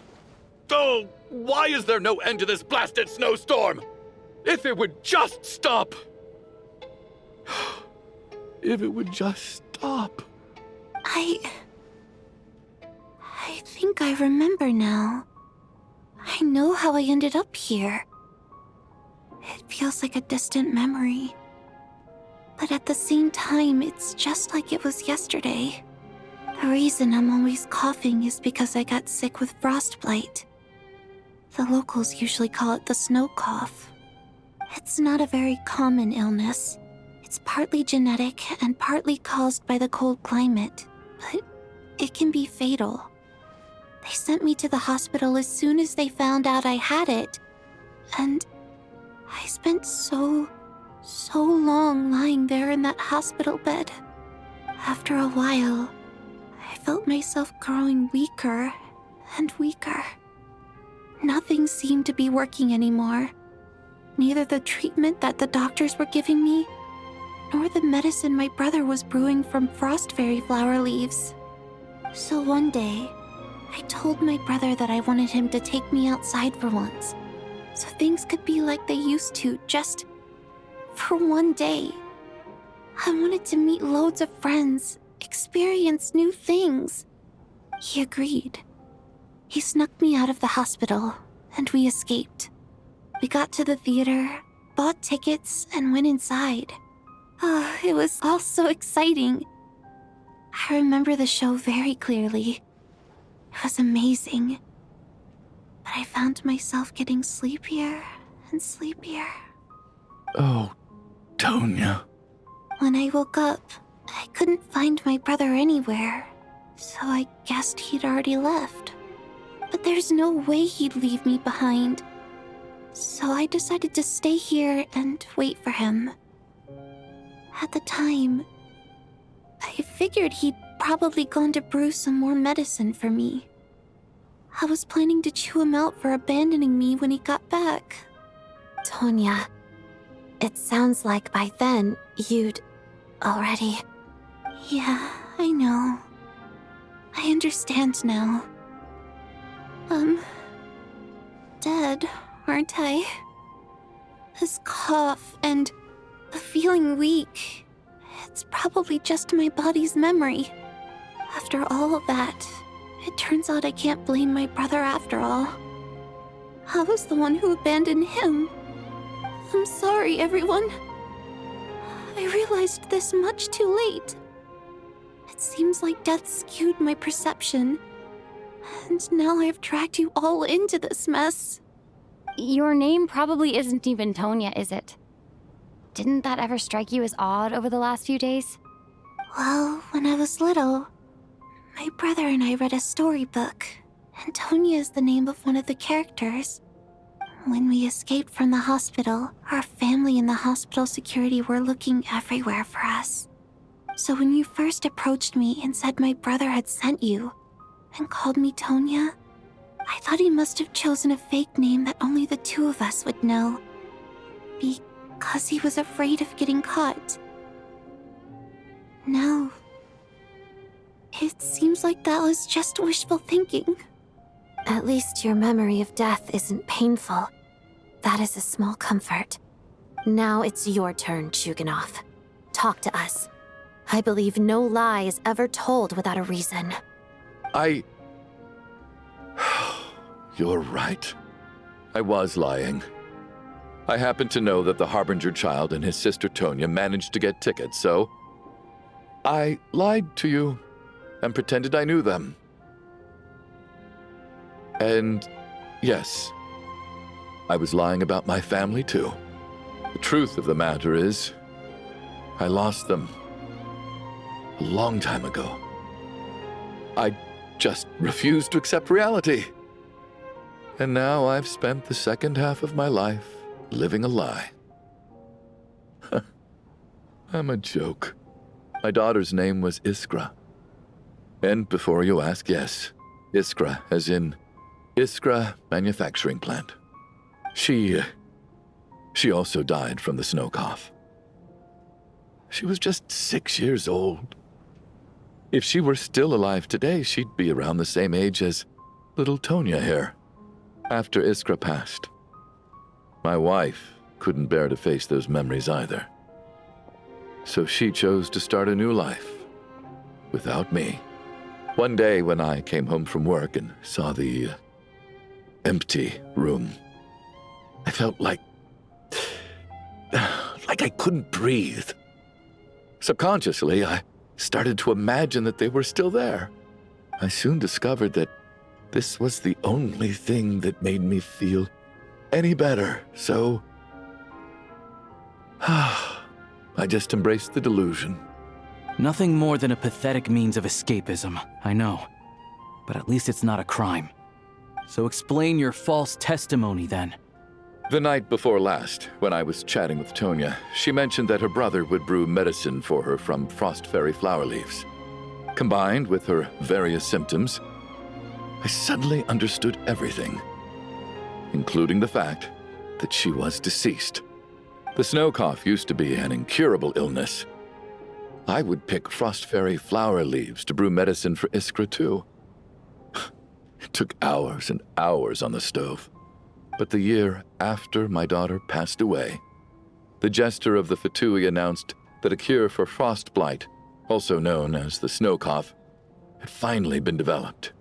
Oh, why is there no end to this blasted snowstorm? If it would just stop! If it would just stop. I think I remember now. I know how I ended up here. It feels like a distant memory. But at the same time, it's just like it was yesterday. The reason I'm always coughing is because I got sick with frostbite. The locals usually call it the snow cough. It's not a very common illness. It's partly genetic and partly caused by the cold climate, but it can be fatal. They sent me to the hospital as soon as they found out I had it, and I spent so long lying there in that hospital bed. After a while, I felt myself growing weaker and weaker. Nothing seemed to be working anymore. Neither the treatment that the doctors were giving me, nor the medicine my brother was brewing from frost fairy flower leaves. So one day, I told my brother that I wanted him to take me outside for once, so things could be like they used to, just for one day. I wanted to meet loads of friends, experience new things. He agreed. He snuck me out of the hospital, and we escaped. We got to the theater, bought tickets, and went inside. It was all so exciting. I remember the show very clearly. It was amazing. But I found myself getting sleepier and sleepier. Oh, Tonya. When I woke up, I couldn't find my brother anywhere, so I guessed he'd already left. But there's no way he'd leave me behind. So I decided to stay here and wait for him. At the time, I figured he'd probably gone to brew some more medicine for me. I was planning to chew him out for abandoning me when he got back. Tonya, it sounds like by then you'd already... Yeah, I know. I understand now. Dead, aren't I? This cough and the feeling weak, it's probably just my body's memory. After all of that, it turns out I can't blame my brother after all. I was the one who abandoned him. I'm sorry, everyone. I realized this much too late. It seems like death skewed my perception. And now I've dragged you all into this mess. Your name probably isn't even Tonya, is it? Didn't that ever strike you as odd over the last few days? Well, when I was little, my brother and I read a storybook, and Tonya is the name of one of the characters. When we escaped from the hospital, our family and the hospital security were looking everywhere for us. So when you first approached me and said my brother had sent you, and called me Tonya, I thought he must have chosen a fake name that only the two of us would know. Because he was afraid of getting caught. Now, it seems like that was just wishful thinking. At least your memory of death isn't painful. That is a small comfort. Now it's your turn, Chuganov. Talk to us. I believe no lie is ever told without a reason. You're right. I was lying. I happen to know that the Harbinger child and his sister Tonya managed to get tickets, so I lied to you and pretended I knew them. And yes, I was lying about my family too. The truth of the matter is, I lost them a long time ago. I just refused to accept reality. And now I've spent the second half of my life living a lie. I'm a joke. My daughter's name was Iskra. And before you ask, yes, Iskra, as in Iskra Manufacturing Plant. She also died from the snow cough. She was just 6 years old. If she were still alive today, she'd be around the same age as little Tonya here. After Iskra passed, my wife couldn't bear to face those memories either. So she chose to start a new life, without me. One day when I came home from work and saw the empty room, I felt like I couldn't breathe. Subconsciously, I started to imagine that they were still there. I soon discovered that this was the only thing that made me feel any better, so I just embraced the delusion. Nothing more than a pathetic means of escapism, I know. But at least it's not a crime. So explain your false testimony then. The night before last, when I was chatting with Tonya, she mentioned that her brother would brew medicine for her from frost fairy flower leaves. Combined with her various symptoms, I suddenly understood everything, including the fact that she was deceased. The snow cough used to be an incurable illness. I would pick frost fairy flower leaves to brew medicine for Iskra too. It took hours and hours on the stove. But the year after my daughter passed away, the Jester of the Fatui announced that a cure for frost blight, also known as the snow cough, had finally been developed.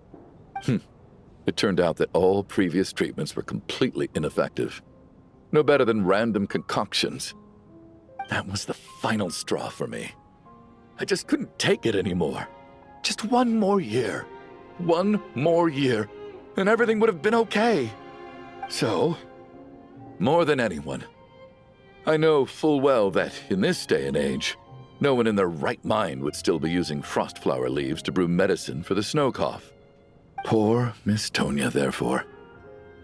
It turned out that all previous treatments were completely ineffective. No better than random concoctions. That was the final straw for me. I just couldn't take it anymore. Just one more year. One more year, and everything would have been okay. So, more than anyone. I know full well that, in this day and age, no one in their right mind would still be using frost flower leaves to brew medicine for the snow cough. Poor Miss Tonya, therefore,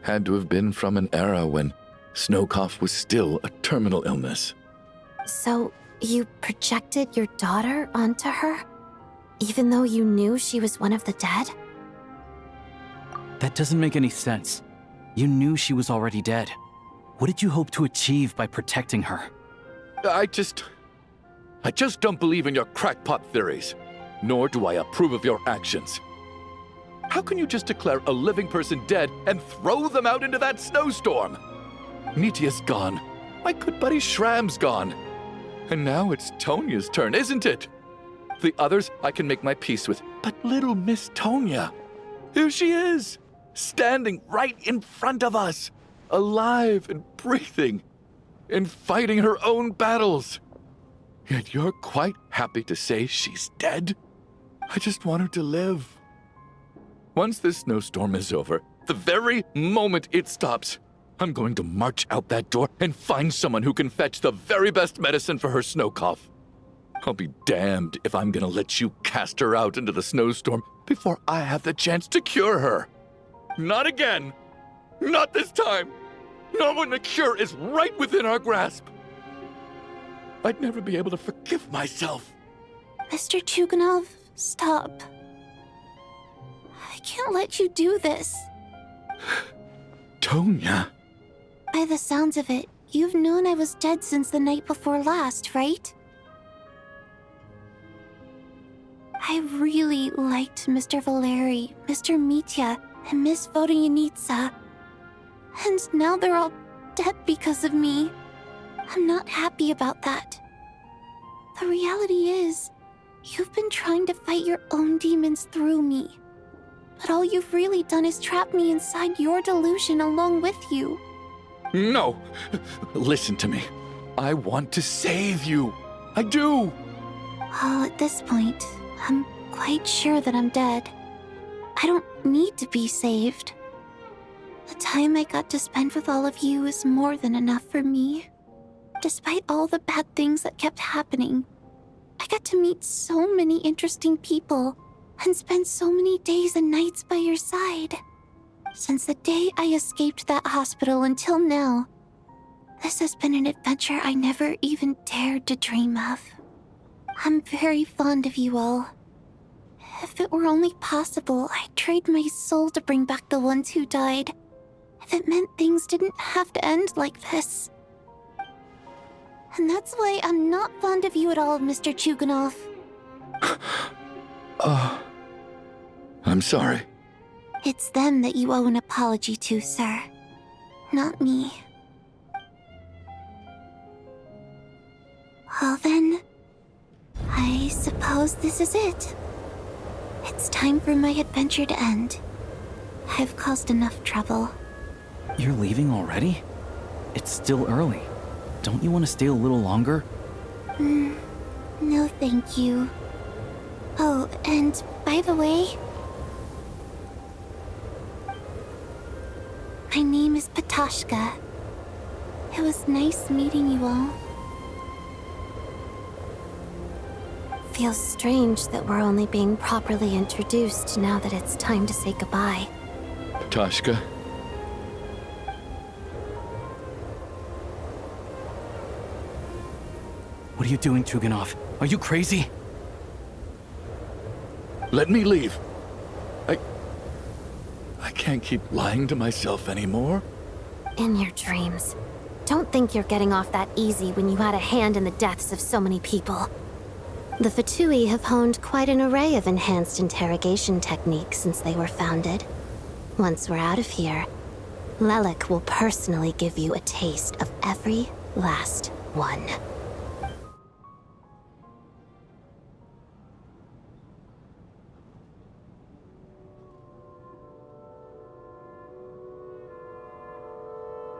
had to have been from an era when snow cough was still a terminal illness. So, you projected your daughter onto her? Even though you knew she was one of the dead? That doesn't make any sense. You knew she was already dead. What did you hope to achieve by protecting her? I just don't believe in your crackpot theories, nor do I approve of your actions. How can you just declare a living person dead and throw them out into that snowstorm? Nitia's gone. My good buddy Shram's gone. And now it's Tonya's turn, isn't it? The others I can make my peace with, but little Miss Tonya, here she is, standing right in front of us, alive and breathing, and fighting her own battles. Yet you're quite happy to say she's dead? I just want her to live. Once this snowstorm is over, the very moment it stops, I'm going to march out that door and find someone who can fetch the very best medicine for her snow cough. I'll be damned if I'm gonna let you cast her out into the snowstorm before I have the chance to cure her. Not again! Not this time! Not when the cure is right within our grasp! I'd never be able to forgive myself. Mr. Chuganov, stop. I can't let you do this. Tonya. By the sounds of it, you've known I was dead since the night before last, right? I really liked Mr. Valeri, Mr. Mitya, and Miss Vodyanitsa. And now they're all dead because of me. I'm not happy about that. The reality is, you've been trying to fight your own demons through me. But all you've really done is trap me inside your delusion along with you. No! Listen to me. I want to save you. I do! Well, at this point, I'm quite sure that I'm dead. I don't need to be saved. The time I got to spend with all of you is more than enough for me. Despite all the bad things that kept happening, I got to meet so many interesting people and spend so many days and nights by your side. Since the day I escaped that hospital until now, this has been an adventure I never even dared to dream of. I'm very fond of you all. If it were only possible, I'd trade my soul to bring back the ones who died. If it meant things didn't have to end like this. And that's why I'm not fond of you at all, Mr. Chuganov. I'm sorry. It's them that you owe an apology to, sir. Not me. Well then, I suppose this is it. It's time for my adventure to end. I've caused enough trouble. You're leaving already? It's still early. Don't you want to stay a little longer? No thank you. Oh, and by the way, my name is Patashka. It was nice meeting you all. Feels strange that we're only being properly introduced now that it's time to say goodbye. Patashka. What are you doing, Chuganov? Are you crazy? Let me leave. I can't keep lying to myself anymore. In your dreams. Don't think you're getting off that easy when you had a hand in the deaths of so many people. The Fatui have honed quite an array of enhanced interrogation techniques since they were founded. Once we're out of here, Lelik will personally give you a taste of every last one.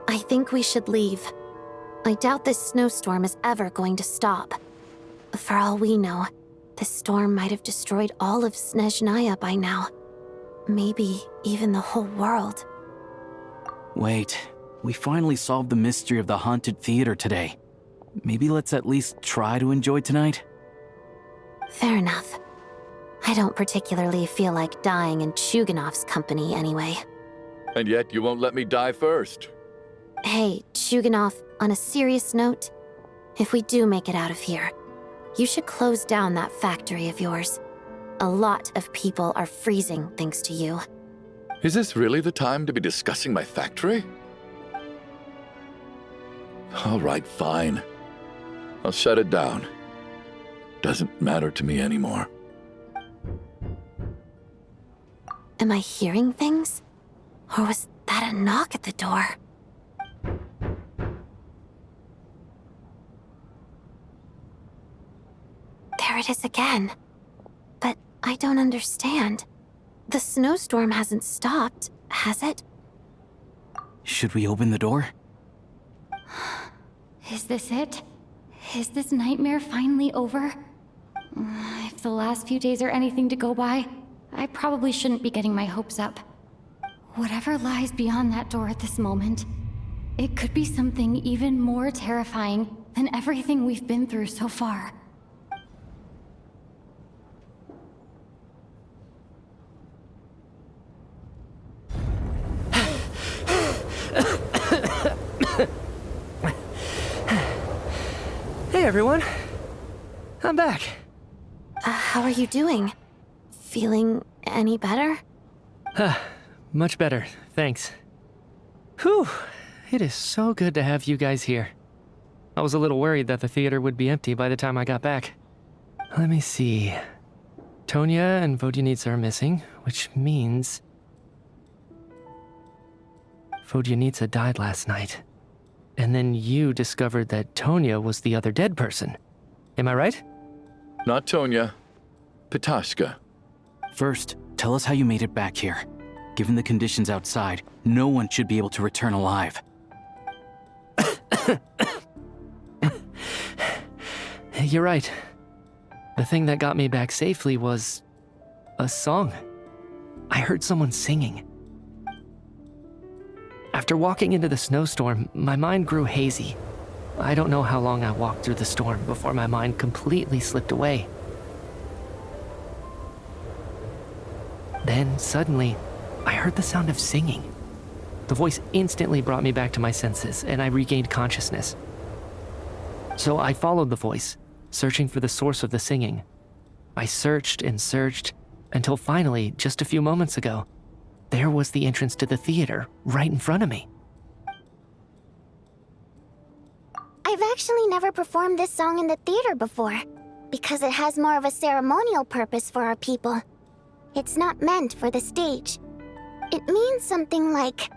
I think we should leave. I doubt this snowstorm is ever going to stop. For all we know, this storm might have destroyed all of Snezhnaya by now. Maybe even the whole world. Wait, We finally solved the mystery of the haunted theater today. Maybe let's at least try to enjoy tonight? Fair enough. I don't particularly feel like dying in Chuganov's company anyway. And yet you won't let me die first. Hey, Chuganov, on a serious note, if we do make it out of here, you should close down that factory of yours. A lot of people are freezing thanks to you. Is this really the time to be discussing my factory? All right, fine. I'll shut it down. Doesn't matter to me anymore. Am I hearing things? Or was that a knock at the door? There it is again. But I don't understand. The snowstorm hasn't stopped, has it? Should we open the door? Is this it? Is this nightmare finally over? If the last few days are anything to go by, I probably shouldn't be getting my hopes up. Whatever lies beyond that door at this moment, it could be something even more terrifying than everything we've been through so far. Hey everyone, I'm back. How are you doing? Feeling any better? Much better, thanks. Whew, it is so good to have you guys here. I was a little worried that the theater would be empty by the time I got back. Let me see. Tonya and Vodyanitsa are missing, which means Vodyanitsa died last night. And then you discovered that Tonya was the other dead person. Am I right? Not Tonya. Pitashka. First, tell us how you made it back here. Given the conditions outside, no one should be able to return alive. You're right. The thing that got me back safely was a song. I heard someone singing. After walking into the snowstorm, my mind grew hazy. I don't know how long I walked through the storm before my mind completely slipped away. Then, suddenly, I heard the sound of singing. The voice instantly brought me back to my senses, and I regained consciousness. So I followed the voice, searching for the source of the singing. I searched and searched, until finally, just a few moments ago, there was the entrance to the theater, right in front of me. I've actually never performed this song in the theater before, because it has more of a ceremonial purpose for our people. It's not meant for the stage. It means something like,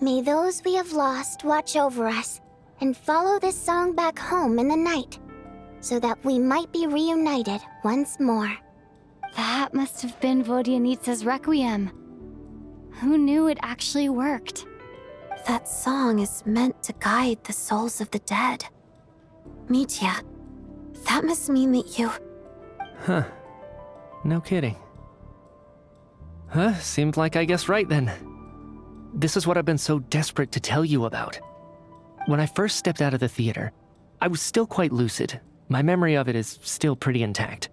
"May those we have lost watch over us, and follow this song back home in the night, so that we might be reunited once more." That must have been Vodyanitsa's Requiem. Who knew it actually worked? That song is meant to guide the souls of the dead. Mitya, that must mean that you... Huh. No kidding. Seemed like I guessed right then. This is what I've been so desperate to tell you about. When I first stepped out of the theater, I was still quite lucid. My memory of it is still pretty intact.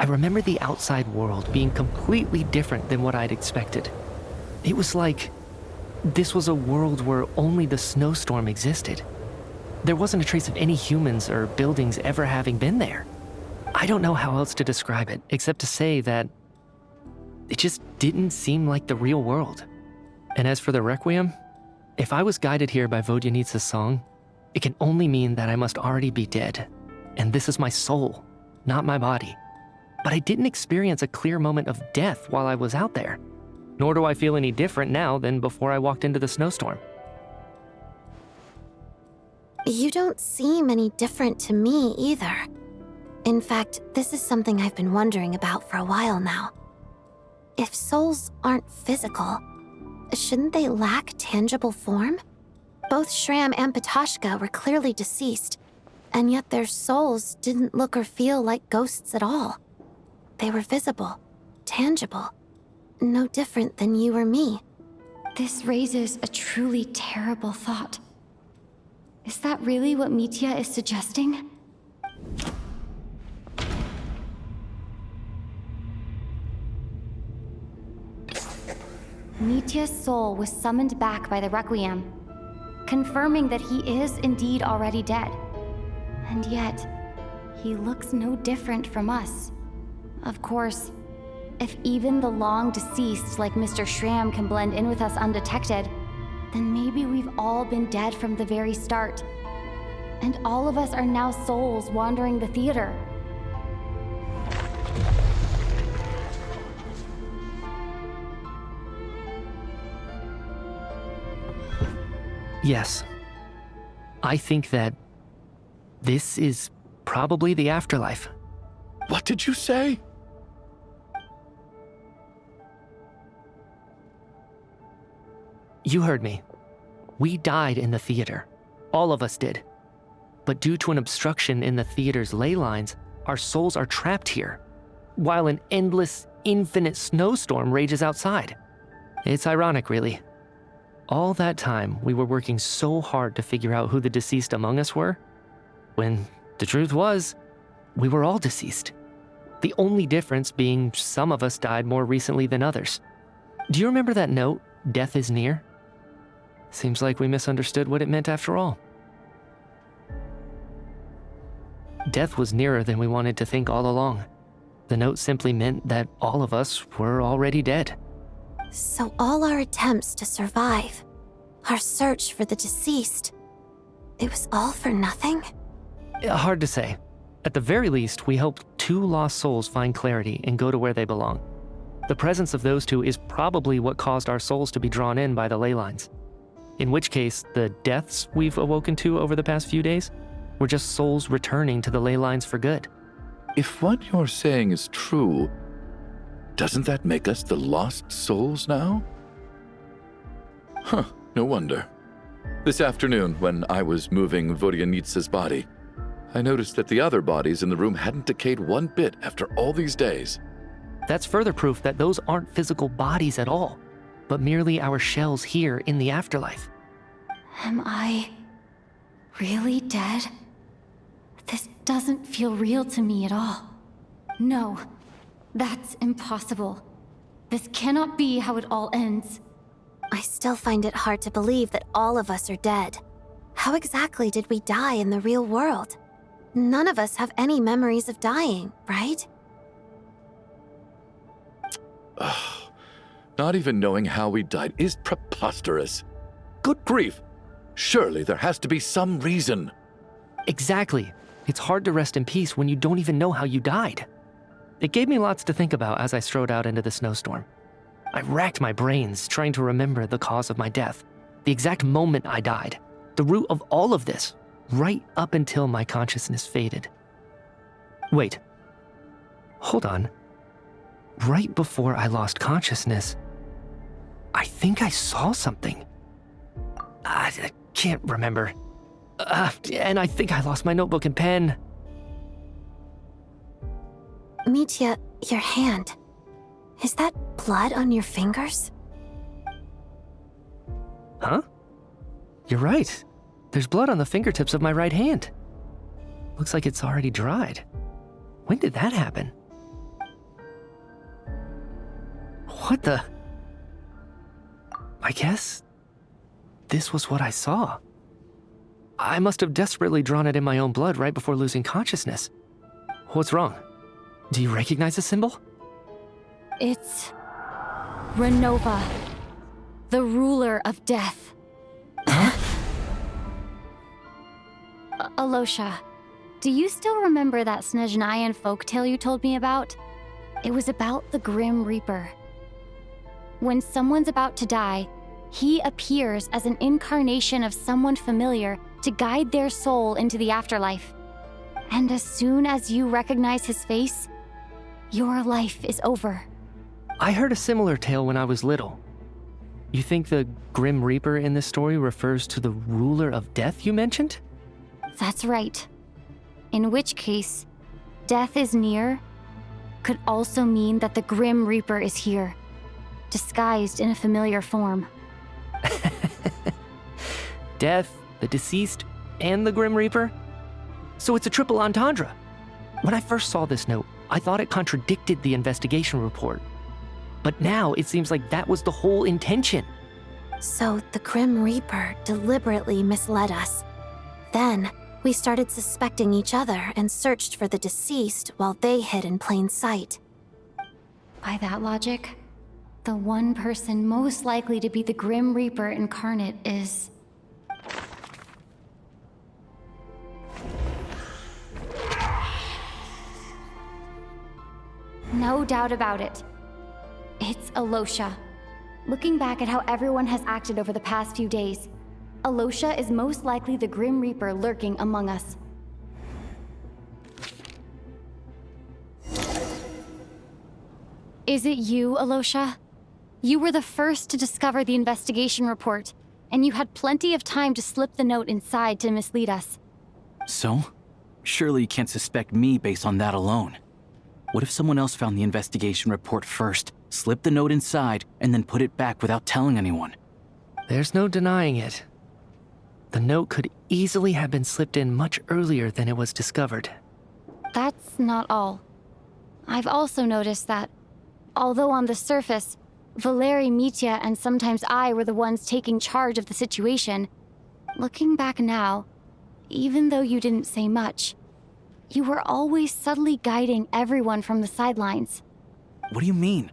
I remember the outside world being completely different than what I'd expected. It was like this was a world where only the snowstorm existed. There wasn't a trace of any humans or buildings ever having been there. I don't know how else to describe it, except to say that it just didn't seem like the real world. And as for the Requiem, if I was guided here by Vodyanitsa's song, it can only mean that I must already be dead. And this is my soul, not my body. But I didn't experience a clear moment of death while I was out there. Nor do I feel any different now than before I walked into the snowstorm. You don't seem any different to me either. In fact, this is something I've been wondering about for a while now. If souls aren't physical, shouldn't they lack tangible form? Both Shram and Pitashka were clearly deceased, and yet their souls didn't look or feel like ghosts at all. They were visible, tangible, no different than you or me. This raises a truly terrible thought. Is that really what Mitya is suggesting? Mitya's soul was summoned back by the Requiem, confirming that he is indeed already dead. And yet, he looks no different from us. Of course, if even the long deceased like Mr. Schramm can blend in with us undetected, then maybe we've all been dead from the very start. And all of us are now souls wandering the theater. Yes. I think that this is probably the afterlife. What did you say? You heard me. We died in the theater. All of us did. But due to an obstruction in the theater's ley lines, our souls are trapped here, while an endless, infinite snowstorm rages outside. It's ironic, really. All that time, we were working so hard to figure out who the deceased among us were, when the truth was, we were all deceased. The only difference being some of us died more recently than others. Do you remember that note, "Death is near"? Seems like we misunderstood what it meant after all. Death was nearer than we wanted to think all along. The note simply meant that all of us were already dead. So all our attempts to survive, our search for the deceased, it was all for nothing? Hard to say. At the very least, we helped 2 lost souls find clarity and go to where they belong. The presence of those 2 is probably what caused our souls to be drawn in by the ley lines. In which case, the deaths we've awoken to over the past few days were just souls returning to the ley lines for good. If what you're saying is true, doesn't that make us the lost souls now? Huh, no wonder. This afternoon, when I was moving Vodyanitsa's body, I noticed that the other bodies in the room hadn't decayed one bit after all these days. That's further proof that those aren't physical bodies at all, but merely our shells here in the afterlife. Am I really dead? This doesn't feel real to me at all. No, that's impossible. This cannot be how it all ends. I still find it hard to believe that all of us are dead. How exactly did we die in the real world? None of us have any memories of dying, right? Not even knowing how we died is preposterous. Good grief! Surely there has to be some reason. Exactly. It's hard to rest in peace when you don't even know how you died. It gave me lots to think about as I strode out into the snowstorm. I racked my brains trying to remember the cause of my death, the exact moment I died, the root of all of this, right up until my consciousness faded. Wait. Hold on. Right before I lost consciousness, I think I saw something. I can't remember. And I think I lost my notebook and pen. Mitya, your hand. Is that blood on your fingers? Huh? You're right. There's blood on the fingertips of my right hand. Looks like it's already dried. When did that happen? What the? I guess this was what I saw. I must have desperately drawn it in my own blood right before losing consciousness. What's wrong? Do you recognize the symbol? It's Renova, the ruler of death. Alosha, do you still remember that Snezhnayan folktale you told me about? It was about the Grim Reaper. When someone's about to die, he appears as an incarnation of someone familiar to guide their soul into the afterlife. And as soon as you recognize his face, your life is over. I heard a similar tale when I was little. You think the Grim Reaper in this story refers to the ruler of death you mentioned? That's right. In which case, death is near could also mean that the Grim Reaper is here, disguised in a familiar form. Death, the deceased, and the Grim Reaper? So it's a triple entendre. When I first saw this note, I thought it contradicted the investigation report. But now it seems like that was the whole intention. So the Grim Reaper deliberately misled us. Then, we started suspecting each other and searched for the deceased while they hid in plain sight. By that logic, the one person most likely to be the Grim Reaper incarnate is... No doubt about it. It's Alosha. Looking back at how everyone has acted over the past few days, Alosha is most likely the Grim Reaper lurking among us. Is it you, Alosha? You were the first to discover the investigation report, and you had plenty of time to slip the note inside to mislead us. So? Surely you can't suspect me based on that alone. What if someone else found the investigation report first, slipped the note inside, and then put it back without telling anyone? There's no denying it. The note could easily have been slipped in much earlier than it was discovered. That's not all. I've also noticed that, although on the surface, Valeri, Mitya, and sometimes I were the ones taking charge of the situation, looking back now, even though you didn't say much, you were always subtly guiding everyone from the sidelines. What do you mean?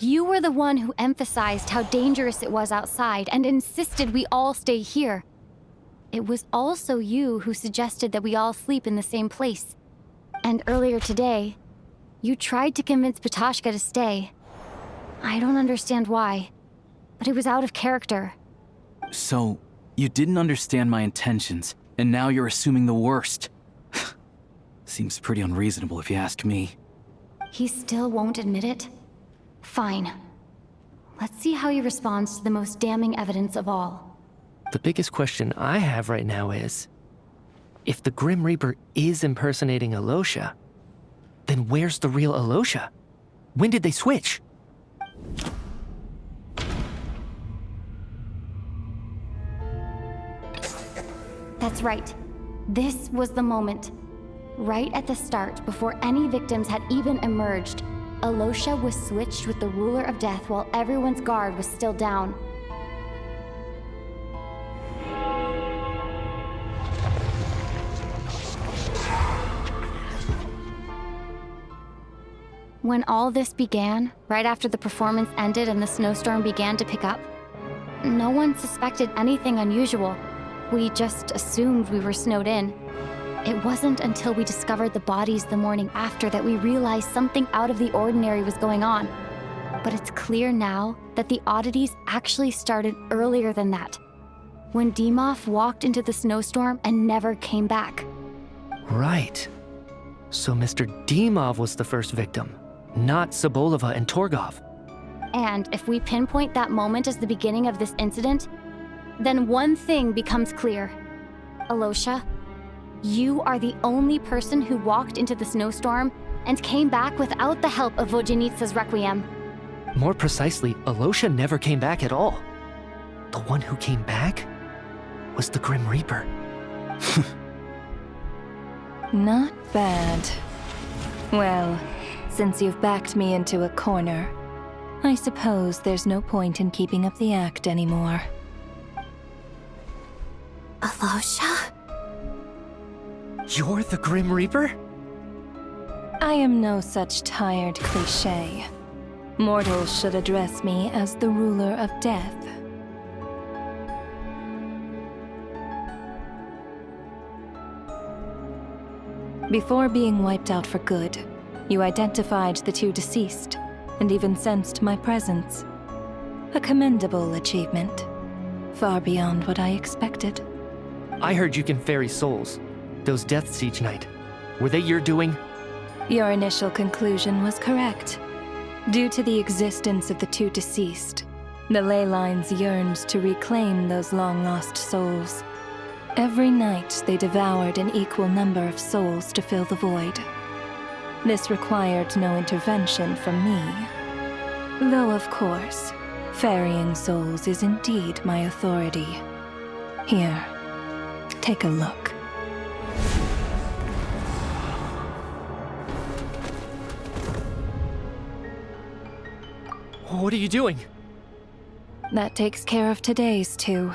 You were the one who emphasized how dangerous it was outside and insisted we all stay here. It was also you who suggested that we all sleep in the same place. And earlier today, you tried to convince Ptashka to stay. I don't understand why, but it was out of character. So, you didn't understand my intentions, and now you're assuming the worst. Seems pretty unreasonable if you ask me. He still won't admit it? Fine. Let's see how he responds to the most damning evidence of all. The biggest question I have right now is, if the Grim Reaper is impersonating Alosha, then where's the real Alosha? When did they switch? That's right. This was the moment. Right at the start, before any victims had even emerged, Alosha was switched with the Ruler of Death while everyone's guard was still down. When all this began, right after the performance ended and the snowstorm began to pick up, no one suspected anything unusual. We just assumed we were snowed in. It wasn't until we discovered the bodies the morning after that we realized something out of the ordinary was going on. But it's clear now that the oddities actually started earlier than that, when Dimov walked into the snowstorm and never came back. Right. So Mr. Dimov was the first victim, not Sobolova and Torgov. And if we pinpoint that moment as the beginning of this incident, then one thing becomes clear. Alosha, you are the only person who walked into the snowstorm and came back without the help of Vodyanitsa's Requiem. More precisely, Alosha never came back at all. The one who came back was the Grim Reaper. Not bad. Well, since you've backed me into a corner, I suppose there's no point in keeping up the act anymore. Alosha? You're the Grim Reaper? I am no such tired cliché. Mortals should address me as the Ruler of Death. Before being wiped out for good, you identified the two deceased, and even sensed my presence. A commendable achievement. Far beyond what I expected. I heard you can ferry souls. Those deaths each night. Were they your doing? Your initial conclusion was correct. Due to the existence of the two deceased, the ley lines yearned to reclaim those long-lost souls. Every night they devoured an equal number of souls to fill the void. This required no intervention from me. Though, of course, Ferrying souls is indeed my authority. Here, take a look. What are you doing? That takes care of today's too.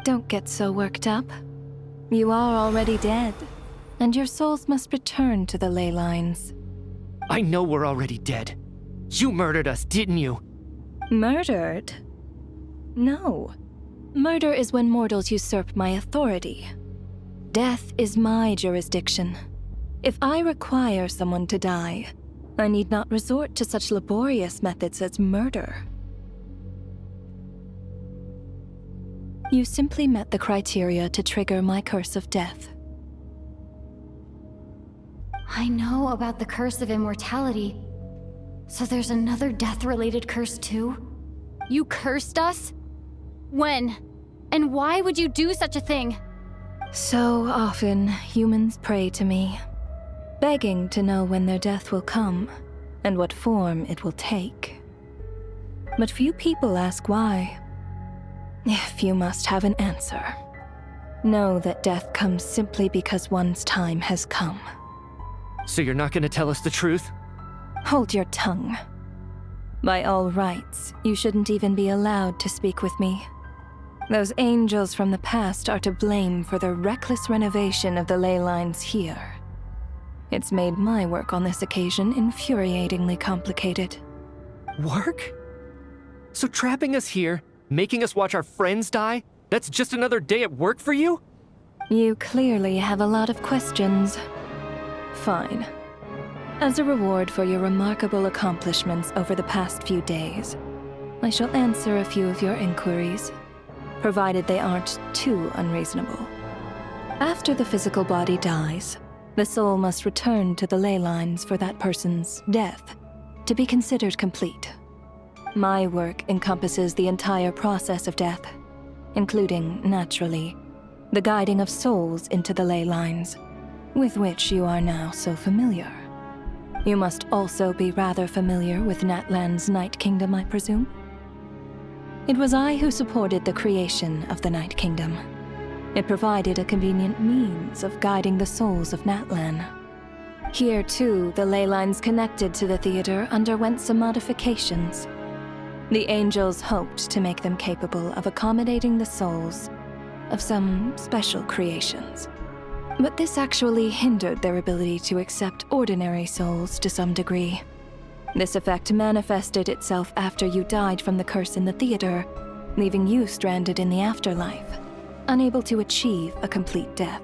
Don't get so worked up. You are already dead, and your souls must return to the ley lines. I know we're already dead. You murdered us, didn't you? Murdered? No. Murder is when mortals usurp my authority. Death is my jurisdiction. If I require someone to die, I need not resort to such laborious methods as murder. You simply met the criteria to trigger my curse of death. I know about the curse of immortality. So there's another death-related curse too? You cursed us? When? And why would you do such a thing? So often, humans pray to me, begging to know when their death will come and what form it will take. But few people ask why. If you must have an answer, know that death comes simply because one's time has come. So you're not gonna tell us the truth? Hold your tongue. By all rights, you shouldn't even be allowed to speak with me. Those angels from the past are to blame for the reckless renovation of the ley lines here. It's made my work on this occasion infuriatingly complicated. Work? So trapping us here, making us watch our friends die, that's just another day at work for you? You clearly have a lot of questions. Fine. As a reward for your remarkable accomplishments over the past few days, I shall answer a few of your inquiries, provided they aren't too unreasonable. After the physical body dies, the soul must return to the ley lines for that person's death to be considered complete. My work encompasses the entire process of death, including, naturally, the guiding of souls into the ley lines, with which you are now so familiar. You must also be rather familiar with Natlan's Night Kingdom, I presume? It was I who supported the creation of the Night Kingdom. It provided a convenient means of guiding the souls of Natlan. Here, too, the ley lines connected to the theater underwent some modifications. The angels hoped to make them capable of accommodating the souls of some special creations. But this actually hindered their ability to accept ordinary souls to some degree. This effect manifested itself after you died from the curse in the theater, leaving you stranded in the afterlife, unable to achieve a complete death.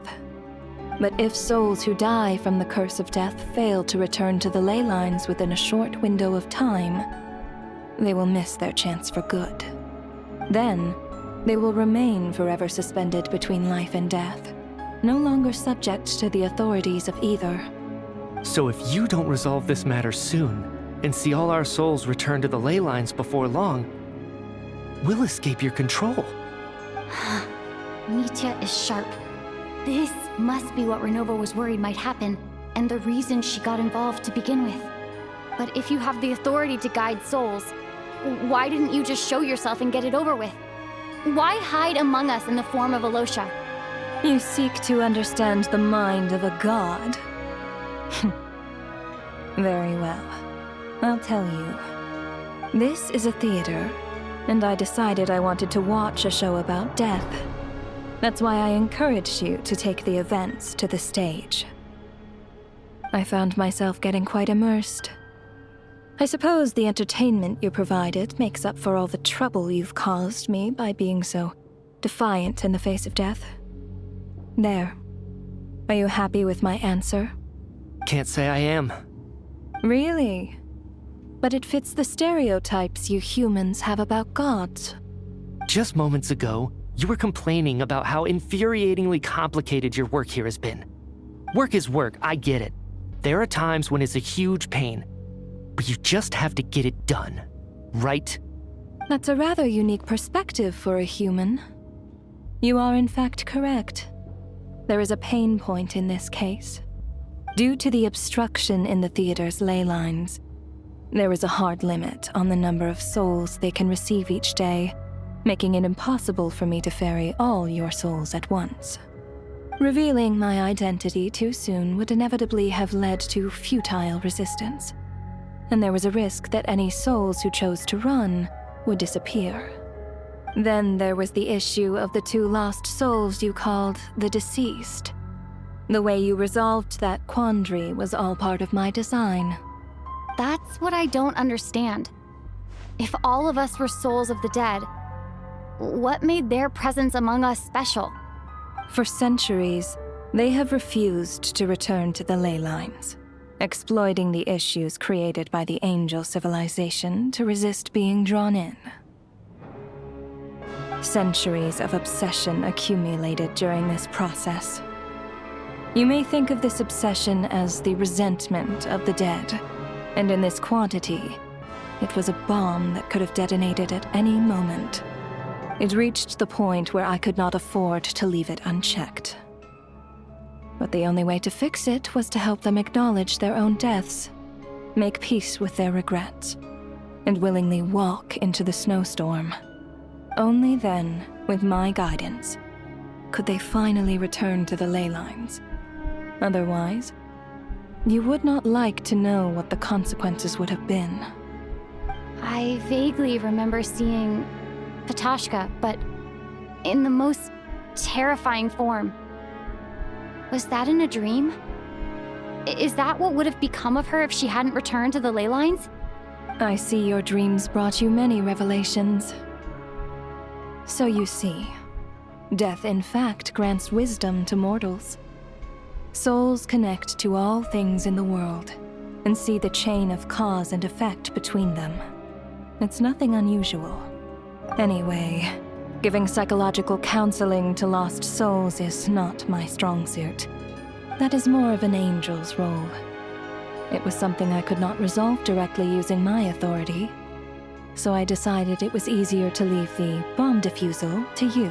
But if souls who die from the curse of death fail to return to the ley lines within a short window of time, they will miss their chance for good. Then, they will remain forever suspended between life and death, no longer subject to the authorities of either. So if you don't resolve this matter soon, and see all our souls return to the ley lines before long, we'll escape your control. Mitya is sharp. This must be what Renova was worried might happen, and the reason she got involved to begin with. But if you have the authority to guide souls, why didn't you just show yourself and get it over with? Why hide among us in the form of Alosha? You seek to understand the mind of a god. Very well. I'll tell you. This is a theater, and I decided I wanted to watch a show about death. That's why I encouraged you to take the events to the stage. I found myself getting quite immersed. I suppose the entertainment you provided makes up for all the trouble you've caused me by being so defiant in the face of death. There. Are you happy with my answer? Can't say I am. Really? But it fits the stereotypes you humans have about gods. Just moments ago, you were complaining about how infuriatingly complicated your work here has been. Work is work, I get it. There are times when it's a huge pain, but you just have to get it done, right? That's a rather unique perspective for a human. You are in fact correct. There is a pain point in this case. Due to the obstruction in the theater's ley lines, There is a hard limit on the number of souls they can receive each day, making it impossible for me to ferry all your souls at once. Revealing my identity too soon would inevitably have led to futile resistance, and there was a risk that any souls who chose to run would disappear. Then there was the issue of the 2 lost souls you called the deceased. The way you resolved that quandary was all part of my design. That's what I don't understand. If all of us were souls of the dead, what made their presence among us special? For centuries, they have refused to return to the ley lines, exploiting the issues created by the angel civilization to resist being drawn in. Centuries of obsession accumulated during this process. You may think of this obsession as the resentment of the dead, and in this quantity, it was a bomb that could have detonated at any moment. It reached the point where I could not afford to leave it unchecked. But the only way to fix it was to help them acknowledge their own deaths, make peace with their regrets, and willingly walk into the snowstorm. Only then, with my guidance, could they finally return to the ley lines. Otherwise, you would not like to know what the consequences would have been. I vaguely remember seeing Patoshka, but in the most terrifying form. Was that in a dream? Is that what would have become of her if she hadn't returned to the ley lines? I see your dreams brought you many revelations. So you see, death in fact grants wisdom to mortals. Souls connect to all things in the world and see the chain of cause and effect between them. It's nothing unusual. Anyway, giving psychological counseling to lost souls is not my strong suit. That is more of an angel's role. It was something I could not resolve directly using my authority, so I decided it was easier to leave the bomb defusal to you.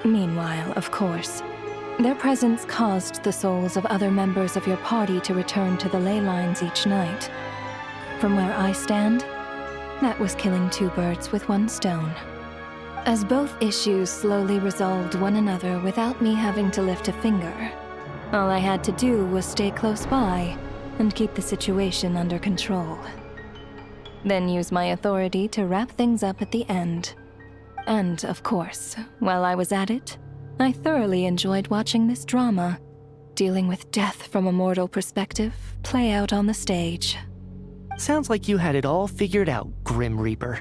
Meanwhile, of course, their presence caused the souls of other members of your party to return to the ley lines each night. From where I stand, that was killing 2 birds with 1 stone. As both issues slowly resolved one another without me having to lift a finger, all I had to do was stay close by and keep the situation under control. Then use my authority to wrap things up at the end. And, of course, while I was at it, I thoroughly enjoyed watching this drama, dealing with death from a mortal perspective, play out on the stage. Sounds like you had it all figured out, Grim Reaper.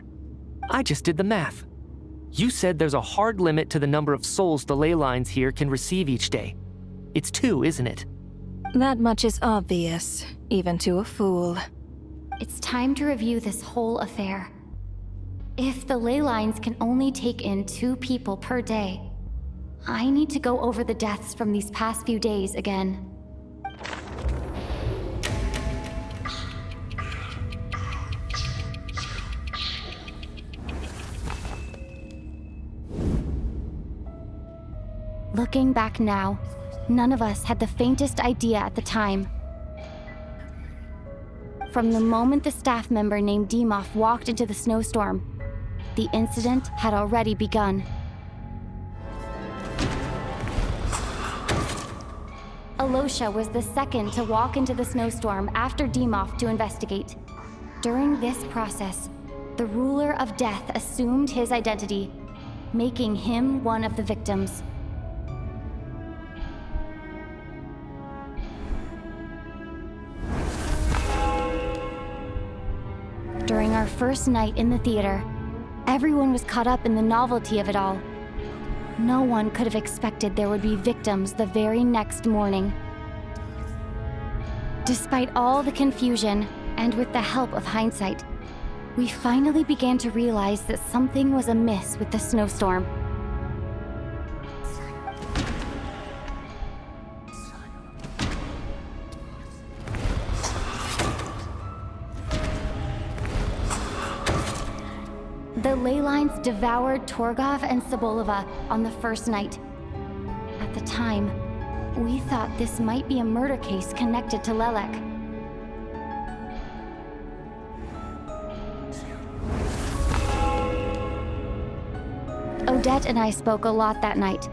I just did the math. You said there's a hard limit to the number of souls the ley lines here can receive each day. It's 2, isn't it? That much is obvious, even to a fool. It's time to review this whole affair. If the ley lines can only take in 2 people per day, I need to go over the deaths from these past few days again. Looking back now, none of us had the faintest idea at the time. From the moment the staff member named Demoff walked into the snowstorm, the incident had already begun. Alosha was the second to walk into the snowstorm after Demoff to investigate. During this process, the ruler of death assumed his identity, making him one of the victims. During our first night in the theater, everyone was caught up in the novelty of it all. No one could have expected there would be victims the very next morning. Despite all the confusion, and with the help of hindsight, we finally began to realize that something was amiss with the snowstorm. The ley lines devoured Torgov and Sobolova on the first night. At the time, we thought this might be a murder case connected to Lelek. Odette and I spoke a lot that night.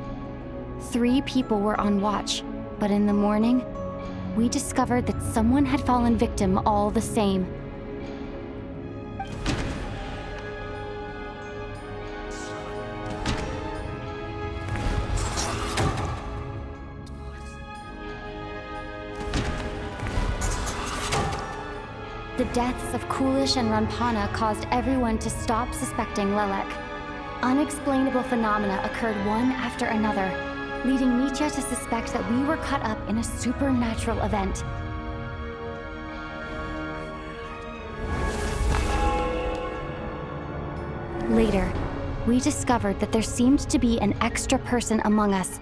3 people were on watch, but in the morning, we discovered that someone had fallen victim all the same. The deaths of Kulish and Ranpana caused everyone to stop suspecting Lelek. Unexplainable phenomena occurred one after another, leading Mitya to suspect that we were caught up in a supernatural event. Later, we discovered that there seemed to be an extra person among us,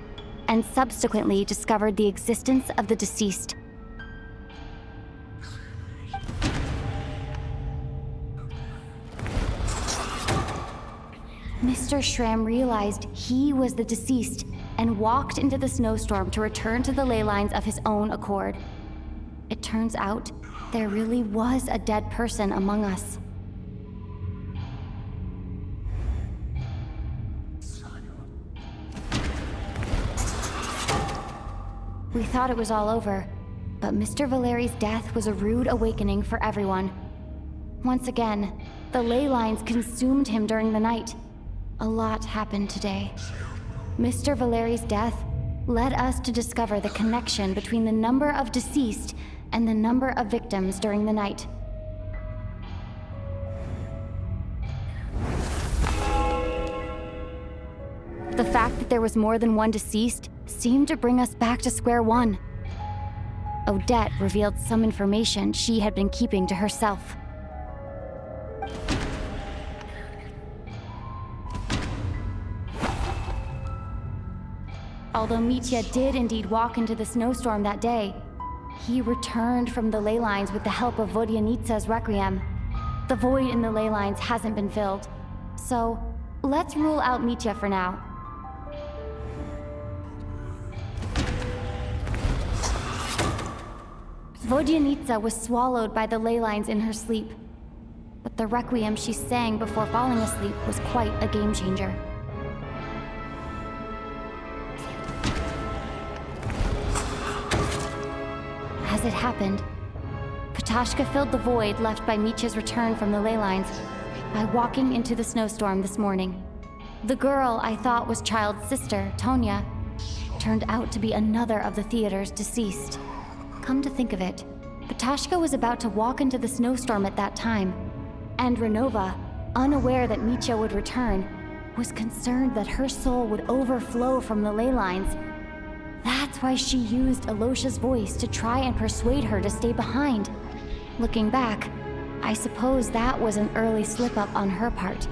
and subsequently discovered the existence of the deceased. Mr. Schramm realized he was the deceased and walked into the snowstorm to return to the ley lines of his own accord. It turns out there really was a dead person among us. We thought it was all over, but Mr. Valeri's death was a rude awakening for everyone. Once again, the ley lines consumed him during the night. A lot happened today. Mr. Valeri's death led us to discover the connection between the number of deceased and the number of victims during the night. The fact that there was more than one deceased seemed to bring us back to square one. Odette revealed some information she had been keeping to herself. Although Mitya did indeed walk into the snowstorm that day, he returned from the ley lines with the help of Vodyanitsa's requiem. The void in the ley lines hasn't been filled, so let's rule out Mitya for now. Vodyanitsa was swallowed by the ley lines in her sleep, but the requiem she sang before falling asleep was quite a game changer. As it happened, Patashka filled the void left by Mitya's return from the ley lines by walking into the snowstorm this morning. The girl I thought was Child's sister, Tonya, turned out to be another of the theater's deceased. Come to think of it, Patashka was about to walk into the snowstorm at that time, and Renova, unaware that Mitya would return, was concerned that her soul would overflow from the ley lines. That's why she used Alosha's voice to try and persuade her to stay behind. Looking back, I suppose that was an early slip-up on her part.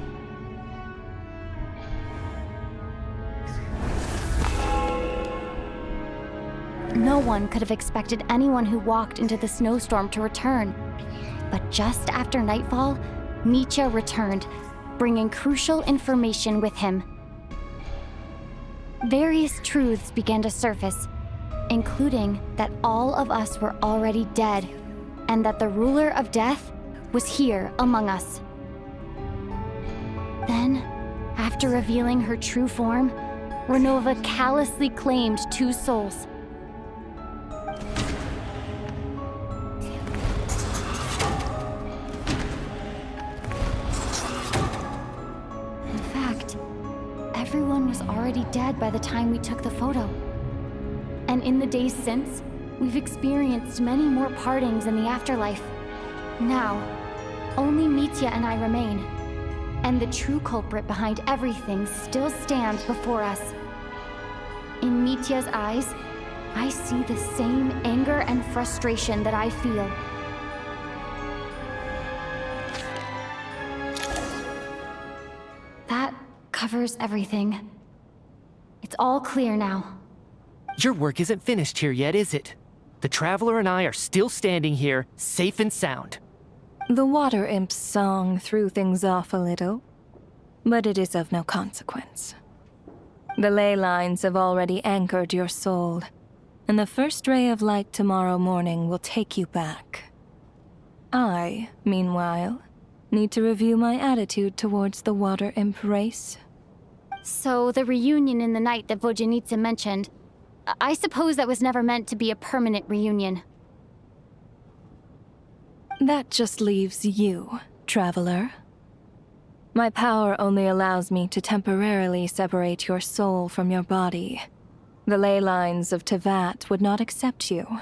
No one could have expected anyone who walked into the snowstorm to return. But just after nightfall, Mitya returned, bringing crucial information with him. Various truths began to surface, including that all of us were already dead, and that the ruler of death was here among us. Then, after revealing her true form, Renova callously claimed 2 souls. Everyone was already dead by the time we took the photo. And in the days since, we've experienced many more partings in the afterlife. Now, only Mitya and I remain. And the true culprit behind everything still stands before us. In Mitya's eyes, I see the same anger and frustration that I feel. That covers everything. It's all clear now. Your work isn't finished here yet, is it? The Traveler and I are still standing here, safe and sound. The Water Imp's song threw things off a little, but it is of no consequence. The ley lines have already anchored your soul, and the first ray of light tomorrow morning will take you back. I, meanwhile, need to review my attitude towards the Water Imp race. So the reunion in the night that Vodyanitsa mentioned, I suppose that was never meant to be a permanent reunion. That just leaves you, traveler. My power only allows me to temporarily separate your soul from your body. The ley lines of Tevat would not accept you,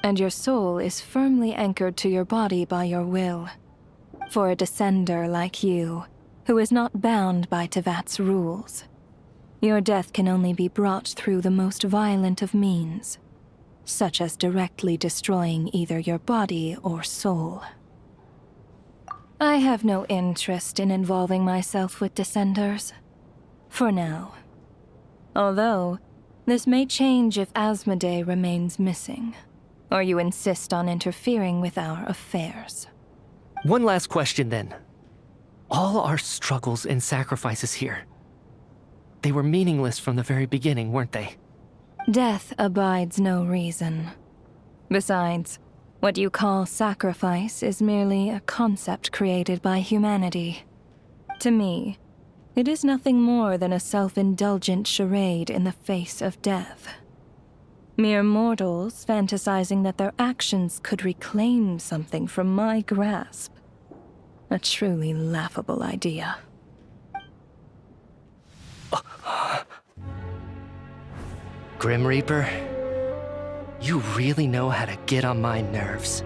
and your soul is firmly anchored to your body by your will. For a descender like you, who is not bound by Tevat's rules, your death can only be brought through the most violent of means, such as directly destroying either your body or soul. I have no interest in involving myself with Descenders, for now. Although, this may change if Asmodee remains missing, or you insist on interfering with our affairs. One last question then. All our struggles and sacrifices here, they were meaningless from the very beginning, weren't they? Death abides no reason. Besides, what you call sacrifice is merely a concept created by humanity. To me, it is nothing more than a self-indulgent charade in the face of death. Mere mortals fantasizing that their actions could reclaim something from my grasp. A truly laughable idea. Grim Reaper, you really know how to get on my nerves.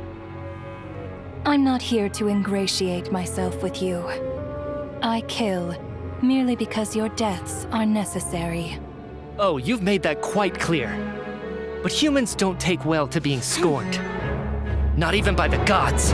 I'm not here to ingratiate myself with you. I kill merely because your deaths are necessary. Oh, you've made that quite clear. But humans don't take well to being scorned. Not even by the gods.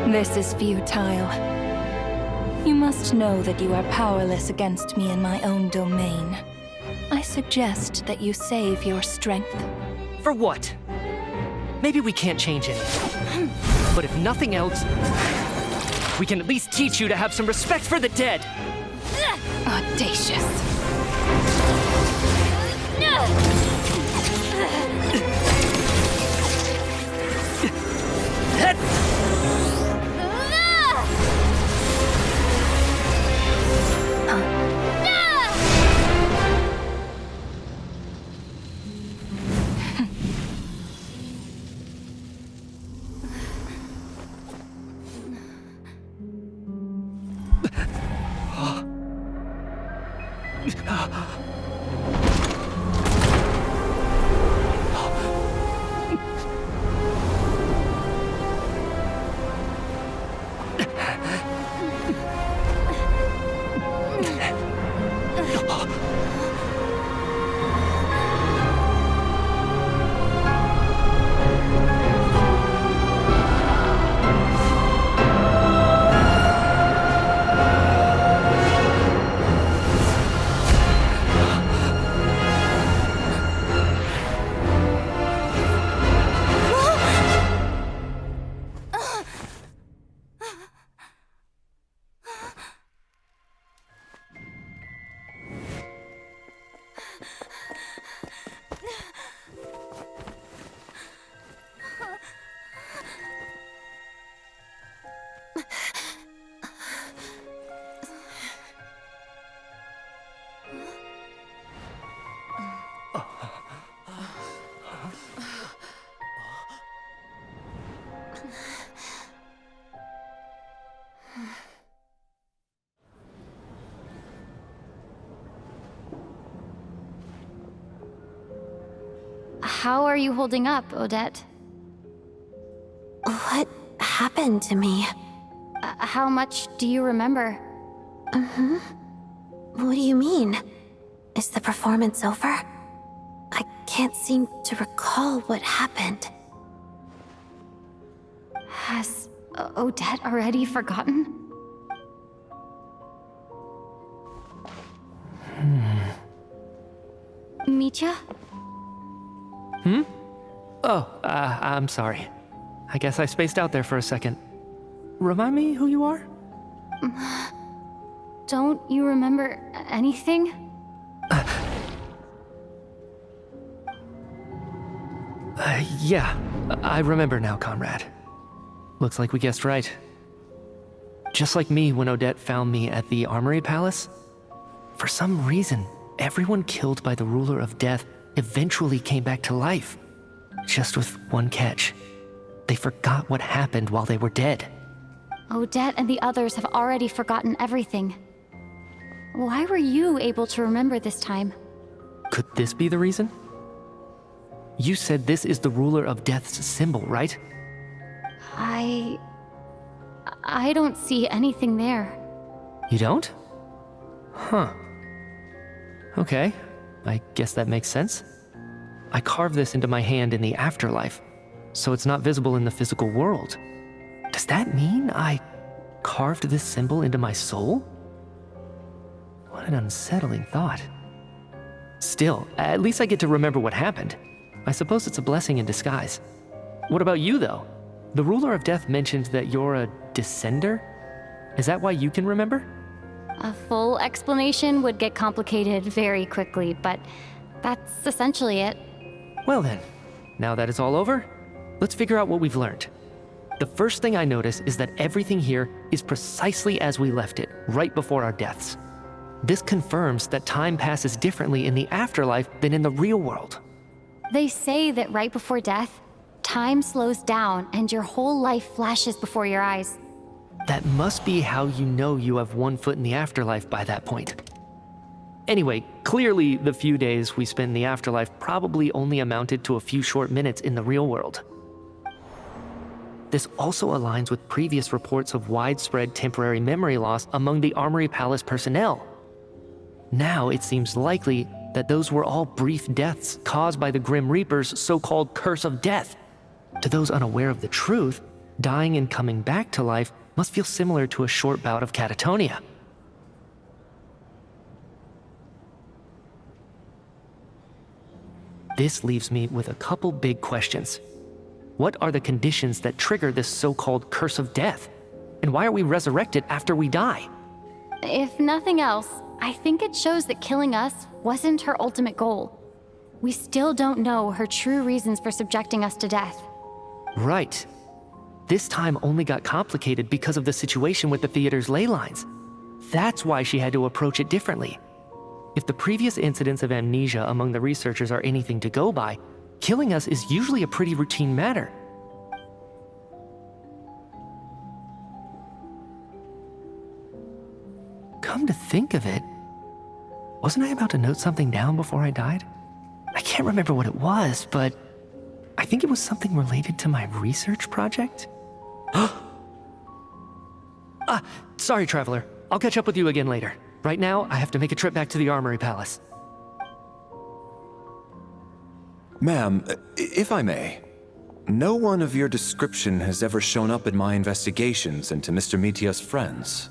This is futile. You must know that you are powerless against me in my own domain. I suggest that you save your strength. For what? Maybe we can't change it. But if nothing else, we can at least teach you to have some respect for the dead. Audacious. How are you holding up, Odette? What happened to me? How much do you remember? What do you mean? Is the performance over? I can't seem to recall what happened. Has Odette already forgotten? Mitya? Oh, I'm sorry. I guess I spaced out there for a second. Remind me who you are? Don't you remember anything? Yeah, I remember now, comrade. Looks like we guessed right. Just like me when Odette found me at the Armory Palace, for some reason, everyone killed by the Ruler of Death eventually came back to life. Just with one catch. They forgot what happened while they were dead. Odette and the others have already forgotten everything. Why were you able to remember this time? Could this be the reason? You said this is the Ruler of Death's symbol, right? I don't see anything there. You don't? Huh. Okay, I guess that makes sense. I carved this into my hand in the afterlife, so it's not visible in the physical world. Does that mean I carved this symbol into my soul? What an unsettling thought. Still, at least I get to remember what happened. I suppose it's a blessing in disguise. What about you, though? The Ruler of Death mentioned that you're a descender? Is that why you can remember? A full explanation would get complicated very quickly, but that's essentially it. Well then, now that it's all over, let's figure out what we've learned. The first thing I notice is that everything here is precisely as we left it, right before our deaths. This confirms that time passes differently in the afterlife than in the real world. They say that right before death, time slows down and your whole life flashes before your eyes. That must be how you know you have one foot in the afterlife by that point. Anyway, clearly the few days we spend in the afterlife probably only amounted to a few short minutes in the real world. This also aligns with previous reports of widespread temporary memory loss among the Armory Palace personnel. Now it seems likely that those were all brief deaths caused by the Grim Reaper's so-called curse of death. To those unaware of the truth, dying and coming back to life must feel similar to a short bout of catatonia. This leaves me with a couple big questions. What are the conditions that trigger this so-called curse of death? And why are we resurrected after we die? If nothing else, I think it shows that killing us wasn't her ultimate goal. We still don't know her true reasons for subjecting us to death. Right. This time only got complicated because of the situation with the theater's ley lines. That's why she had to approach it differently. If the previous incidents of amnesia among the researchers are anything to go by, killing us is usually a pretty routine matter. Come to think of it, wasn't I about to note something down before I died? I can't remember what it was, but I think it was something related to my research project. Sorry, Traveler. I'll catch up with you again later. Right now, I have to make a trip back to the Armory Palace. Ma'am, if I may, no one of your description has ever shown up in my investigations into Mr. Mitya's friends.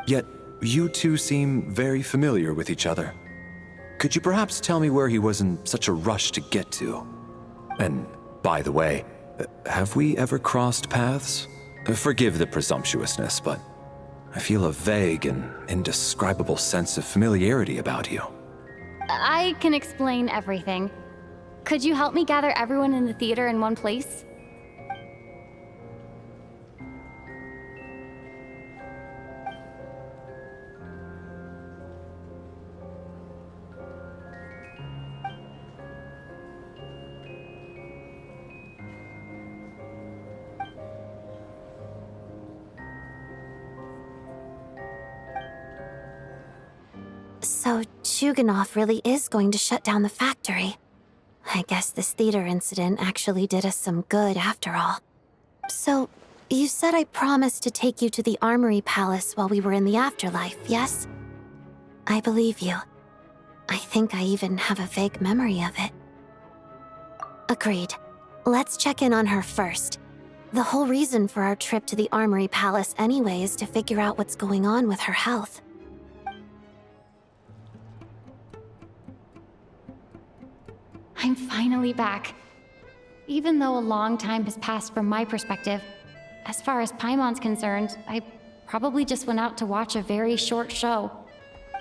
Yet, you two seem very familiar with each other. Could you perhaps tell me where he was in such a rush to get to? And, by the way, have we ever crossed paths? Forgive the presumptuousness, but I feel a vague and indescribable sense of familiarity about you. I can explain everything. Could you help me gather everyone in the theater in one place? So Chuganov really is going to shut down the factory. I guess this theater incident actually did us some good after all. So, you said I promised to take you to the Armory Palace while we were in the afterlife, yes? I believe you. I think I even have a vague memory of it. Agreed. Let's check in on her first. The whole reason for our trip to the Armory Palace anyway is to figure out what's going on with her health. I'm finally back. Even though a long time has passed from my perspective, as far as Paimon's concerned, I probably just went out to watch a very short show.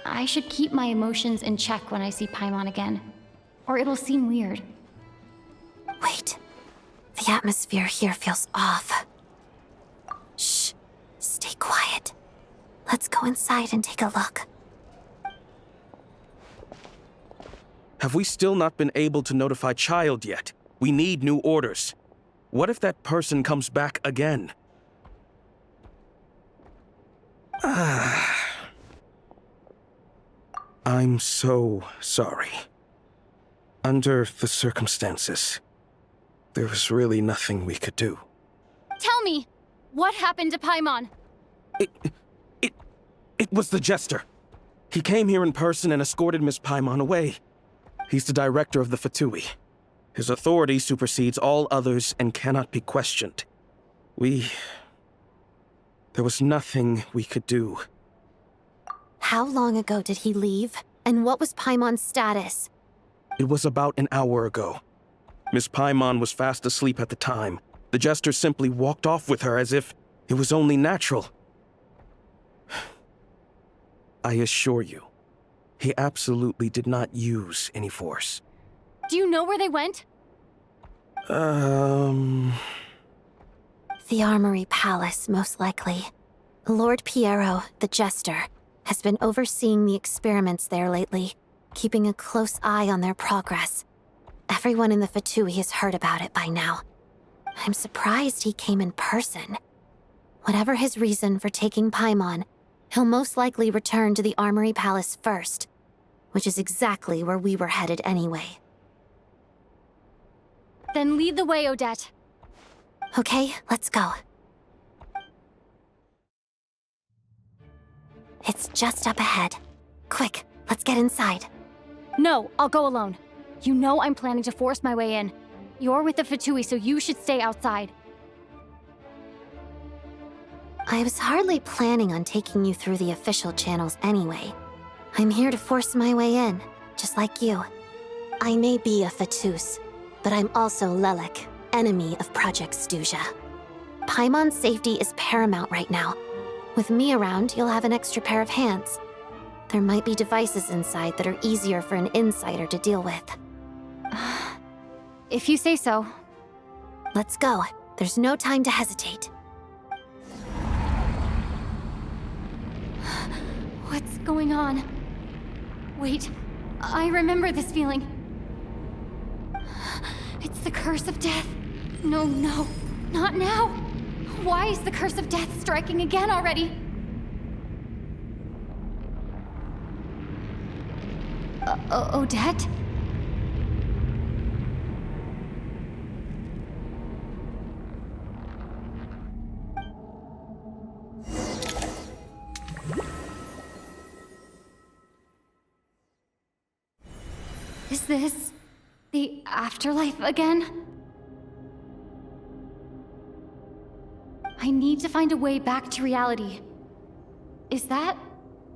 I should keep my emotions in check when I see Paimon again, or it'll seem weird. Wait. The atmosphere here feels off. Shh. Stay quiet. Let's go inside and take a look. Have we still not been able to notify Child yet? We need new orders. What if that person comes back again? I'm so sorry. Under the circumstances, there was really nothing we could do. Tell me, what happened to Paimon? It was the Jester. He came here in person and escorted Miss Paimon away. He's the director of the Fatui. His authority supersedes all others and cannot be questioned. There was nothing we could do. How long ago did he leave? And what was Paimon's status? It was about an hour ago. Miss Paimon was fast asleep at the time. The Jester simply walked off with her as if it was only natural. I assure you, he absolutely did not use any force. Do you know where they went? The Armory Palace, most likely. Lord Piero, the Jester, has been overseeing the experiments there lately, keeping a close eye on their progress. Everyone in the Fatui has heard about it by now. I'm surprised he came in person. Whatever his reason for taking Paimon, he'll most likely return to the Armory Palace first, which is exactly where we were headed anyway. Then lead the way, Odette. Okay, let's go. It's just up ahead. Quick, let's get inside. No, I'll go alone. You know I'm planning to force my way in. You're with the Fatui, so you should stay outside. I was hardly planning on taking you through the official channels anyway. I'm here to force my way in, just like you. I may be a Fatus, but I'm also Lelek, enemy of Project Stuzha. Paimon's safety is paramount right now. With me around, you'll have an extra pair of hands. There might be devices inside that are easier for an insider to deal with. If you say so. Let's go. There's no time to hesitate. What's going on? Wait, I remember this feeling. It's the curse of death. No, not now. Why is the curse of death striking again already? Odette? Is this the afterlife again? I need to find a way back to reality. Is that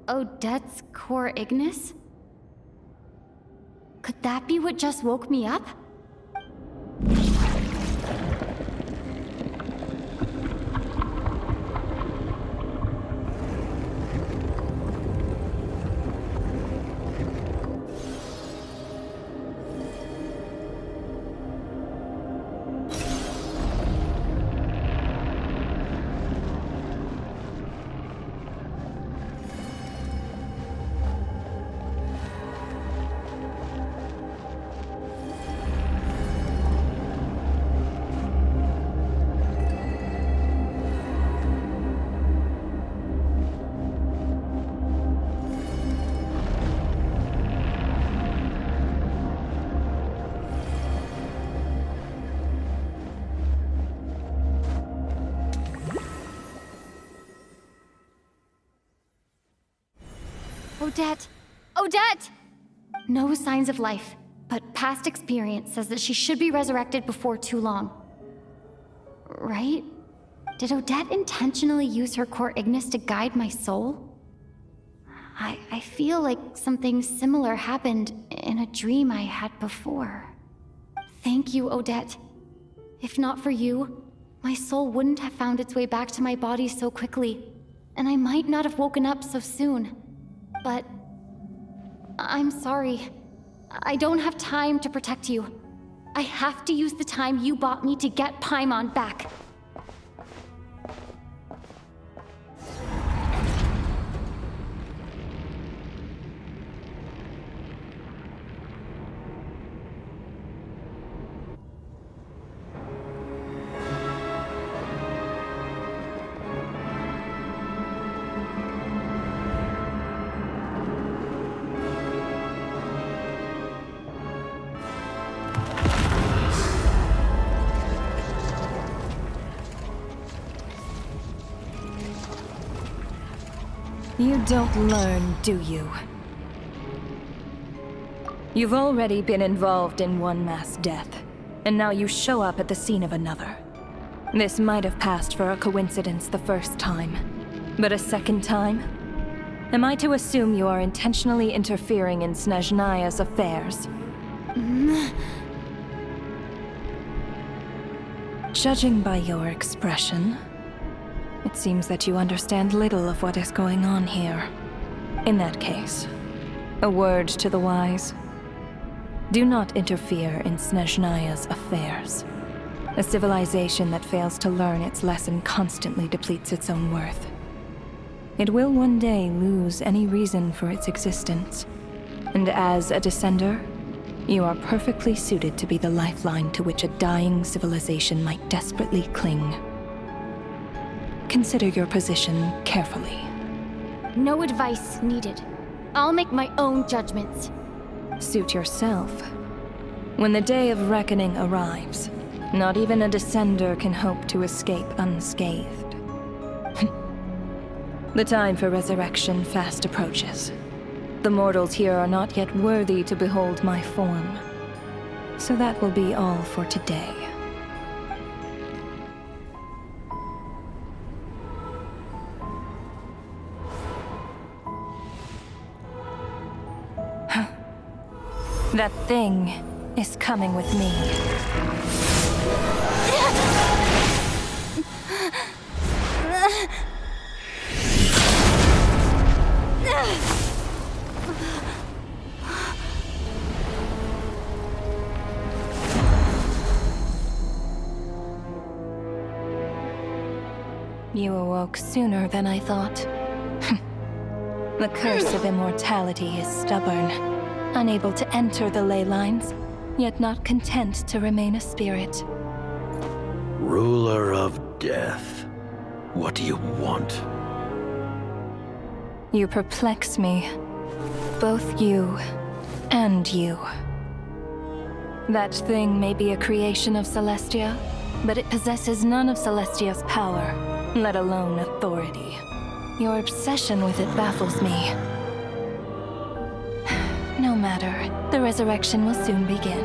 Odette's core Ignis? Could that be what just woke me up? Odette! Odette! No signs of life, but past experience says that she should be resurrected before too long. Right? Did Odette intentionally use her core Ignis to guide my soul? I feel like something similar happened in a dream I had before. Thank you, Odette. If not for you, my soul wouldn't have found its way back to my body so quickly, and I might not have woken up so soon. But I'm sorry. I don't have time to protect you. I have to use the time you bought me to get Paimon back. You don't learn, do you? You've already been involved in one mass death, and now you show up at the scene of another. This might have passed for a coincidence the first time, but a second time? Am I to assume you are intentionally interfering in Snezhnaya's affairs? Judging by your expression, it seems that you understand little of what is going on here. In that case, a word to the wise. Do not interfere in Snezhnaya's affairs. A civilization that fails to learn its lesson constantly depletes its own worth. It will one day lose any reason for its existence. And as a descender, you are perfectly suited to be the lifeline to which a dying civilization might desperately cling. Consider your position carefully. No advice needed. I'll make my own judgments. Suit yourself. When the day of reckoning arrives, not even a descender can hope to escape unscathed. The time for resurrection fast approaches. The mortals here are not yet worthy to behold my form. So that will be all for today. That thing is coming with me. You awoke sooner than I thought. The curse of immortality is stubborn. Unable to enter the ley lines, yet not content to remain a spirit. Ruler of death, what do you want? You perplex me. Both you and you. That thing may be a creation of Celestia, but it possesses none of Celestia's power, let alone authority. Your obsession with it baffles me. No matter, the resurrection will soon begin.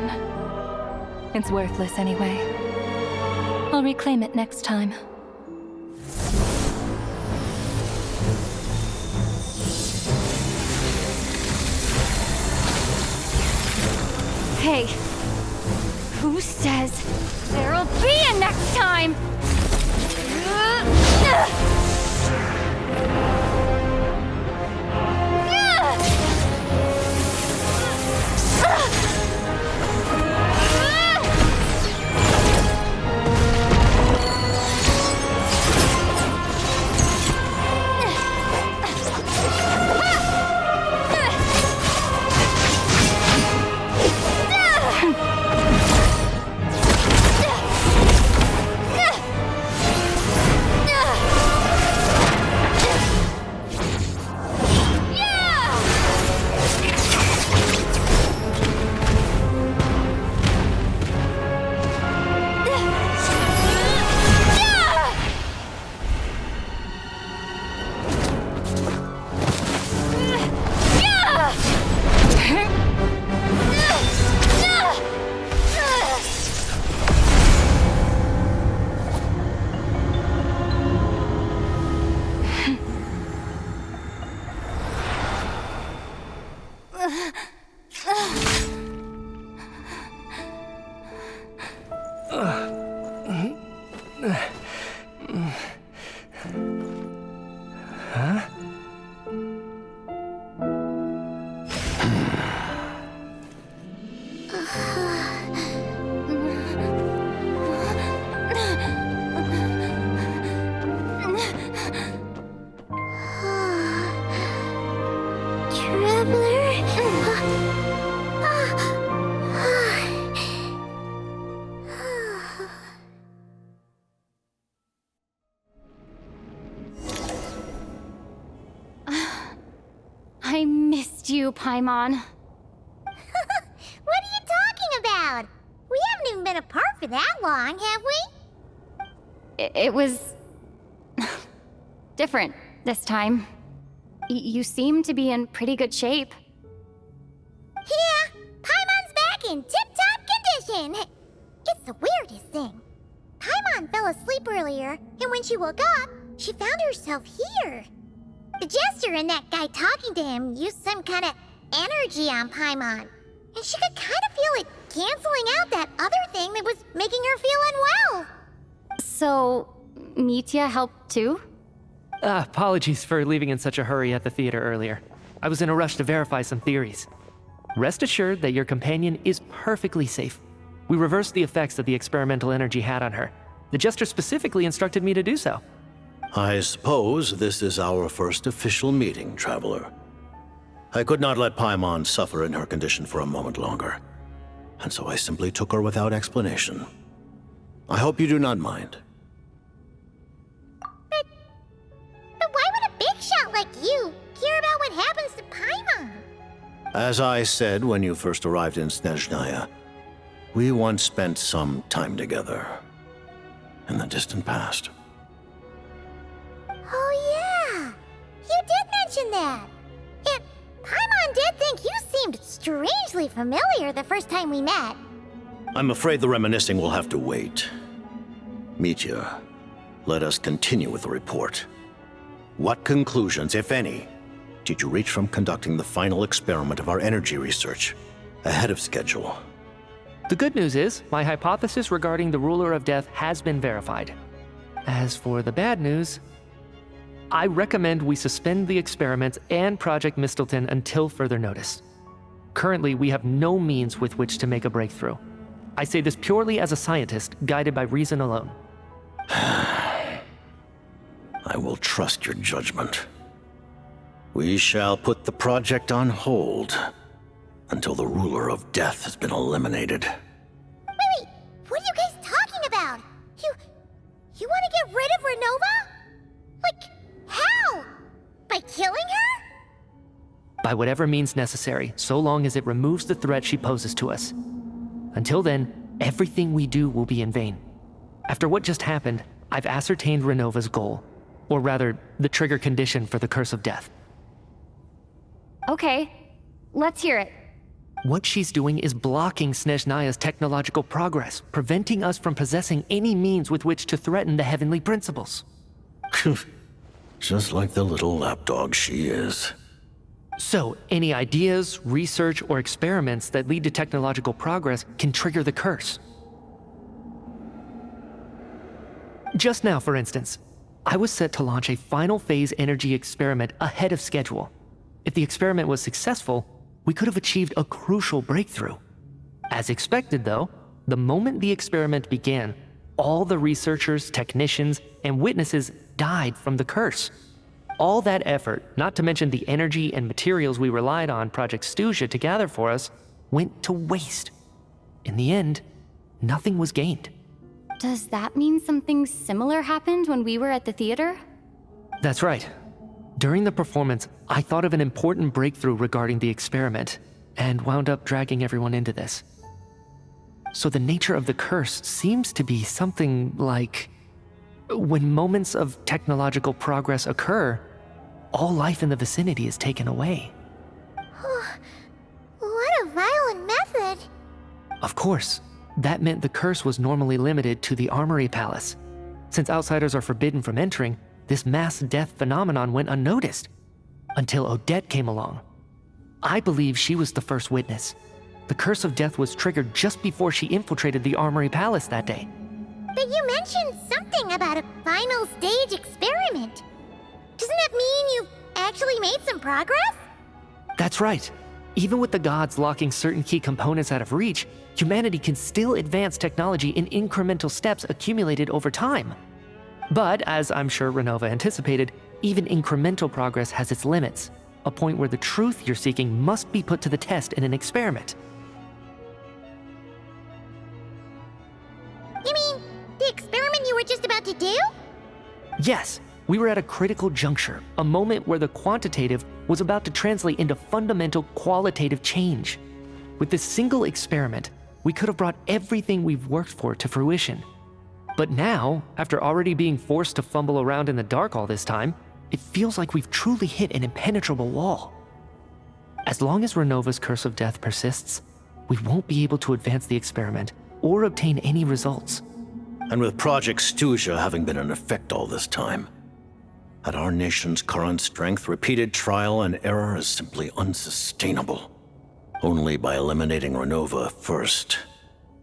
It's worthless anyway. I'll reclaim it next time. Hey, who says there'll be a next time? I missed you, Paimon. What are you talking about? We haven't even been apart for that long, have we? It was... different this time. You seem to be in pretty good shape. Yeah, Paimon's back in tip-top condition. It's the weirdest thing. Paimon fell asleep earlier, and when she woke up, she found herself here. The jester and that guy talking to him used some kind of energy on Paimon, and she could kind of feel it canceling out that other thing that was making her feel unwell. So, Mitya helped too? Apologies for leaving in such a hurry at the theater earlier. I was in a rush to verify some theories. Rest assured that your companion is perfectly safe. We reversed the effects that the experimental energy had on her. The jester specifically instructed me to do so. I suppose this is our first official meeting, Traveler. I could not let Paimon suffer in her condition for a moment longer, and so I simply took her without explanation. I hope you do not mind. But why would a big shot like you care about what happens to Paimon? As I said when you first arrived in Snezhnaya, we once spent some time together in the distant past. Oh yeah, you did mention that. And Paimon did think you seemed strangely familiar the first time we met. I'm afraid the reminiscing will have to wait. Mitya, let us continue with the report. What conclusions, if any, did you reach from conducting the final experiment of our energy research ahead of schedule? The good news is, my hypothesis regarding the Ruler of Death has been verified. As for the bad news, I recommend we suspend the experiments and Project Mistleton until further notice. Currently, we have no means with which to make a breakthrough. I say this purely as a scientist, guided by reason alone. I will trust your judgment. We shall put the project on hold until the Ruler of Death has been eliminated. Wait, what are you guys talking about? You want to get rid of Renova? Like, how? By killing her? By whatever means necessary, so long as it removes the threat she poses to us. Until then, everything we do will be in vain. After what just happened, I've ascertained Renova's goal. Or rather, the trigger condition for the Curse of Death. Okay, let's hear it. What she's doing is blocking Snezhnaya's technological progress, preventing us from possessing any means with which to threaten the heavenly principles. Just like the little lapdog she is. So, any ideas, research, or experiments that lead to technological progress can trigger the curse. Just now, for instance, I was set to launch a final phase energy experiment ahead of schedule. If the experiment was successful, we could have achieved a crucial breakthrough. As expected, though, the moment the experiment began, all the researchers, technicians, and witnesses died from the curse. All that effort, not to mention the energy and materials we relied on Project Stuzha to gather for us, went to waste. In the end, nothing was gained. Does that mean something similar happened when we were at the theater? That's right. During the performance, I thought of an important breakthrough regarding the experiment, and wound up dragging everyone into this. So the nature of the curse seems to be something like... when moments of technological progress occur, all life in the vicinity is taken away. What a violent method. Of course, that meant the curse was normally limited to the Armory Palace. Since outsiders are forbidden from entering, this mass death phenomenon went unnoticed. Until Odette came along. I believe she was the first witness. The Curse of Death was triggered just before she infiltrated the Armory Palace that day. But you mentioned something about a final stage experiment. Doesn't that mean you've actually made some progress? That's right. Even with the gods locking certain key components out of reach, humanity can still advance technology in incremental steps accumulated over time. But, as I'm sure Renova anticipated, even incremental progress has its limits, a point where the truth you're seeking must be put to the test in an experiment. You mean, the experiment you were just about to do? Yes, we were at a critical juncture, a moment where the quantitative was about to translate into fundamental qualitative change. With this single experiment, we could have brought everything we've worked for to fruition. But now, after already being forced to fumble around in the dark all this time, it feels like we've truly hit an impenetrable wall. As long as Renova's curse of death persists, we won't be able to advance the experiment or obtain any results. And with Project Stuzha having been in effect all this time, at our nation's current strength, repeated trial and error is simply unsustainable. Only by eliminating Renova first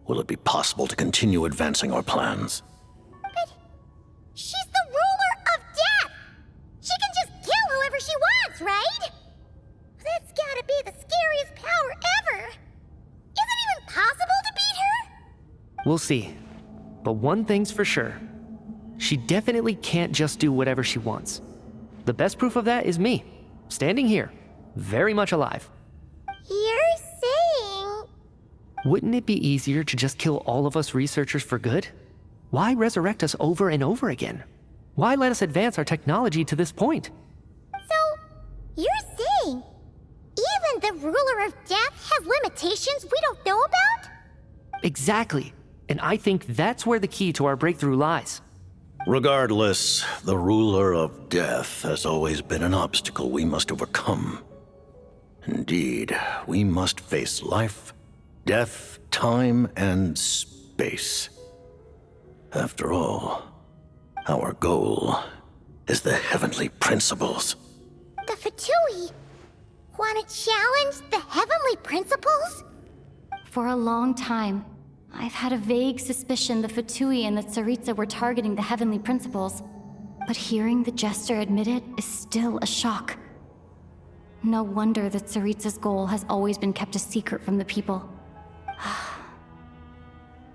will it be possible to continue advancing our plans. But she's the ruler of death! She can just kill whoever she wants, right? That's gotta be the scariest power ever! Is it even possible to beat her? We'll see. But one thing's for sure. She definitely can't just do whatever she wants. The best proof of that is me, standing here, very much alive. You're saying... Wouldn't it be easier to just kill all of us researchers for good? Why resurrect us over and over again? Why let us advance our technology to this point? So, you're saying even the ruler of death has limitations we don't know about? Exactly. And I think that's where the key to our breakthrough lies. Regardless, the ruler of death has always been an obstacle we must overcome. Indeed, we must face life, death, time, and space. After all, our goal is the heavenly principles. The Fatui want to challenge the heavenly principles? For a long time, I've had a vague suspicion the Fatui and the Tsaritsa were targeting the heavenly principles. But hearing the Jester admit it is still a shock. No wonder that Tsaritsa's goal has always been kept a secret from the people.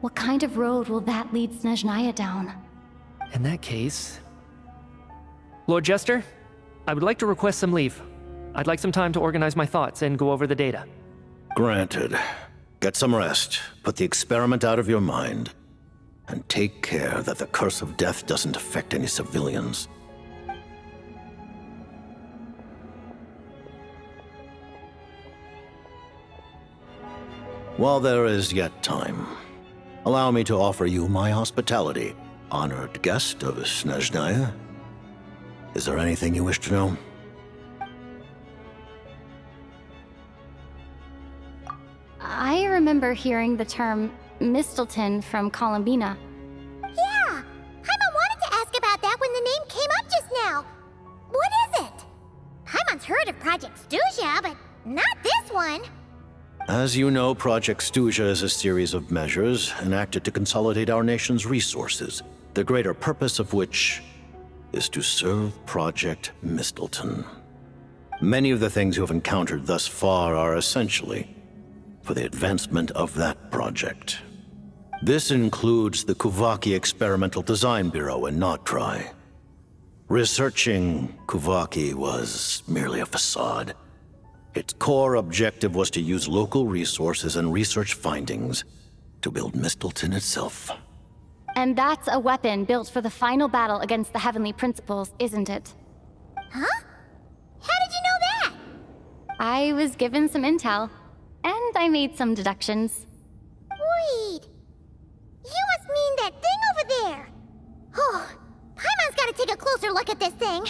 What kind of road will that lead Snezhnaya down? In that case... Lord Jester, I would like to request some leave. I'd like some time to organize my thoughts and go over the data. Granted. Get some rest, put the experiment out of your mind, and take care that the curse of death doesn't affect any civilians. While there is yet time, allow me to offer you my hospitality, honored guest of Snezhnaya. Is there anything you wish to know? I remember hearing the term Mistelton from Columbina. Yeah! Paimon wanted to ask about that when the name came up just now. What is it? Paimon's heard of Project Stuzha, but not this one. As you know, Project Stuzha is a series of measures enacted to consolidate our nation's resources, the greater purpose of which is to serve Project Mistelton. Many of the things you have encountered thus far are essentially for the advancement of that project. This includes the Kuvaki Experimental Design Bureau in Nocturne. Researching Kuvaki was merely a facade. Its core objective was to use local resources and research findings to build Mistelton itself. And that's a weapon built for the final battle against the Heavenly Principles, isn't it? Huh? How did you know that? I was given some intel, and I made some deductions. Wait. You must mean that thing over there. Oh, Paimon's gotta take a closer look at this thing.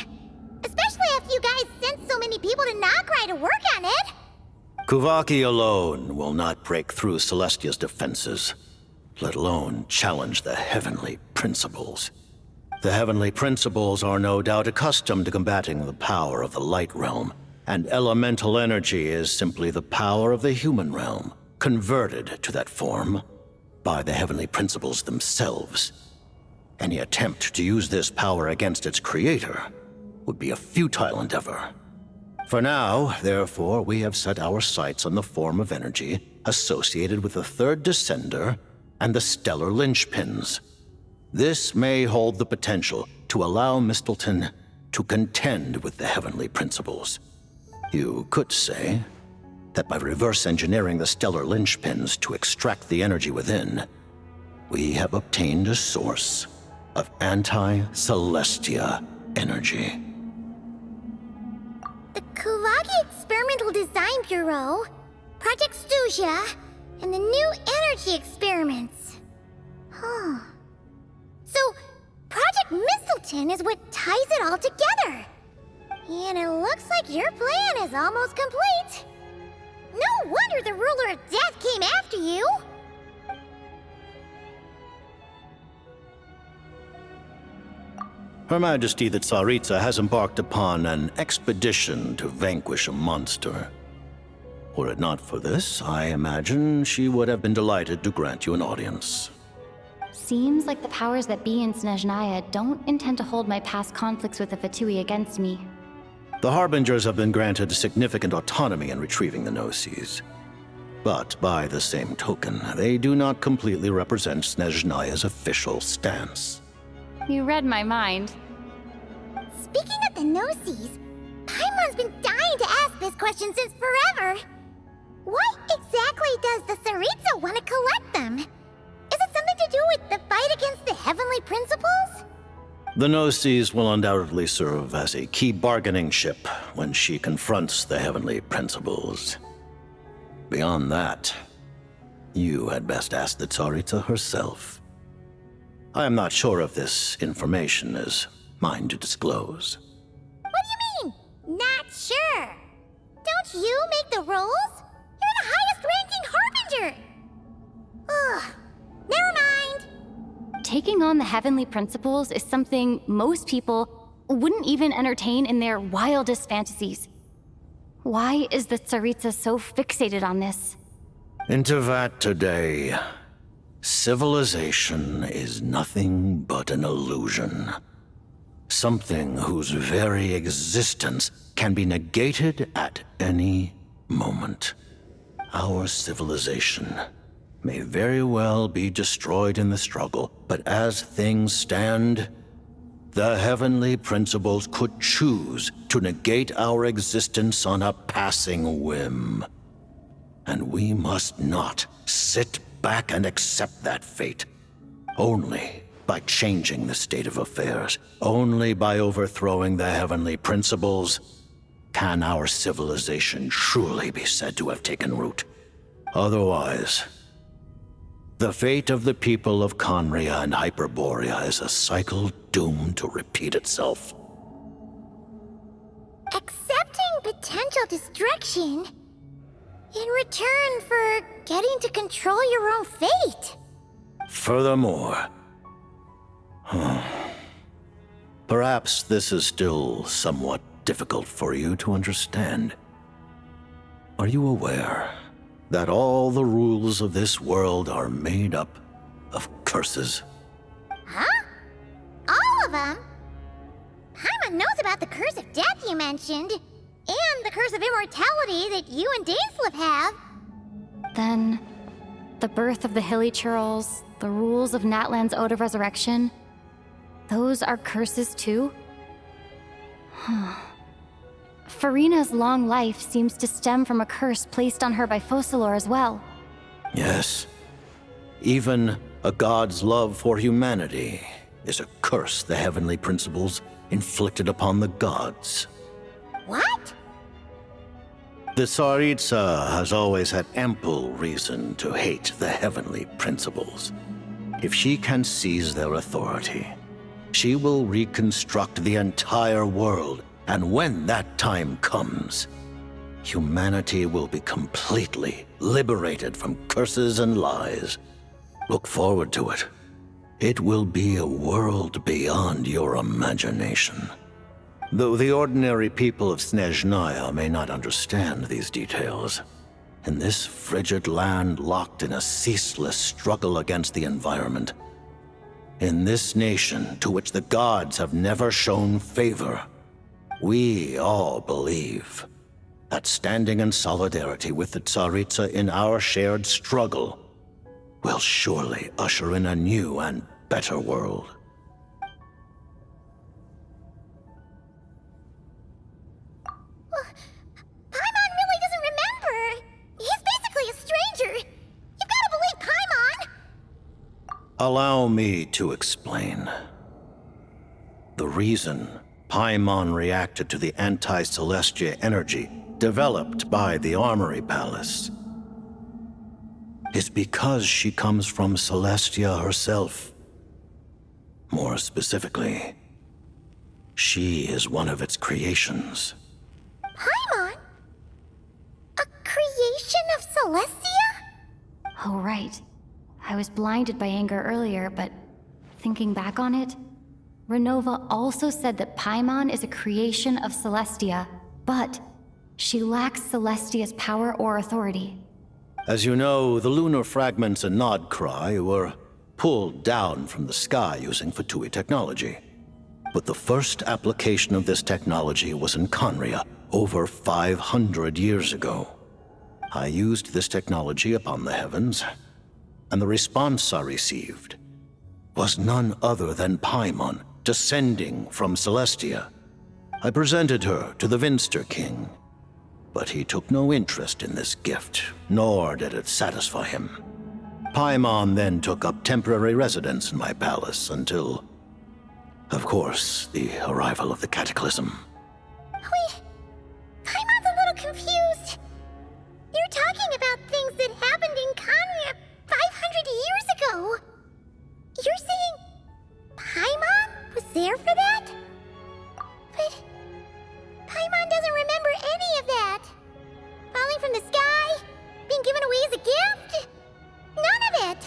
Especially after you guys sent so many people to Nocturne to work on it. Kuvaki alone will not break through Celestia's defenses, let alone challenge the heavenly principles. The heavenly principles are no doubt accustomed to combating the power of the light realm, and elemental energy is simply the power of the human realm, converted to that form by the heavenly principles themselves. Any attempt to use this power against its creator would be a futile endeavor. For now, therefore, we have set our sights on the form of energy associated with the third descender and the stellar linchpins. This may hold the potential to allow Mistleton to contend with the heavenly principles. You could say that by reverse engineering the stellar linchpins to extract the energy within, we have obtained a source of anti-Celestia energy. The Kulagi Experimental Design Bureau, Project Stusia, and the new energy experiments. Huh. So, Project Mistleton is what ties it all together. And it looks like your plan is almost complete. No wonder the Ruler of Death came after you. Her Majesty the Tsaritsa has embarked upon an expedition to vanquish a monster. Were it not for this, I imagine she would have been delighted to grant you an audience. Seems like the powers that be in Snezhnaya don't intend to hold my past conflicts with the Fatui against me. The Harbingers have been granted significant autonomy in retrieving the Gnosis. But by the same token, they do not completely represent Snezhnaya's official stance. You read my mind. Speaking of the Gnosis, Paimon's been dying to ask this question since forever. Why exactly does the Tsaritsa want to collect them? Is it something to do with the fight against the heavenly principles? The Gnosis will undoubtedly serve as a key bargaining chip when she confronts the heavenly principles. Beyond that, you had best ask the Tsaritsa herself. I am not sure if this information is mine to disclose. What do you mean, not sure? Don't you make the rules? You're the highest ranking Harbinger! Ugh, never mind. Taking on the heavenly principles is something most people wouldn't even entertain in their wildest fantasies. Why is the Tsaritsa so fixated on this? Into that today, civilization is nothing but an illusion. Something whose very existence can be negated at any moment. Our civilization may very well be destroyed in the struggle, but as things stand, the heavenly principles could choose to negate our existence on a passing whim. And we must not sit back and accept that fate. Only by changing the state of affairs, only by overthrowing the heavenly principles, can our civilization truly be said to have taken root. Otherwise, the fate of the people of Conria and Hyperborea is a cycle doomed to repeat itself. Accepting potential destruction in return for getting to control your own fate. Furthermore, perhaps this is still somewhat difficult for you to understand. Are you aware that all the rules of this world are made up of curses? Huh? All of them? Paimon knows about the curse of death you mentioned, and the curse of immortality that you and Dainsleif have. Then, the birth of the Hilly Churls, the rules of Natlan's Ode of Resurrection, those are curses too? Farina's long life seems to stem from a curse placed on her by Focalor as well. Yes. Even a god's love for humanity is a curse the heavenly principles inflicted upon the gods. What? The Tsaritsa has always had ample reason to hate the heavenly principles. If she can seize their authority, she will reconstruct the entire world, and when that time comes, humanity will be completely liberated from curses and lies. Look forward to it. It will be a world beyond your imagination. Though the ordinary people of Snezhnaya may not understand these details, in this frigid land locked in a ceaseless struggle against the environment, in this nation to which the gods have never shown favor, we all believe that standing in solidarity with the Tsaritsa in our shared struggle will surely usher in a new and better world. Paimon really doesn't remember. He's basically a stranger. You've got to believe Paimon. Allow me to explain. The reason Paimon reacted to the anti-Celestia energy developed by the Armory Palace is because she comes from Celestia herself. More specifically, she is one of its creations. Paimon? A creation of Celestia? Oh, right. I was blinded by anger earlier, but thinking back on it, Renova also said that Paimon is a creation of Celestia, but she lacks Celestia's power or authority. As you know, the lunar fragments in Nodcry were pulled down from the sky using Fatui technology. But the first application of this technology was in Conria over 500 years ago. I used this technology upon the heavens, and the response I received was none other than Paimon descending from Celestia. I presented her to the Vinster King, but he took no interest in this gift, nor did it satisfy him. Paimon then took up temporary residence in my palace until, of course, the arrival of the Cataclysm. Wait, Paimon's a little confused. You're talking about things that happened in Conria 500 years ago. You're saying Paimon was there for that? But Paimon doesn't remember any of that. Falling from the sky? Being given away as a gift? None of it.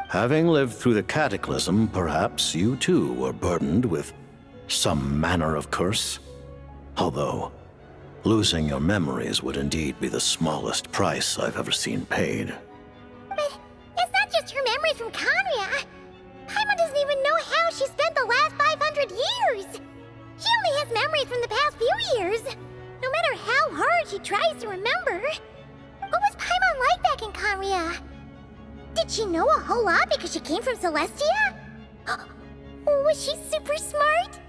Having lived through the Cataclysm, perhaps you too were burdened with some manner of curse. Although, losing your memories would indeed be the smallest price I've ever seen paid. But it's not just her memories from Conria. Paimon doesn't even know how she spent the last 500 years. She only has memories from the past few years. No matter how hard she tries to remember. What was Paimon like back in Conria? Did she know a whole lot because she came from Celestia? Was she super smart?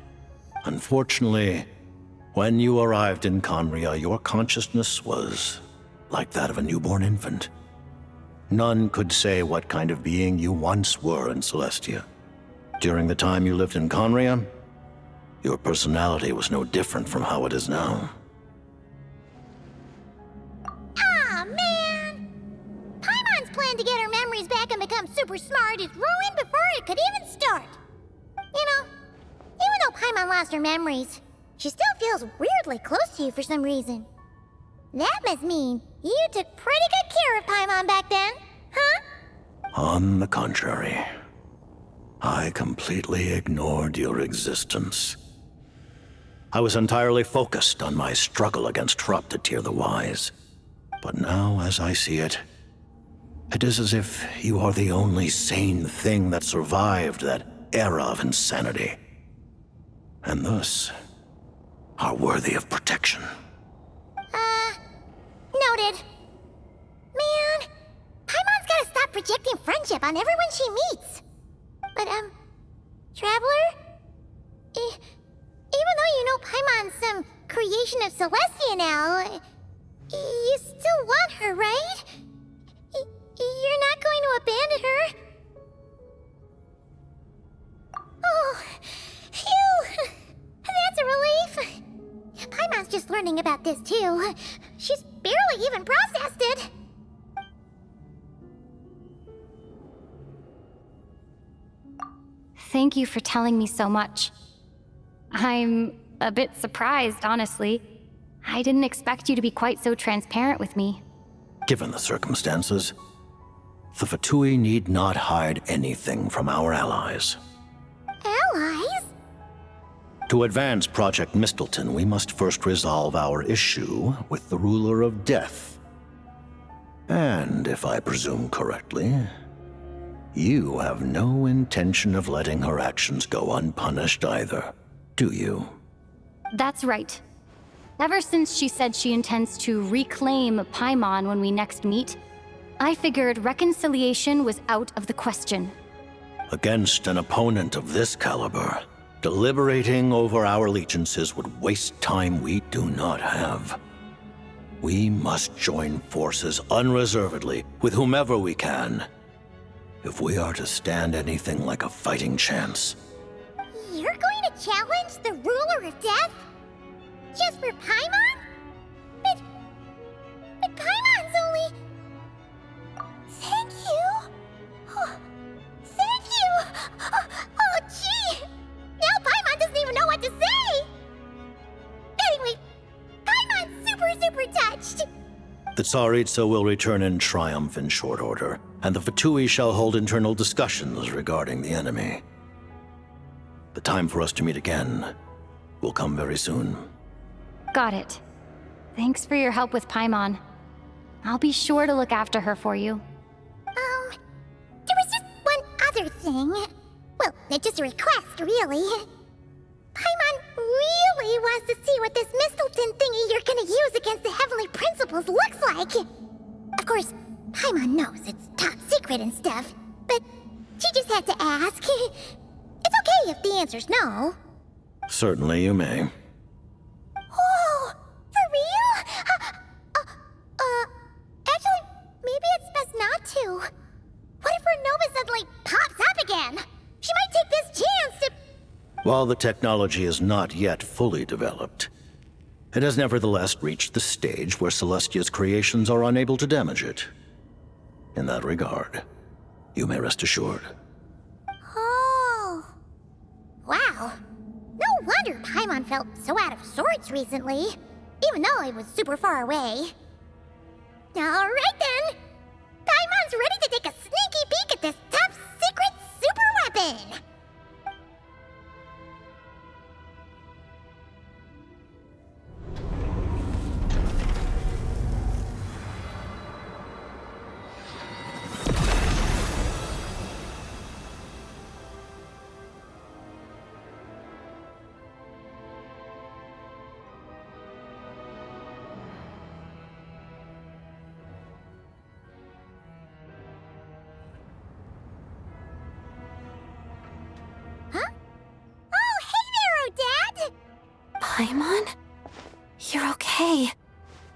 Unfortunately, when you arrived in Conria, your consciousness was like that of a newborn infant. None could say what kind of being you once were in Celestia. During the time you lived in Conria, your personality was no different from how it is now. Aw, man! Paimon's plan to get her memories back and become super smart is ruined before it could even start. You know, even though Paimon lost her memories, she still feels weirdly close to you for some reason. That must mean you took pretty good care of Paimon back then, huh? On the contrary, I completely ignored your existence. I was entirely focused on my struggle against Troptatyr the Wise. But now, as I see it, it is as if you are the only sane thing that survived that era of insanity. And thus, are worthy of protection. Noted. Man, Paimon's gotta stop projecting friendship on everyone she meets. But, Traveler? Even though you know Paimon's some creation of Celestia now, you still want her, right? You're not going to abandon her? Oh, phew! That's a relief. Paimon's just learning about this too. She's barely even processed it. Thank you for telling me so much. I'm a bit surprised, honestly. I didn't expect you to be quite so transparent with me. Given the circumstances, the Fatui need not hide anything from our allies. Allies? To advance Project Mistleton, we must first resolve our issue with the Ruler of Death. And if I presume correctly, you have no intention of letting her actions go unpunished either, do you? That's right. Ever since she said she intends to reclaim Paimon when we next meet, I figured reconciliation was out of the question. Against an opponent of this caliber, deliberating over our allegiances would waste time we do not have. We must join forces unreservedly with whomever we can, if we are to stand anything like a fighting chance. You're going to challenge the ruler of death? Just for Paimon? But Paimon's only... Thank you. Oh, thank you. Oh, gee. Now Paimon doesn't even know what to say. Anyway, Paimon's super touched. The Tsaritsa will return in triumph in short order, and the Fatui shall hold internal discussions regarding the enemy. The time for us to meet again will come very soon. Got it. Thanks for your help with Paimon. I'll be sure to look after her for you. There was just one other thing. Well, it's just a request, really. Paimon really wants to see what this Mistleton thingy you're gonna use against the Heavenly Principles looks like. Of course, Paimon knows it's top secret and stuff, but she just had to ask. It's okay if the answer's no. Certainly you may. Oh, for real? Actually, maybe it's best not to. What if her Nova suddenly pops up again? She might take this chance to... While the technology is not yet fully developed, it has nevertheless reached the stage where Celestia's creations are unable to damage it. In that regard, you may rest assured. Oh. Wow. No wonder Paimon felt so out of sorts recently, even though it was super far away. Alright then! Paimon's ready to take a sneaky peek at this top secret super weapon! Paimon? You're okay.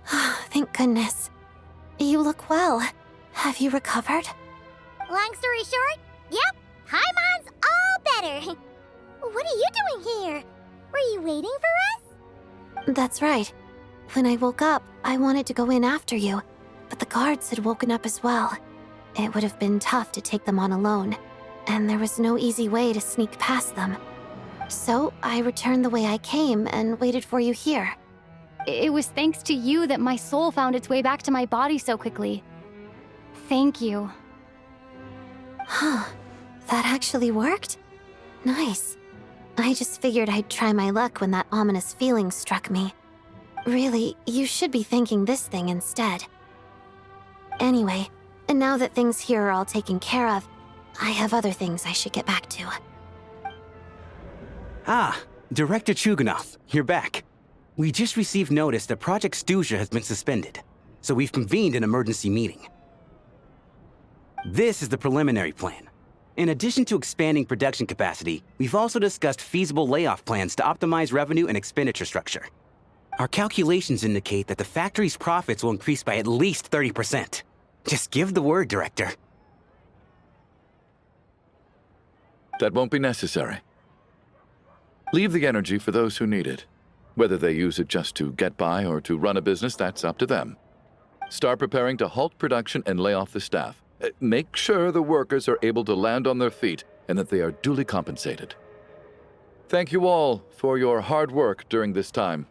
Thank goodness. You look well. Have you recovered? Long story short, yep, Paimon's all better. What are you doing here? Were you waiting for us? That's right. When I woke up, I wanted to go in after you, but the guards had woken up as well. It would have been tough to take them on alone, and there was no easy way to sneak past them. So I returned the way I came and waited for you here. It was thanks to you that my soul found its way back to my body so quickly. Thank you. Huh. That actually worked? Nice. I just figured I'd try my luck when that ominous feeling struck me. Really, you should be thanking this thing instead. Anyway, now that things here are all taken care of, I have other things I should get back to. Ah, Director Chuganov, you're back. We just received notice that Project Stuzha has been suspended, so we've convened an emergency meeting. This is the preliminary plan. In addition to expanding production capacity, we've also discussed feasible layoff plans to optimize revenue and expenditure structure. Our calculations indicate that the factory's profits will increase by at least 30%. Just give the word, Director. That won't be necessary. Leave the energy for those who need it. Whether they use it just to get by or to run a business, that's up to them. Start preparing to halt production and lay off the staff. Make sure the workers are able to land on their feet and that they are duly compensated. Thank you all for your hard work during this time.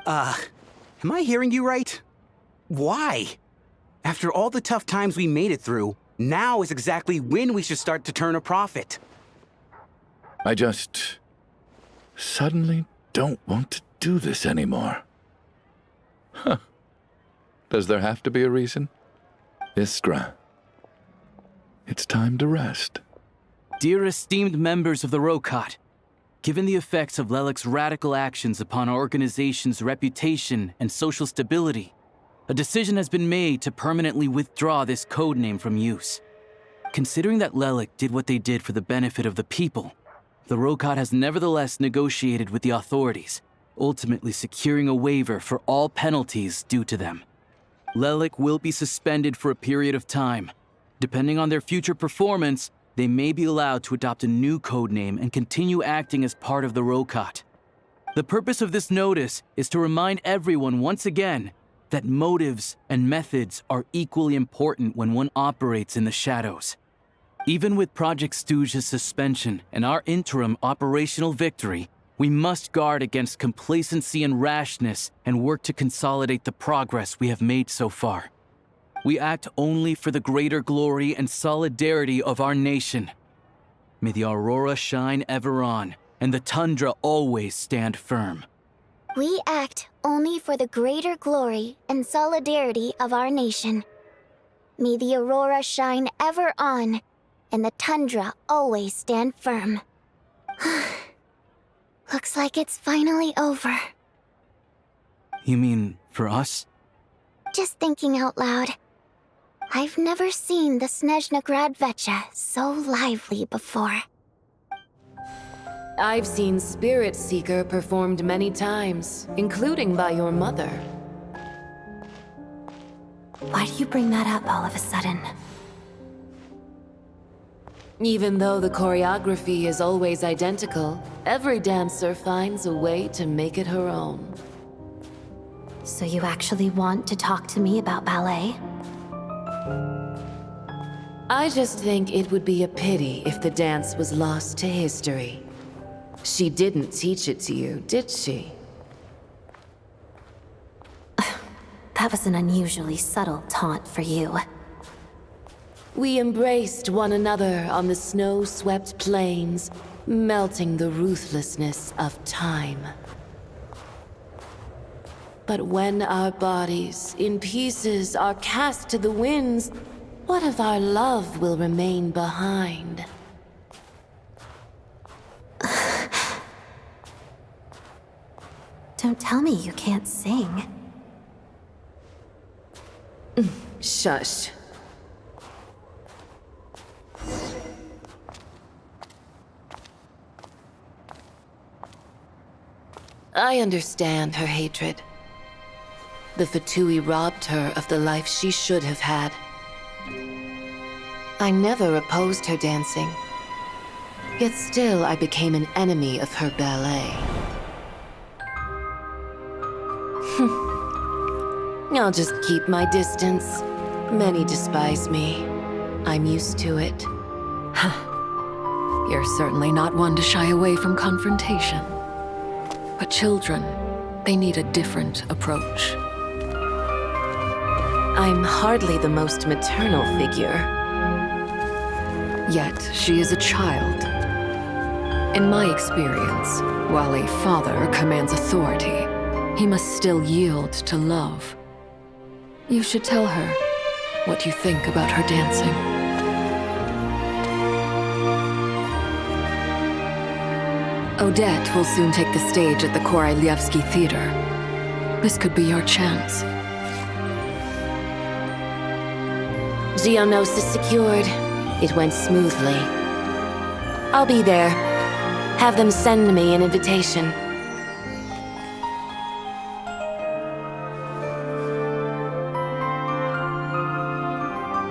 Am I hearing you right? Why? After all the tough times we made it through, now is exactly when we should start to turn a profit. I just suddenly don't want to do this anymore. Huh. Does there have to be a reason? Iskra, it's time to rest. Dear esteemed members of the Rokot, Given the effects of Lelik's radical actions upon our organization's reputation and social stability, a decision has been made to permanently withdraw this codename from use. Considering that Lelik did what they did for the benefit of the people, the Rokot has nevertheless negotiated with the authorities, ultimately securing a waiver for all penalties due to them. Lelik will be suspended for a period of time. Depending on their future performance, they may be allowed to adopt a new codename and continue acting as part of the Rokot. The purpose of this notice is to remind everyone once again that motives and methods are equally important when one operates in the shadows. Even with Project Stooge's suspension and our interim operational victory, we must guard against complacency and rashness and work to consolidate the progress we have made so far. We act only for the greater glory and solidarity of our nation. May the aurora shine ever on, and the tundra always stand firm. We act only for the greater glory and solidarity of our nation. May the aurora shine ever on, and the tundra always stand firm. Looks like it's finally over. You mean for us? Just thinking out loud. I've never seen the Snezhnaya Archon so lively before. I've seen Spirit Seeker performed many times, including by your mother. Why do you bring that up all of a sudden? Even though the choreography is always identical, every dancer finds a way to make it her own. So you actually want to talk to me about ballet? I just think it would be a pity if the dance was lost to history. She didn't teach it to you, did she? That was an unusually subtle taunt for you. We embraced one another on the snow-swept plains, melting the ruthlessness of time. But when our bodies, in pieces, are cast to the winds, what of our love will remain behind? Don't tell me you can't sing. Shush. I understand her hatred. The Fatui robbed her of the life she should have had. I never opposed her dancing. Yet still I became an enemy of her ballet. I'll just keep my distance. Many despise me. I'm used to it. You're certainly not one to shy away from confrontation. But children, they need a different approach. I'm hardly the most maternal figure. Yet, she is a child. In my experience, while a father commands authority, he must still yield to love. You should tell her what you think about her dancing. Odette will soon take the stage at the Koralyevsky Theater. This could be your chance. Geonosis secured. It went smoothly. I'll be there. Have them send me an invitation.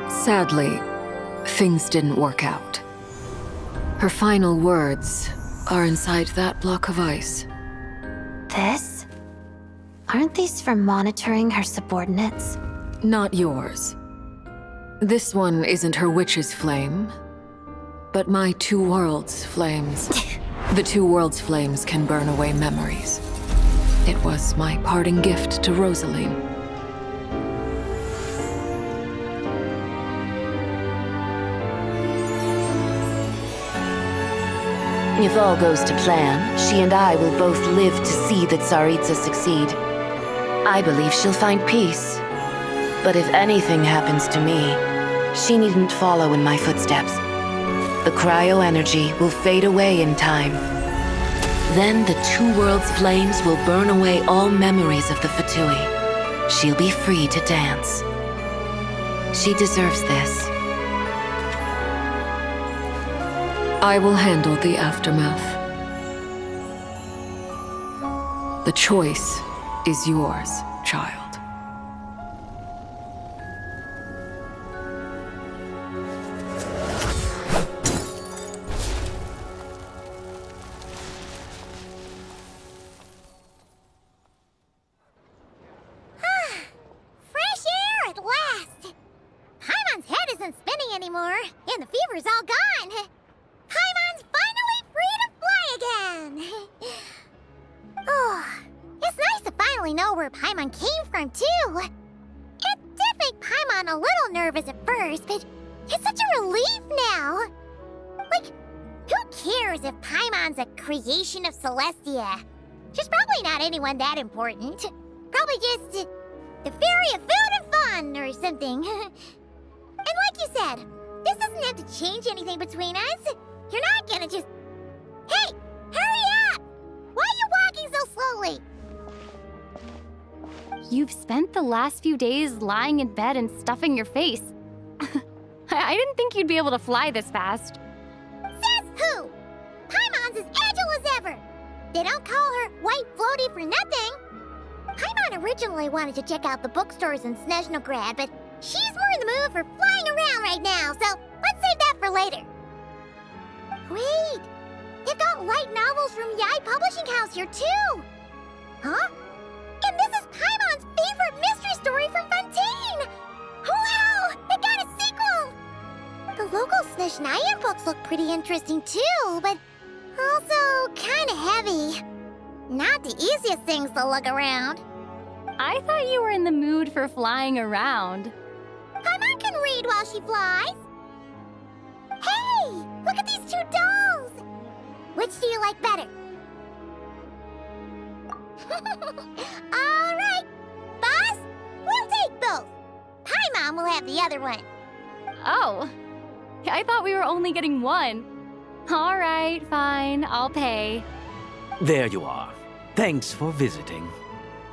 Sadly, things didn't work out. Her final words are inside that block of ice. This? Aren't these for monitoring her subordinates? Not yours. This one isn't her witch's flame, but my two worlds' flames. The two worlds' flames can burn away memories. It was my parting gift to Rosaline. If all goes to plan, she and I will both live to see the Tsaritsa succeed. I believe she'll find peace. But if anything happens to me, she needn't follow in my footsteps. The cryo energy will fade away in time. Then the Two Worlds flames will burn away all memories of the Fatui. She'll be free to dance. She deserves this. I will handle the aftermath. The choice is yours, child. Fresh air at last! Paimon's head isn't spinning anymore, and the fever's all gone. Paimon's finally free to fly again! Oh, it's nice to finally know where Paimon came from, too. It did make Paimon a little nervous at first, but it's such a relief now. Like, who cares if Paimon's a creation of Celestia? She's probably not anyone that important. Probably just the fairy of food and fun or something. And like you said, this doesn't have to change anything between us. You're not gonna just... Hey, hurry up! Why are you walking so slowly? You've spent the last few days lying in bed and stuffing your face. I didn't think you'd be able to fly this fast. Says who? Paimon's as agile as ever. They don't call her White Floaty for nothing. Paimon originally wanted to check out the bookstores in Snezhnaya, but she's more in the mood for flying around right now, so let's save that for later. Wait, they've got light novels from Yai Publishing House here too. Huh? And this is Paimon's favorite mystery story from Fontaine! Wow! It got a sequel! The local Snezhnaya books look pretty interesting too, but also kinda heavy. Not the easiest things to look around. I thought you were in the mood for flying around. Paimon can read while she flies. Hey! Look at these two dolls! Which do you like better? Alright! Boss, we'll take both. Paimon will have the other one. Oh, I thought we were only getting one. All right, fine, I'll pay. There you are. Thanks for visiting.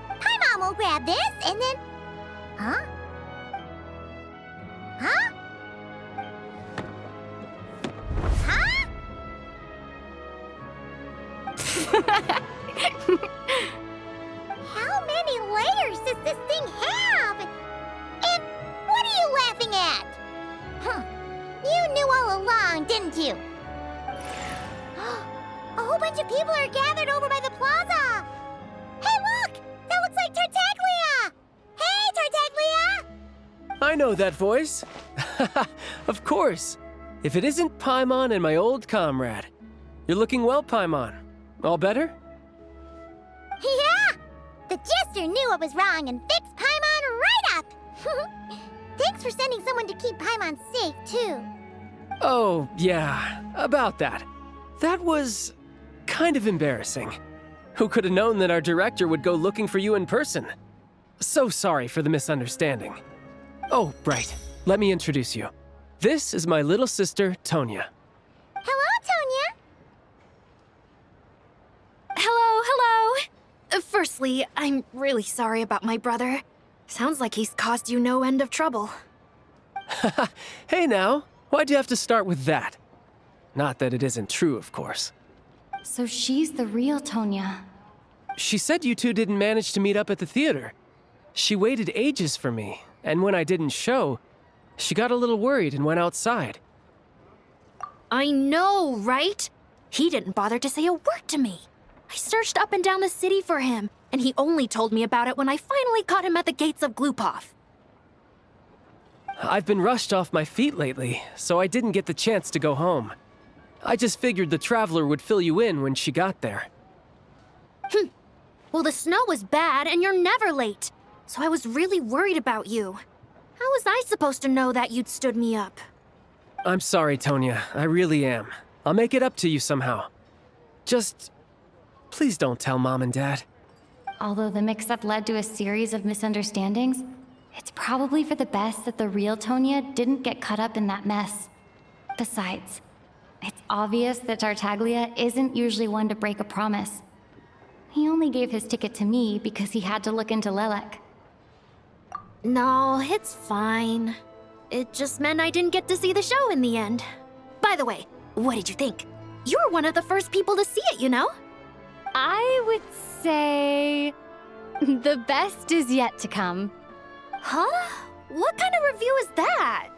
Paimon will grab this and then... Huh? Huh? Huh? How many layers does this thing have? And what are you laughing at? Huh. You knew all along, didn't you? A whole bunch of people are gathered over by the plaza. Hey, look! That looks like Tartaglia! Hey, Tartaglia! I know that voice. Of course. If it isn't Paimon and my old comrade. You're looking well, Paimon. All better? Yeah! The Jester knew I was wrong and fixed Paimon right up! Thanks for sending someone to keep Paimon safe, too. Oh, yeah. About that. That was... kind of embarrassing. Who could have known that our director would go looking for you in person? So sorry for the misunderstanding. Oh, right. Let me introduce you. This is my little sister, Tonya. Hello, Tonya! Hello. Firstly, I'm really sorry about my brother. Sounds like he's caused you no end of trouble. Hey now, why'd you have to start with that? Not that it isn't true, of course. So she's the real Tonya. She said you two didn't manage to meet up at the theater. She waited ages for me, and when I didn't show, she got a little worried and went outside. I know, right? He didn't bother to say a word to me. I searched up and down the city for him, and he only told me about it when I finally caught him at the gates of Glupov. I've been rushed off my feet lately, so I didn't get the chance to go home. I just figured the Traveler would fill you in when she got there. Well, the snow was bad, and you're never late. So I was really worried about you. How was I supposed to know that you'd stood me up? I'm sorry, Tonya. I really am. I'll make it up to you somehow. Just... please don't tell Mom and Dad. Although the mix-up led to a series of misunderstandings, it's probably for the best that the real Tonya didn't get caught up in that mess. Besides, It's obvious that Tartaglia isn't usually one to break a promise. He only gave his ticket to me because he had to look into Lelek. No, it's fine. It just meant I didn't get to see the show in the end. By the way, what did you think? You were one of the first people to see it, you know? I would say the best is yet to come. Huh? What kind of review is that?